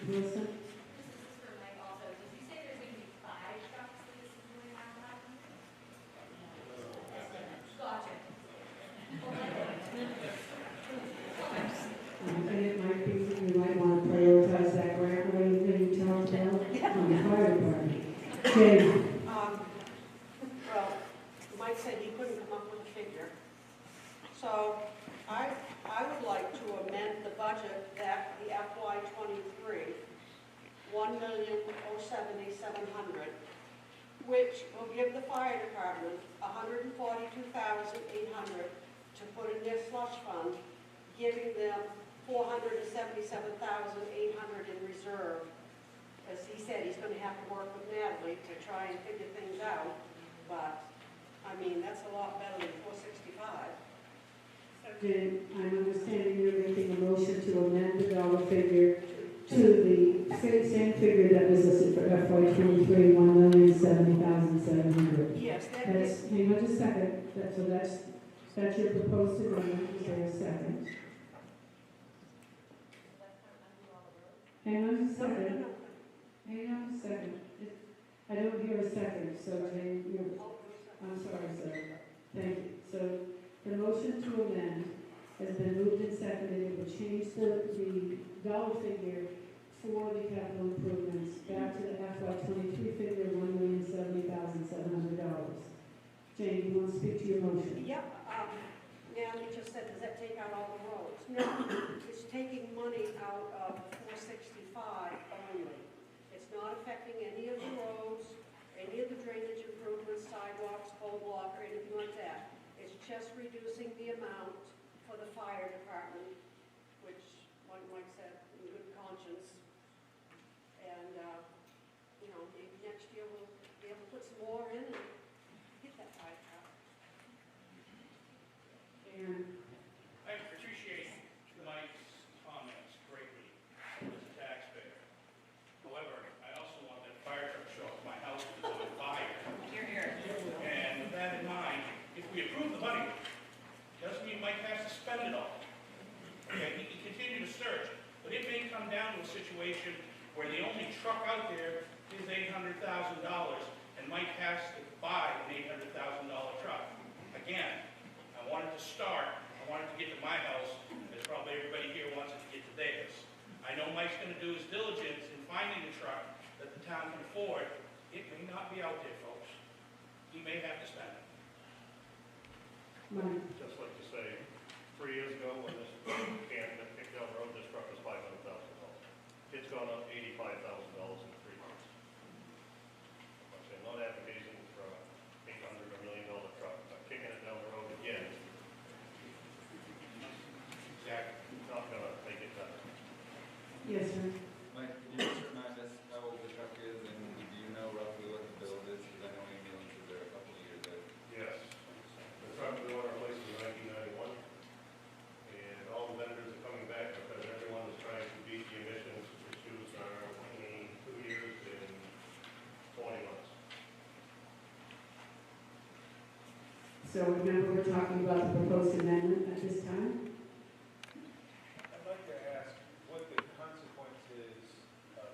Melissa? This is for Mike also. Did you say there's going to be 5 trucks that this is going out of? Gotcha. And it might be, you might want to prioritize that grant writing that you talked about on the fire department. Jay? Well, Mike said he couldn't come up with a figure. So I would like to amend the budget that the FY '23, $1,070,700, which will give the fire department $142,800 to put in their slush fund, giving them $477,800 in reserve. As he said, he's going to have to work with Natalie to try and figure things out, but, I mean, that's a lot better than 465. Jen, I'm understanding you're making a motion to amend the dollar figure to the same figure that was listed for FY '23, $1,070,700. Yes, That's, hang on just a second. That's your proposed amendment. Is there a second? Hang on just a second. Hang on a second. I don't hear a second, so Jane, I'm sorry, sir. Thank you. So the motion to amend has been moved and seconded. It will change the dollar figure for the capital improvements back to the FY '23 figure of $1,070,700. Jane, you want to speak to your motion? Yep. Natalie just said, does that take out all the roads? No, it's taking money out of 465 only. It's not affecting any of the roads, any of the drainage improvements, sidewalks, pole block, or anything like that. It's just reducing the amount for the fire department, which, like Mike said, in good conscience. And, you know, maybe next year we'll be able to put some more in and get that fire truck. And I appreciate Mike's comments greatly as a taxpayer. However, I also want that fire truck to show up. My house is on fire. And with that in mind, if we approve the money, doesn't mean Mike has to spend it all. Okay, he can continue to search, but it may come down to a situation where the only truck out there is $800,000, and Mike has to buy an $800,000 truck. Again, I wanted to start, I wanted to get to my house, as probably everybody here wants it to get to theirs. I know Mike's going to do his diligence in finding a truck that the town can afford. It may not be out there, folks. He may have to spend it. Just like to say, 3 years ago, when this can that picked down the road, this truck was $500,000. It's gone up $85,000 in 3 months. I'm saying, not advocating for a $800 or $1 million truck, but kicking it down the road again. Exactly. Not gonna make it better. yes, sir. Mike, can you just remind us how old the truck is, and do you know roughly what the build is? Because I know ambulances are a couple of years old. Yes. The truck we want to replace in 1991, and all the vendors are coming back because everyone is trying to beat the emissions issues are 2 years and 20 months. So remember, we're talking about the proposed amendment at this time? I'd like to ask what the consequences of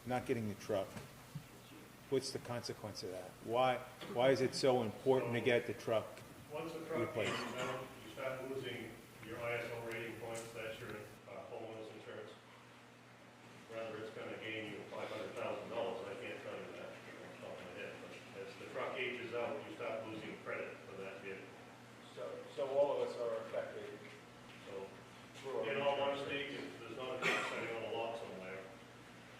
Not getting the truck. What's the consequence of that? Why is it so important to get the truck Once the truck replaced? ages out, you start losing your ISO rating points, that's your homeowner's insurance. Rather, it's going to gain you $500,000, I can't tell you that off the top of my head, but as the truck ages out, you start losing credit for that vehicle. So all of us are affected. So, in all honesty, if there's not a truck sitting on a lot somewhere,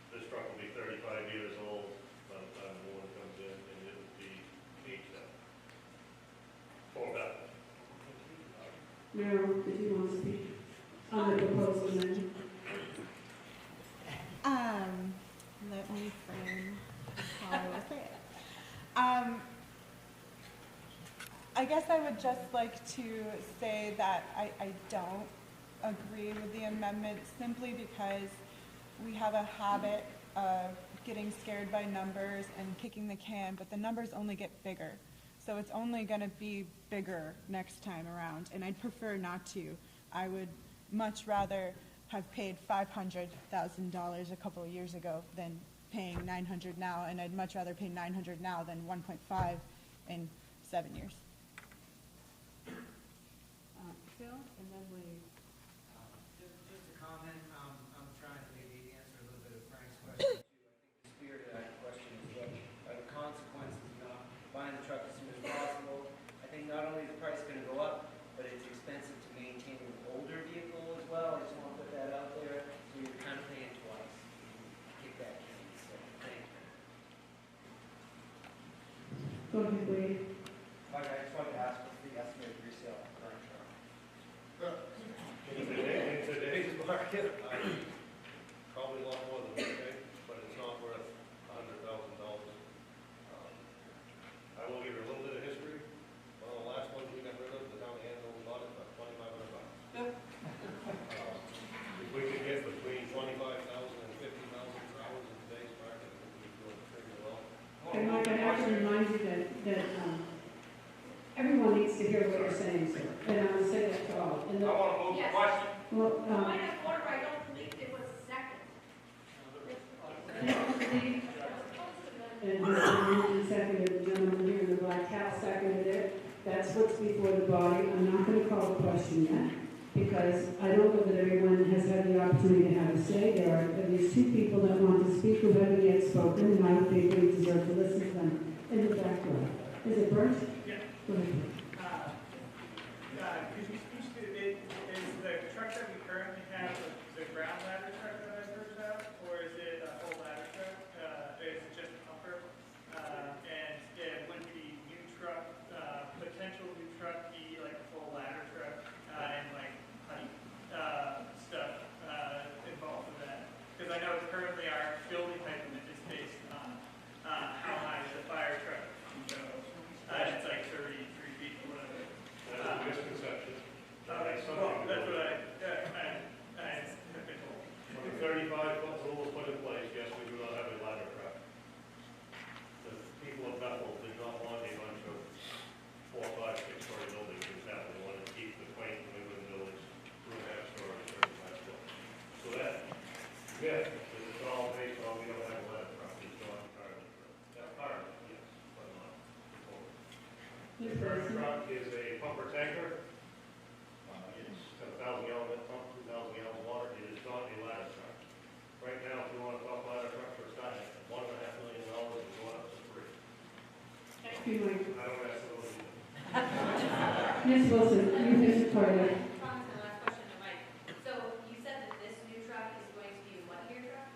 this truck will be 35 years old by the time the new one comes in, and it will be aged out. For that. Meryl, did you want to speak on the proposed amendment? Let me frame how I will say it. I guess I would just like to say that I don't agree with the amendment simply because we have a habit of getting scared by numbers and kicking the can, but the numbers only get bigger. So it's only going to be bigger next time around, and I'd prefer not to. I would much rather have paid $500,000 a couple of years ago than paying $900 now, and I'd much rather pay $900 now than 1.5 in 7 years. Phil, and then Lee. Just a comment, I'm trying to maybe answer a little bit of Frank's question too. I think the spirit of that question is what are the consequences of not buying the truck as soon as possible. I think not only is the price going to go up, but it's expensive to maintain an older vehicle as well. I just want to put that out there, so you're kind of paying twice. Kick that can, so thank you. Go ahead, Wade. Mike, I just wanted to ask, what's the estimated resale on the current truck? In today's market, probably a lot more than we pay, but it's not worth $100,000. I will give you a little bit of history. One of the last ones we got rid of, the town of Andover bought it for $2,500. If we could get between $25,000 and $50,000 per hour in today's market, I think we'd do it pretty well. And Mike, I have to remind you that everyone needs to hear what you're saying, sir. And I want to say that to all. And I want to move the question. Well, Point of order, I don't believe there was a second. and moved and seconded, the gentleman here in the black hat seconded it. That's what's before the body. I'm not going to call the question yet, because I don't know that everyone has had the opportunity to have a say. There are at least two people that want to speak who haven't yet spoken, and I would think we deserve to listen to them in the back row. Is it Bert? Yeah. Go ahead. Could you speak to it, is the truck that we currently have the ground ladder truck that I heard about, or is it a full ladder truck? Is it just a pumper? And would the new truck, potential new truck be like a full ladder truck, and like height, stuff, involved with that? Because I know currently our building height limit is based on, how high the fire truck can go. It's like 33 feet or whatever. That's a misconception. Well, that's what I have been told. When the 35-foot rule was put in place, yes, we do not have a ladder truck. The people of Bethel did not want a bunch of 4, 5, 6-story buildings in town. They wanted to keep the quaint New England buildings 2.5 stories, 35 foot. So that, yeah, it's all based on we don't have a ladder truck. It's not entirely true. That's part of it, yes, but not full. The current truck is a pumper tanker. It's got a 1,000-gallon pump, 2,000 gallons of water. It is not a ladder truck. Right now, if you want to talk ladder trucks, we're starting at $1.5 million and going up to $3 million. Thank you, Mike. I don't ask those either. Ms. Wilson, you missed part of it. Promise my last question to Mike. So you said that this new truck is going to be a what-year truck?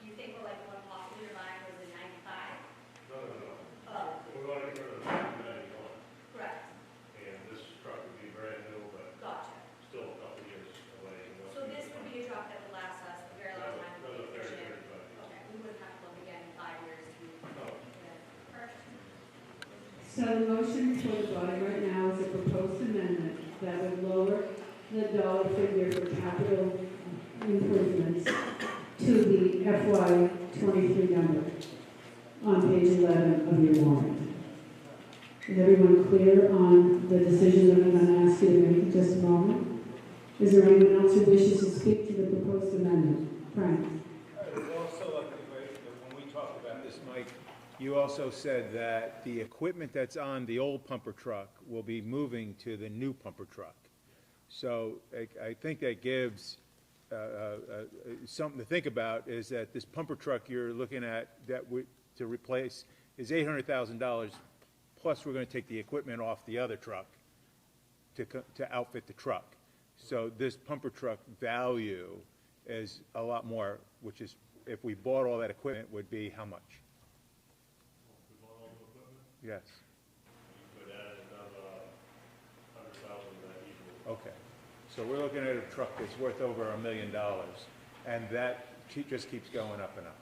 You think we're like one possibly relying was in 95? No. Oh. We're going to get rid of the 91. Correct. And this truck would be brand new, but Gotcha. still a couple of years away. So this would be a truck that would last us a very long time. Another 30, 35 years. Okay, we wouldn't have to look again in 5 years to. No. Perfect. So the motion before the body right now is a proposed amendment that would lower the dollar figure for capital improvements to the FY23 number on page 11 of your warrant. Is everyone clear on the decision that I'm going to ask you to make in just a moment? Is there anyone else who wishes to speak to the proposed amendment? Frank? There's also, when we talked about this, Mike, you also said that the equipment that's on the old pumper truck will be moving to the new pumper truck. So I think that gives something to think about, is that this pumper truck you're looking at to replace is $800,000, plus we're going to take the equipment off the other truck to outfit the truck. So this pumper truck value is a lot more, which is, if we bought all that equipment, would be how much? Yes. You could add another 100,000 to that easily. Okay. So we're looking at a truck that's worth over $1 million, and that just keeps going up and up.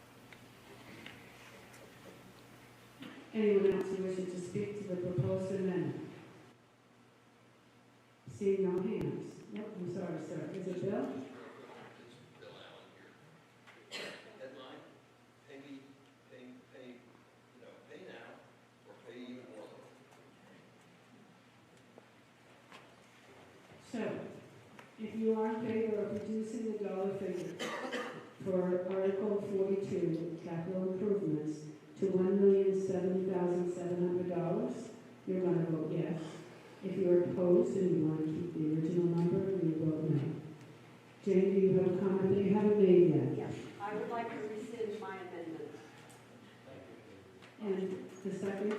Anyone else who wishes to speak to the proposed amendment? Seeing no hands. Nope, I'm sorry, sir. Is it Bill? Headline, pay now, or pay even more. So, if you are in favor of reducing the dollar figure for Article 42, capital improvements, to $1,070,700. You're going to vote yes. If you're opposed and you want to keep the original number, you vote no. Jane, do you have a comment that you haven't made yet? Yes, I would like to rescind my amendment. And the second?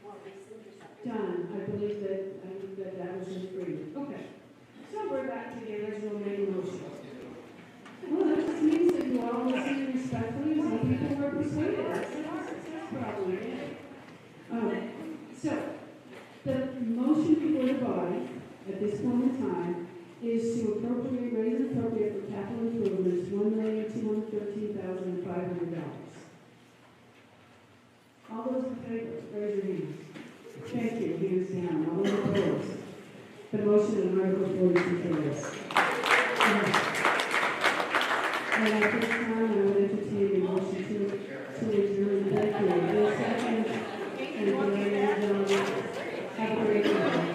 Well, rescind your second. Done. I believe that was in agreement. Okay. So we're back to the original main motion. Well, that just means that you all listen respectfully. Some people were persuaded. That's probably it. So, the motion before the body at this point in time is to appropriate, raise and appropriate for capital improvements $1,213,500. All those in favor, raise your hands. Thank you. Hands down. All those opposed. The motion in Article 42 carries. And at this time, I would entertain a motion to adjourn. Thank you. Any second? And ladies and gentlemen, have a great evening.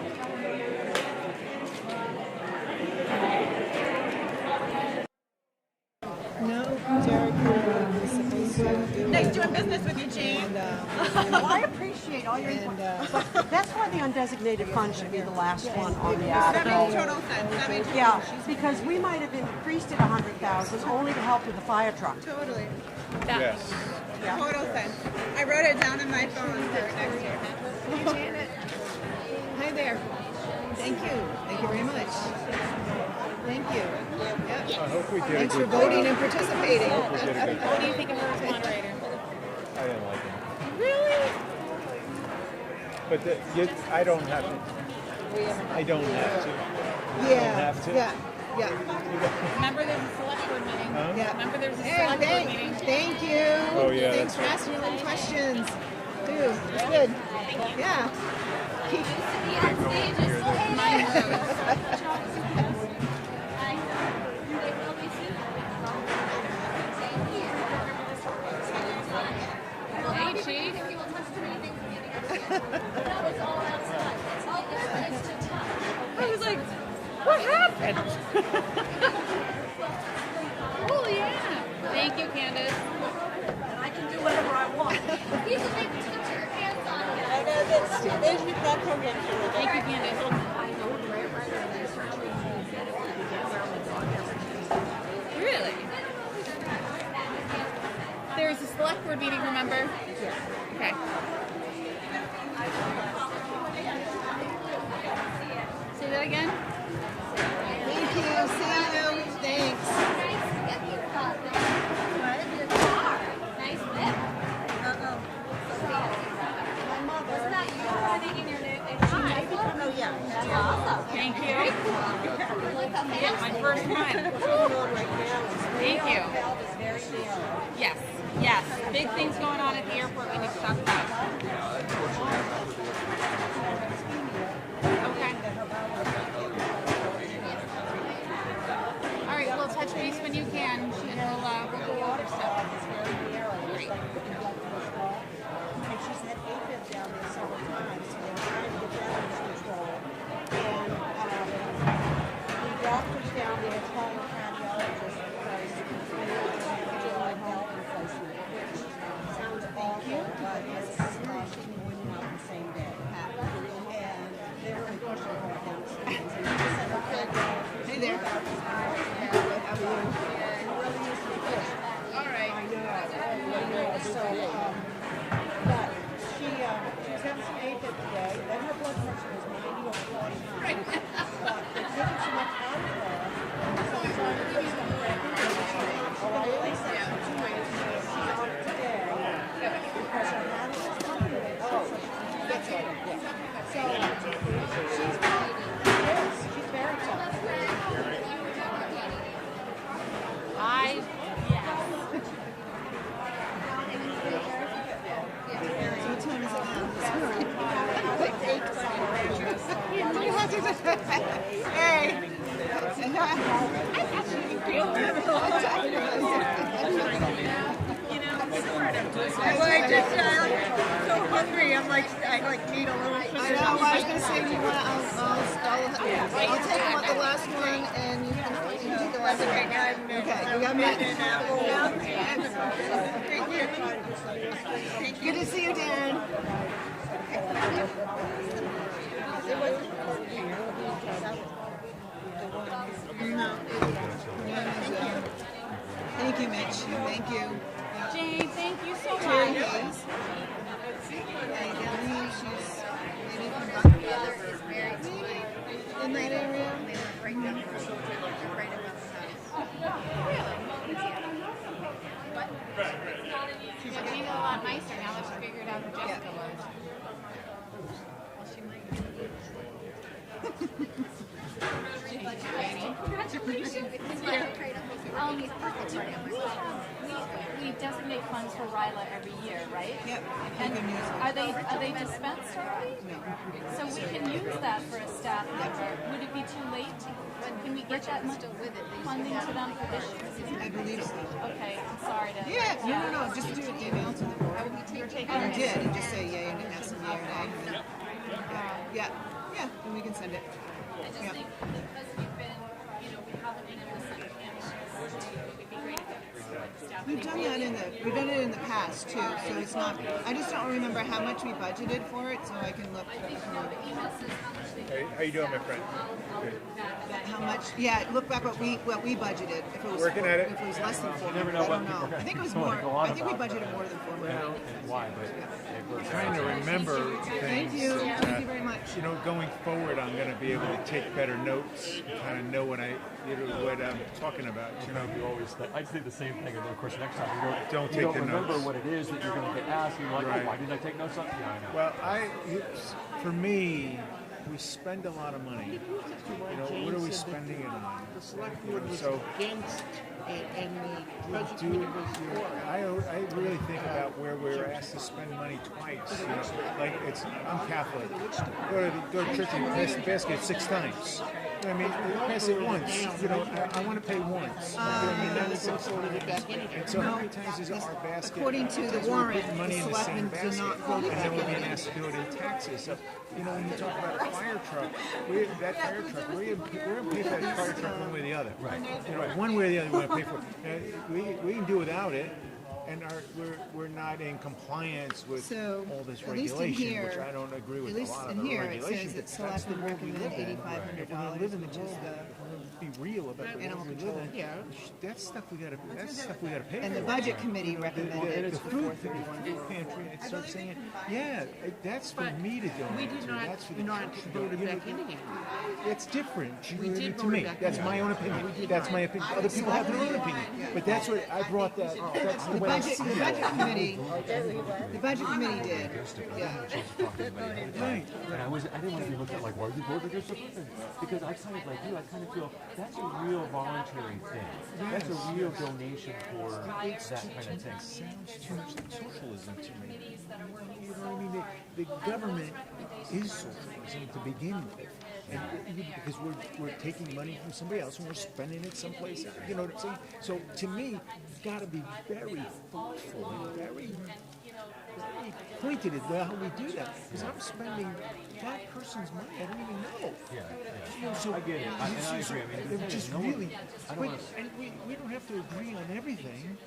No, Derek, you're supposed to do Nice it. doing business with you, Jane. Well, I appreciate all your input, but that's why the undesignated fund should be the last one on the article. That makes total sense. That makes total Yeah, sense. because we might have increased it 100,000 only to help with the fire truck. Totally. Yes. Yeah. Total sense. I wrote it down in my phone for next year. Hey, Janet. Hi there. Thank you. Thank you very much. Thank you. Yep. I hope we did a Thanks for good voting job. and participating. I hope we did a good What do you job. think of her as moderator? I didn't like him. Really? But I don't have to. I don't have to. Yeah. I don't have to. Yeah. Yeah. Remember there's a select board meeting. Huh? Yeah. Remember there's a Hey, select board meeting. thank you. Oh, yeah, Thanks that's for asking your little questions. Too. It's good. Yeah. Hey, Chief. I was like, what happened? Oh, yeah. Thank you, Candace. I can do whatever I want. You can make put your hands on it. I know there's that program for it. Thank you, Candace. Really? There's a select board meeting, remember? Okay. Say that again? Thank you. See you. Thanks. Nice whip. Wasn't that you coordinating your new? Oh, yeah. That's awesome. Thank you. Yeah, my first one. Thank you. Yes, yes. Big things going on at the airport we need to talk about. Okay. All right, we'll touch base when you can, and we'll go over stuff. Great. And she's had AFib down there several times, so they're trying to get that under control. And the doctors down there telling the cardiologist because they need to do a valve replacement, which sounds awful, but it's she can win out the same day. And they're really pushing her downstairs. And she said the cardiologist. Hey there. How are you? It really needs to be pushed. All right. I know. So, but she's having some AFib today, then her blood pressure was 90 over 49. But they're taking so much out of her, so I'm trying to fix them for everything. She's been released for 2 weeks, she's on it today, because her heart is just pumping it. Oh, that's right, yeah. So, she's very tough. Hey. I actually feel it. You know, sort of. hungry. I need a little. I know. I was gonna say, do you want? I'll take them at the last one, and you can do the last one. Okay, we got me. Thank you. Good to see you, Dan. No. Thank you, Mitch. Thank you. Jane, thank you so Terry much. Hayes. In that area. She's being a lot nicer now that she figured out who Jessica was. Congratulations. We designate funds for RILA every year, right? Yep. And are they dispensed already? No. So we can use that for a staff member. Would it be too late? Can we get that much funding to them for this year? I believe so. Okay, I'm sorry to. Yeah, no. Just do an email to the board. You're taking You it. did, and just say yay and ask them yay or nay. Yeah, and we can send it. I just think because we've been, we haven't been able to send candidates, it would be great if staff. We've done it in the past too, so it's not, I just don't remember how much we budgeted for it, so I can look. Hey, how you doing, my friend? Good. How much, look back what we budgeted. If it was, Working at it. If it was less than 4 You never million, know I don't what know. people I think it was want more, to go on I think we about. budgeted more than 4 million. And why, but I'm trying to remember things. Thank you very much. Going forward, I'm going to be able to take better notes, kind of know what I'm talking about. you always I say the same thing, and then of course next time you Don't you take don't the remember notes. what it is that you're going to get asked, and you're like, Right. oh, why didn't I take notes on? Yeah, I know. Well, for me, we spend a lot of money. What are we spending it on? The select board was So- against it, and the budget committee was for it. I really think about where we're asked to spend money twice. Like I'm Catholic. Go to church and pass the basket 6 times. I mean, pass it once. I want to pay once. That's and so how many times is our basket? According to the sometimes we're warrant, putting money the in the same selectmen do not basket, vote and then we're back being in. asked to do it in taxes. So when you talk about a fire truck, we're going to pay for that fire truck one way or the other. Right. One way or the other, we're going to pay for it. We can do without it. And we're not in compliance with So, all this at least in regulation, here, which I don't agree with at least a lot of in the here, it regulation. says that but that's selectmen the world we recommend live in. $8,500, If we're going to live in the which is world, if we're going to be real about the animal world we live control. in, that's stuff we got to pay for. And the budget committee recommended the food pantry, it starts saying, that's for me to donate We did to. not, That's for the not church to vote it donate. back in again. It's different. We did to vote me. it back That's in. my own opinion. We did That's not. my opinion. Other people have their own opinion. But that's what I brought that. That's the way I see the it. budget committee, the budget committee did. Yeah. Right. And I didn't want to be looked at like, why are you voting against something? Because I kind of like you, I kind of feel that's a real voluntary thing. That's a real donation for that kind of thing. Sounds too much like socialism to me. You know what I mean? The government is socialism to begin with. And because we're taking money from somebody else and we're spending it someplace else. You know what I'm saying? So to me, you've got to be very thoughtful and very pointed at how we do that. Because I'm spending that person's money I don't even know. So I get it. I agree. I mean, they're just really, and we don't have to agree on everything.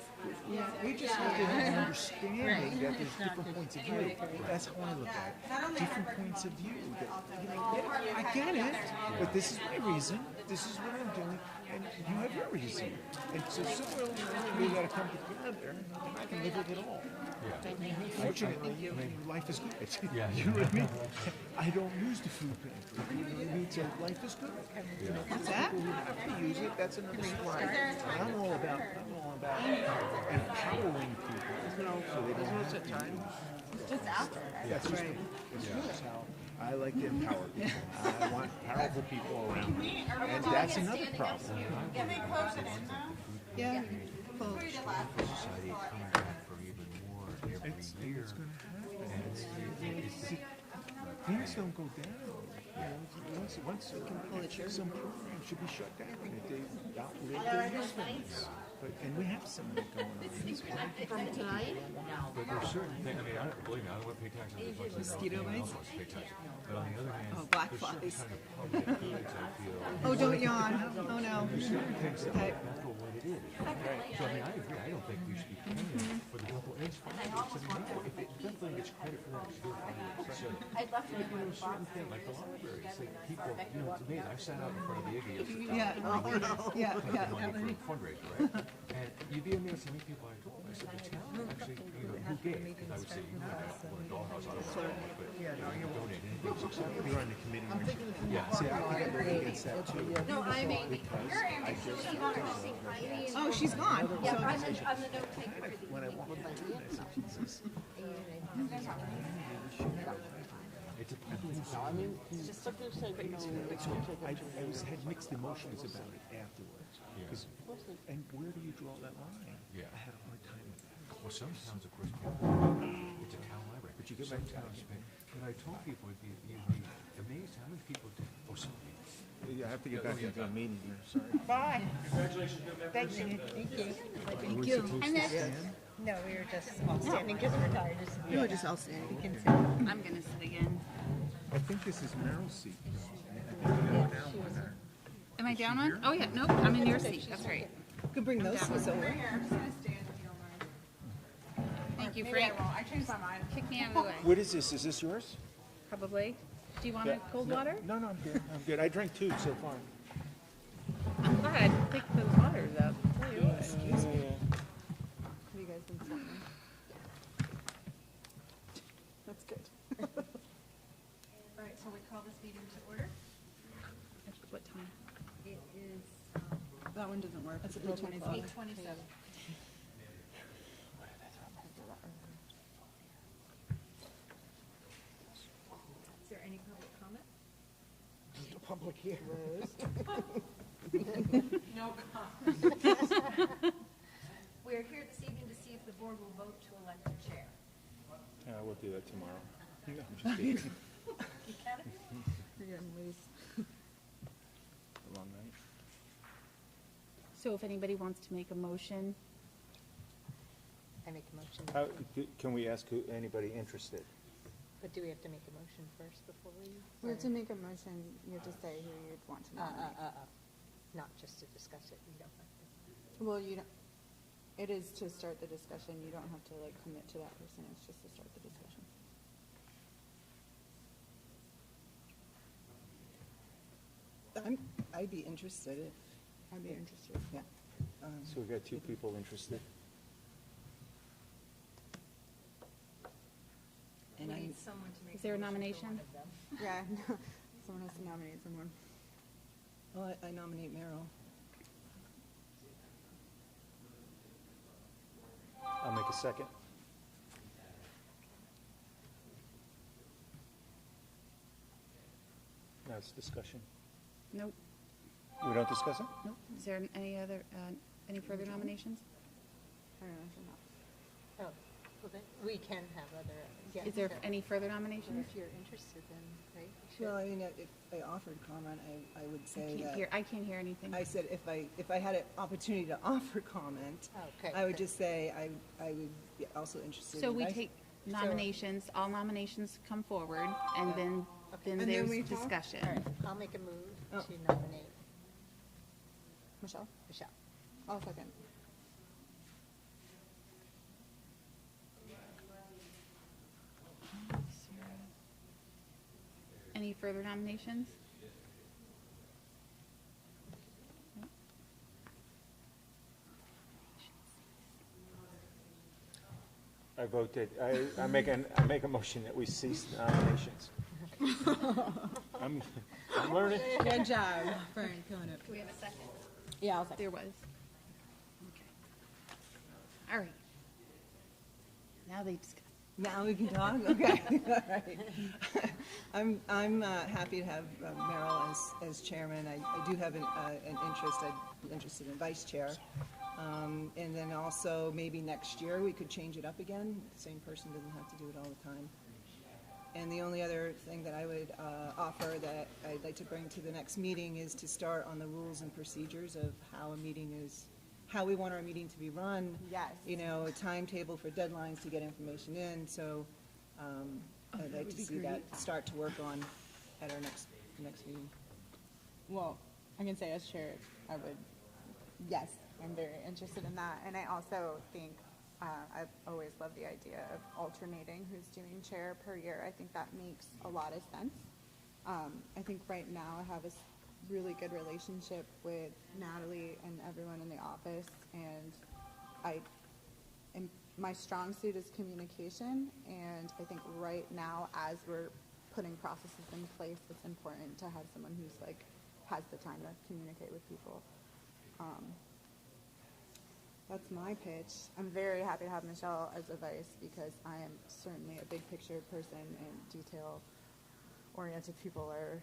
We just have to have an understanding that there's different points of view. That's how I look at it. Different points of view. I get it, but this is my reason. This is what I'm doing, and you have your reason. And so somewhere along the way, we got to come together, and I can live with it all. Fortunately, life is good. You know what I mean? I don't use the food pantry. You know what I mean? So life is good. What's that? People who have to use it, that's another story. I'm all about empowering people. So they don't have to use. Just after. That's right. That's how I like to empower people. I want powerful people around me. And that's another problem. Can we close it in now? Yeah. Society coming back for even more every year. It's going to happen. Things don't go down. Once some programs should be shut down if they outlive their usefulness. And we have some of that going on. From tonight? But there's certain things, I mean, believe me, I don't want to pay taxes as much as Mosquito anyone bites? else wants to pay taxes. But on the other hand, Oh, black there's certain flies. kind of public goods I feel. Oh, don't yawn. Oh, no. There's certain things that Okay. make Bethel what it is. So I mean, I agree, I don't think we should be paying for the Bethel. And it's fine, it's a no, if it Bethel gets credit for that, it's good. I'd love to But you know, certain things, like the library, it's like people, you know, it's amazing. I sat out in front of the Iggy yesterday. Yeah, oh, no. Yeah, yeah. Money for a fundraiser, right? And you'd be amazed how many people I told. I said, the town actually, you know, who gave? Because I would say, you know, I want a dollhouse, I don't want it, but you know, donate anything successful. You're on the committee. Yeah. See, I think I'm very against that too. No, I mean, Because you're I just actually on to see Heidi and. Oh, she's gone. Yeah, So- I'm the note taker for the when I evening. walk into it, I said, Jesus. It's a public. I mean, just something said, you know, had mixed emotions about it afterwards. 'Cause- and where do you draw that line? Yeah. I had a hard time with that. Well, some towns, of course, it's a town library. But you get Some back to towns pay. But I told people, you'd be amazed how many people do. Oh, some Yeah, I have to get back into a meeting here, sorry. Bye. Congratulations, new members. Thank you. Thank you. Thank we you. supposed And to then, stand? no, we were just all standing because we're tired. You were just all standing. You can sit. I'm gonna sit again. I think this is Meryl's seat. I think you're down one there. Am I down one? Oh, yeah, nope, I'm in your seat, that's right. Could bring those seats over. I'm just gonna stand if you don't mind. Thank you, Maybe I Frank. won't. I changed my mind. Kick me out of the way, What is this? Is this yours? probably. Do you want a cold water? No, no, I'm good. I'm good. I drank two so far. I'm glad. Pick those waters up. Have Excuse me. you guys been sitting? That's good. All right, so we call this meeting to order. What time? It is That one doesn't work. It's a 8:27. Is there any public comment? The public here. No comment. We are here this evening to see if the board will vote to elect a chair. Yeah, we'll do that tomorrow. No, I'm just kidding. You can if you want. You're getting loose. A long night. So if anybody wants to make a motion, I make a motion, Can we ask anybody interested? but do we have to make a motion first before we? We have to make a motion. You have to say who you'd want to nominate. Not just to discuss it, you don't have to. Well, you don't, it is to start the discussion. You don't have to like commit to that person. It's just to start the discussion. I'd be interested if. I'd be interested. Yeah. So we've got two people interested. And We I, need someone to make. is there a motion for nomination? one of them. Yeah, someone has to nominate someone. well, I nominate Meryl. I'll make a second. Now it's discussion. Nope. We don't discuss it? Nope. Is there any further nominations? Oh, well then, we can have other, yeah. Is there so- any further Well, nominations? if you're interested, then, right? you should. Well, I mean, if I offered comment, I would say that. I can't hear anything. I said if I had an opportunity to offer comment, Okay, I would good. just say I would be also interested. So in we vice- take nominations, all nominations come forward, and then And then there's we talk? discussion. All right, I'll make a move Oh. to nominate Michelle? Michelle. I'll second. Any further nominations? I vote that, I make a motion that we cease nominations. I'm learning. Good job, Fern, killing it. Do we have a second? Yeah, I'll second. There was. Okay. All right. Now they discuss. Now we can talk? Okay, all right. I'm happy to have Meryl as chairman. I do have an interest, I'd be interested in vice chair. And then also, maybe next year, we could change it up again. The same person doesn't have to do it all the time. And the only other thing that I would offer that I'd like to bring to the next meeting is to start on the rules and procedures of how a meeting is how we want our meeting to be run. Yes. You know, a timetable for deadlines to get information in, so I'd like to see that start to work on at our next meeting. Well, I can say as chair, yes, I'm very interested in that. And I also think, I've always loved the idea of alternating who's doing chair per year. I think that makes a lot of sense. I think right now I have a really good relationship with Natalie and everyone in the office, and my strong suit is communication, and I think right now, as we're putting processes in place, it's important to have someone who's like, has the time to communicate with people. That's my pitch. I'm very happy to have Michelle as a vice, because I am certainly a big picture person, and detail-oriented people are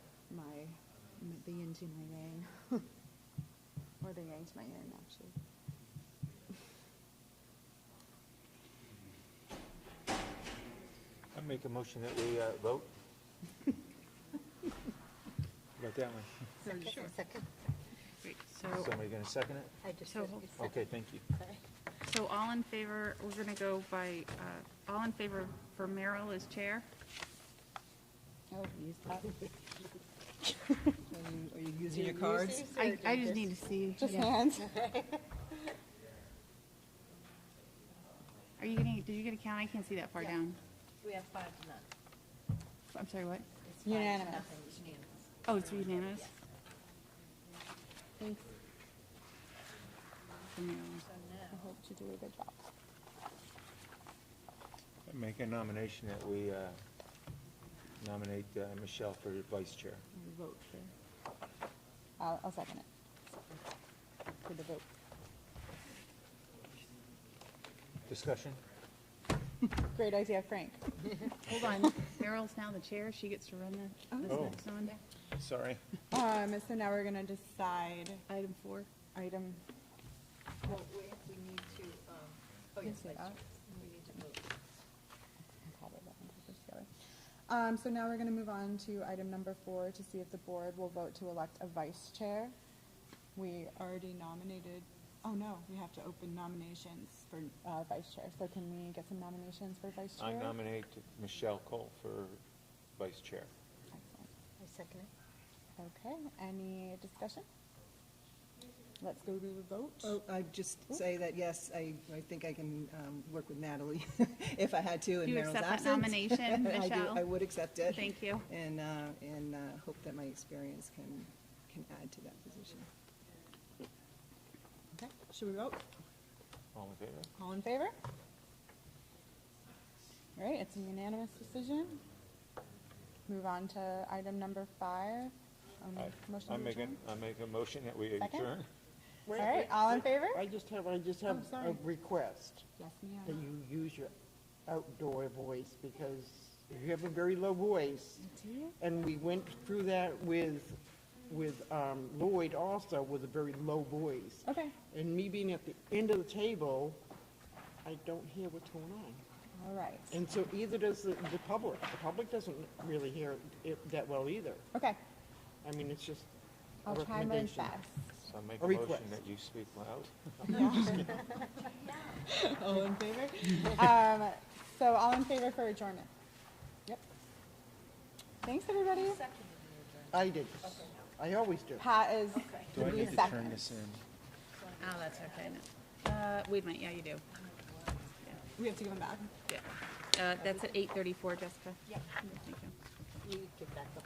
the yin to my yang, or the yang to my yin, actually. I make a motion that we vote. About that one. Second. Second. Great, so, Somebody gonna second it? I just So- said you second. Okay, thank you. Sorry. so all in favor, we're gonna go by, all in favor for Merrill as chair? Oh, use that. Are you using your cards? I just need to see. Just yeah. hands. Are you getting, did you get a count? I can't see that far Yeah. down. We have 5-0. I'm sorry, what? It's 5-0. Unanimous. It's unanimous. Oh, it's unanimous? Thanks. For Merrill. So now, I hope to do a good job. I make a nomination that we nominate Michelle for vice chair. Vote for. I'll second it. For the vote. Discussion? Great idea, Frank. Hold on, Merrill's now the chair, she gets to run this Oh. next one. Sorry. So now we're gonna decide Item 4. item. well, we need to, oh, yes, Say vice that. chair. We need to vote. So now we're going to move on to item number 4 to see if the board will vote to elect a vice chair. We already nominated, oh no, we have to open nominations for vice chair. So can we get some nominations for vice chair? I nominate Michelle Cole for vice chair. Excellent. I second it. Okay, any discussion? Let's go to the vote. Oh, I'd just say that, yes, I think I can work with Natalie if I had to, and You Meryl's accept that absent. nomination, I do. Michelle? I would accept it. Thank you. And hope that my experience can add to that position. Okay, should we vote? All in favor? All in favor? All right, it's a unanimous decision. Move on to item number 5. Motion to adjourn. I make a motion that we Second? adjourn. All right, all in favor? I just have Oh, sorry. a request Yes, that ma'am. you use your outdoor voice, because you have a very low voice. Do you? And we went through that with Lloyd also with a very low voice. Okay. And me being at the end of the table, I don't hear what's going on. All right. And so either does the public. The public doesn't really hear it that well either. Okay, I mean, it's just a I'll try my recommendation. best. So I make A a motion request. that you speak loud. All in favor? So all in favor for adjournment? Yep. Thanks, everybody. I did. I always do. Pat is Do I need to second. turn this in? Oh, that's okay. Wait a minute, yeah, you do. We have to give them back. Yeah. That's at 8:34, Jessica. Yep. Thank you. You get back up.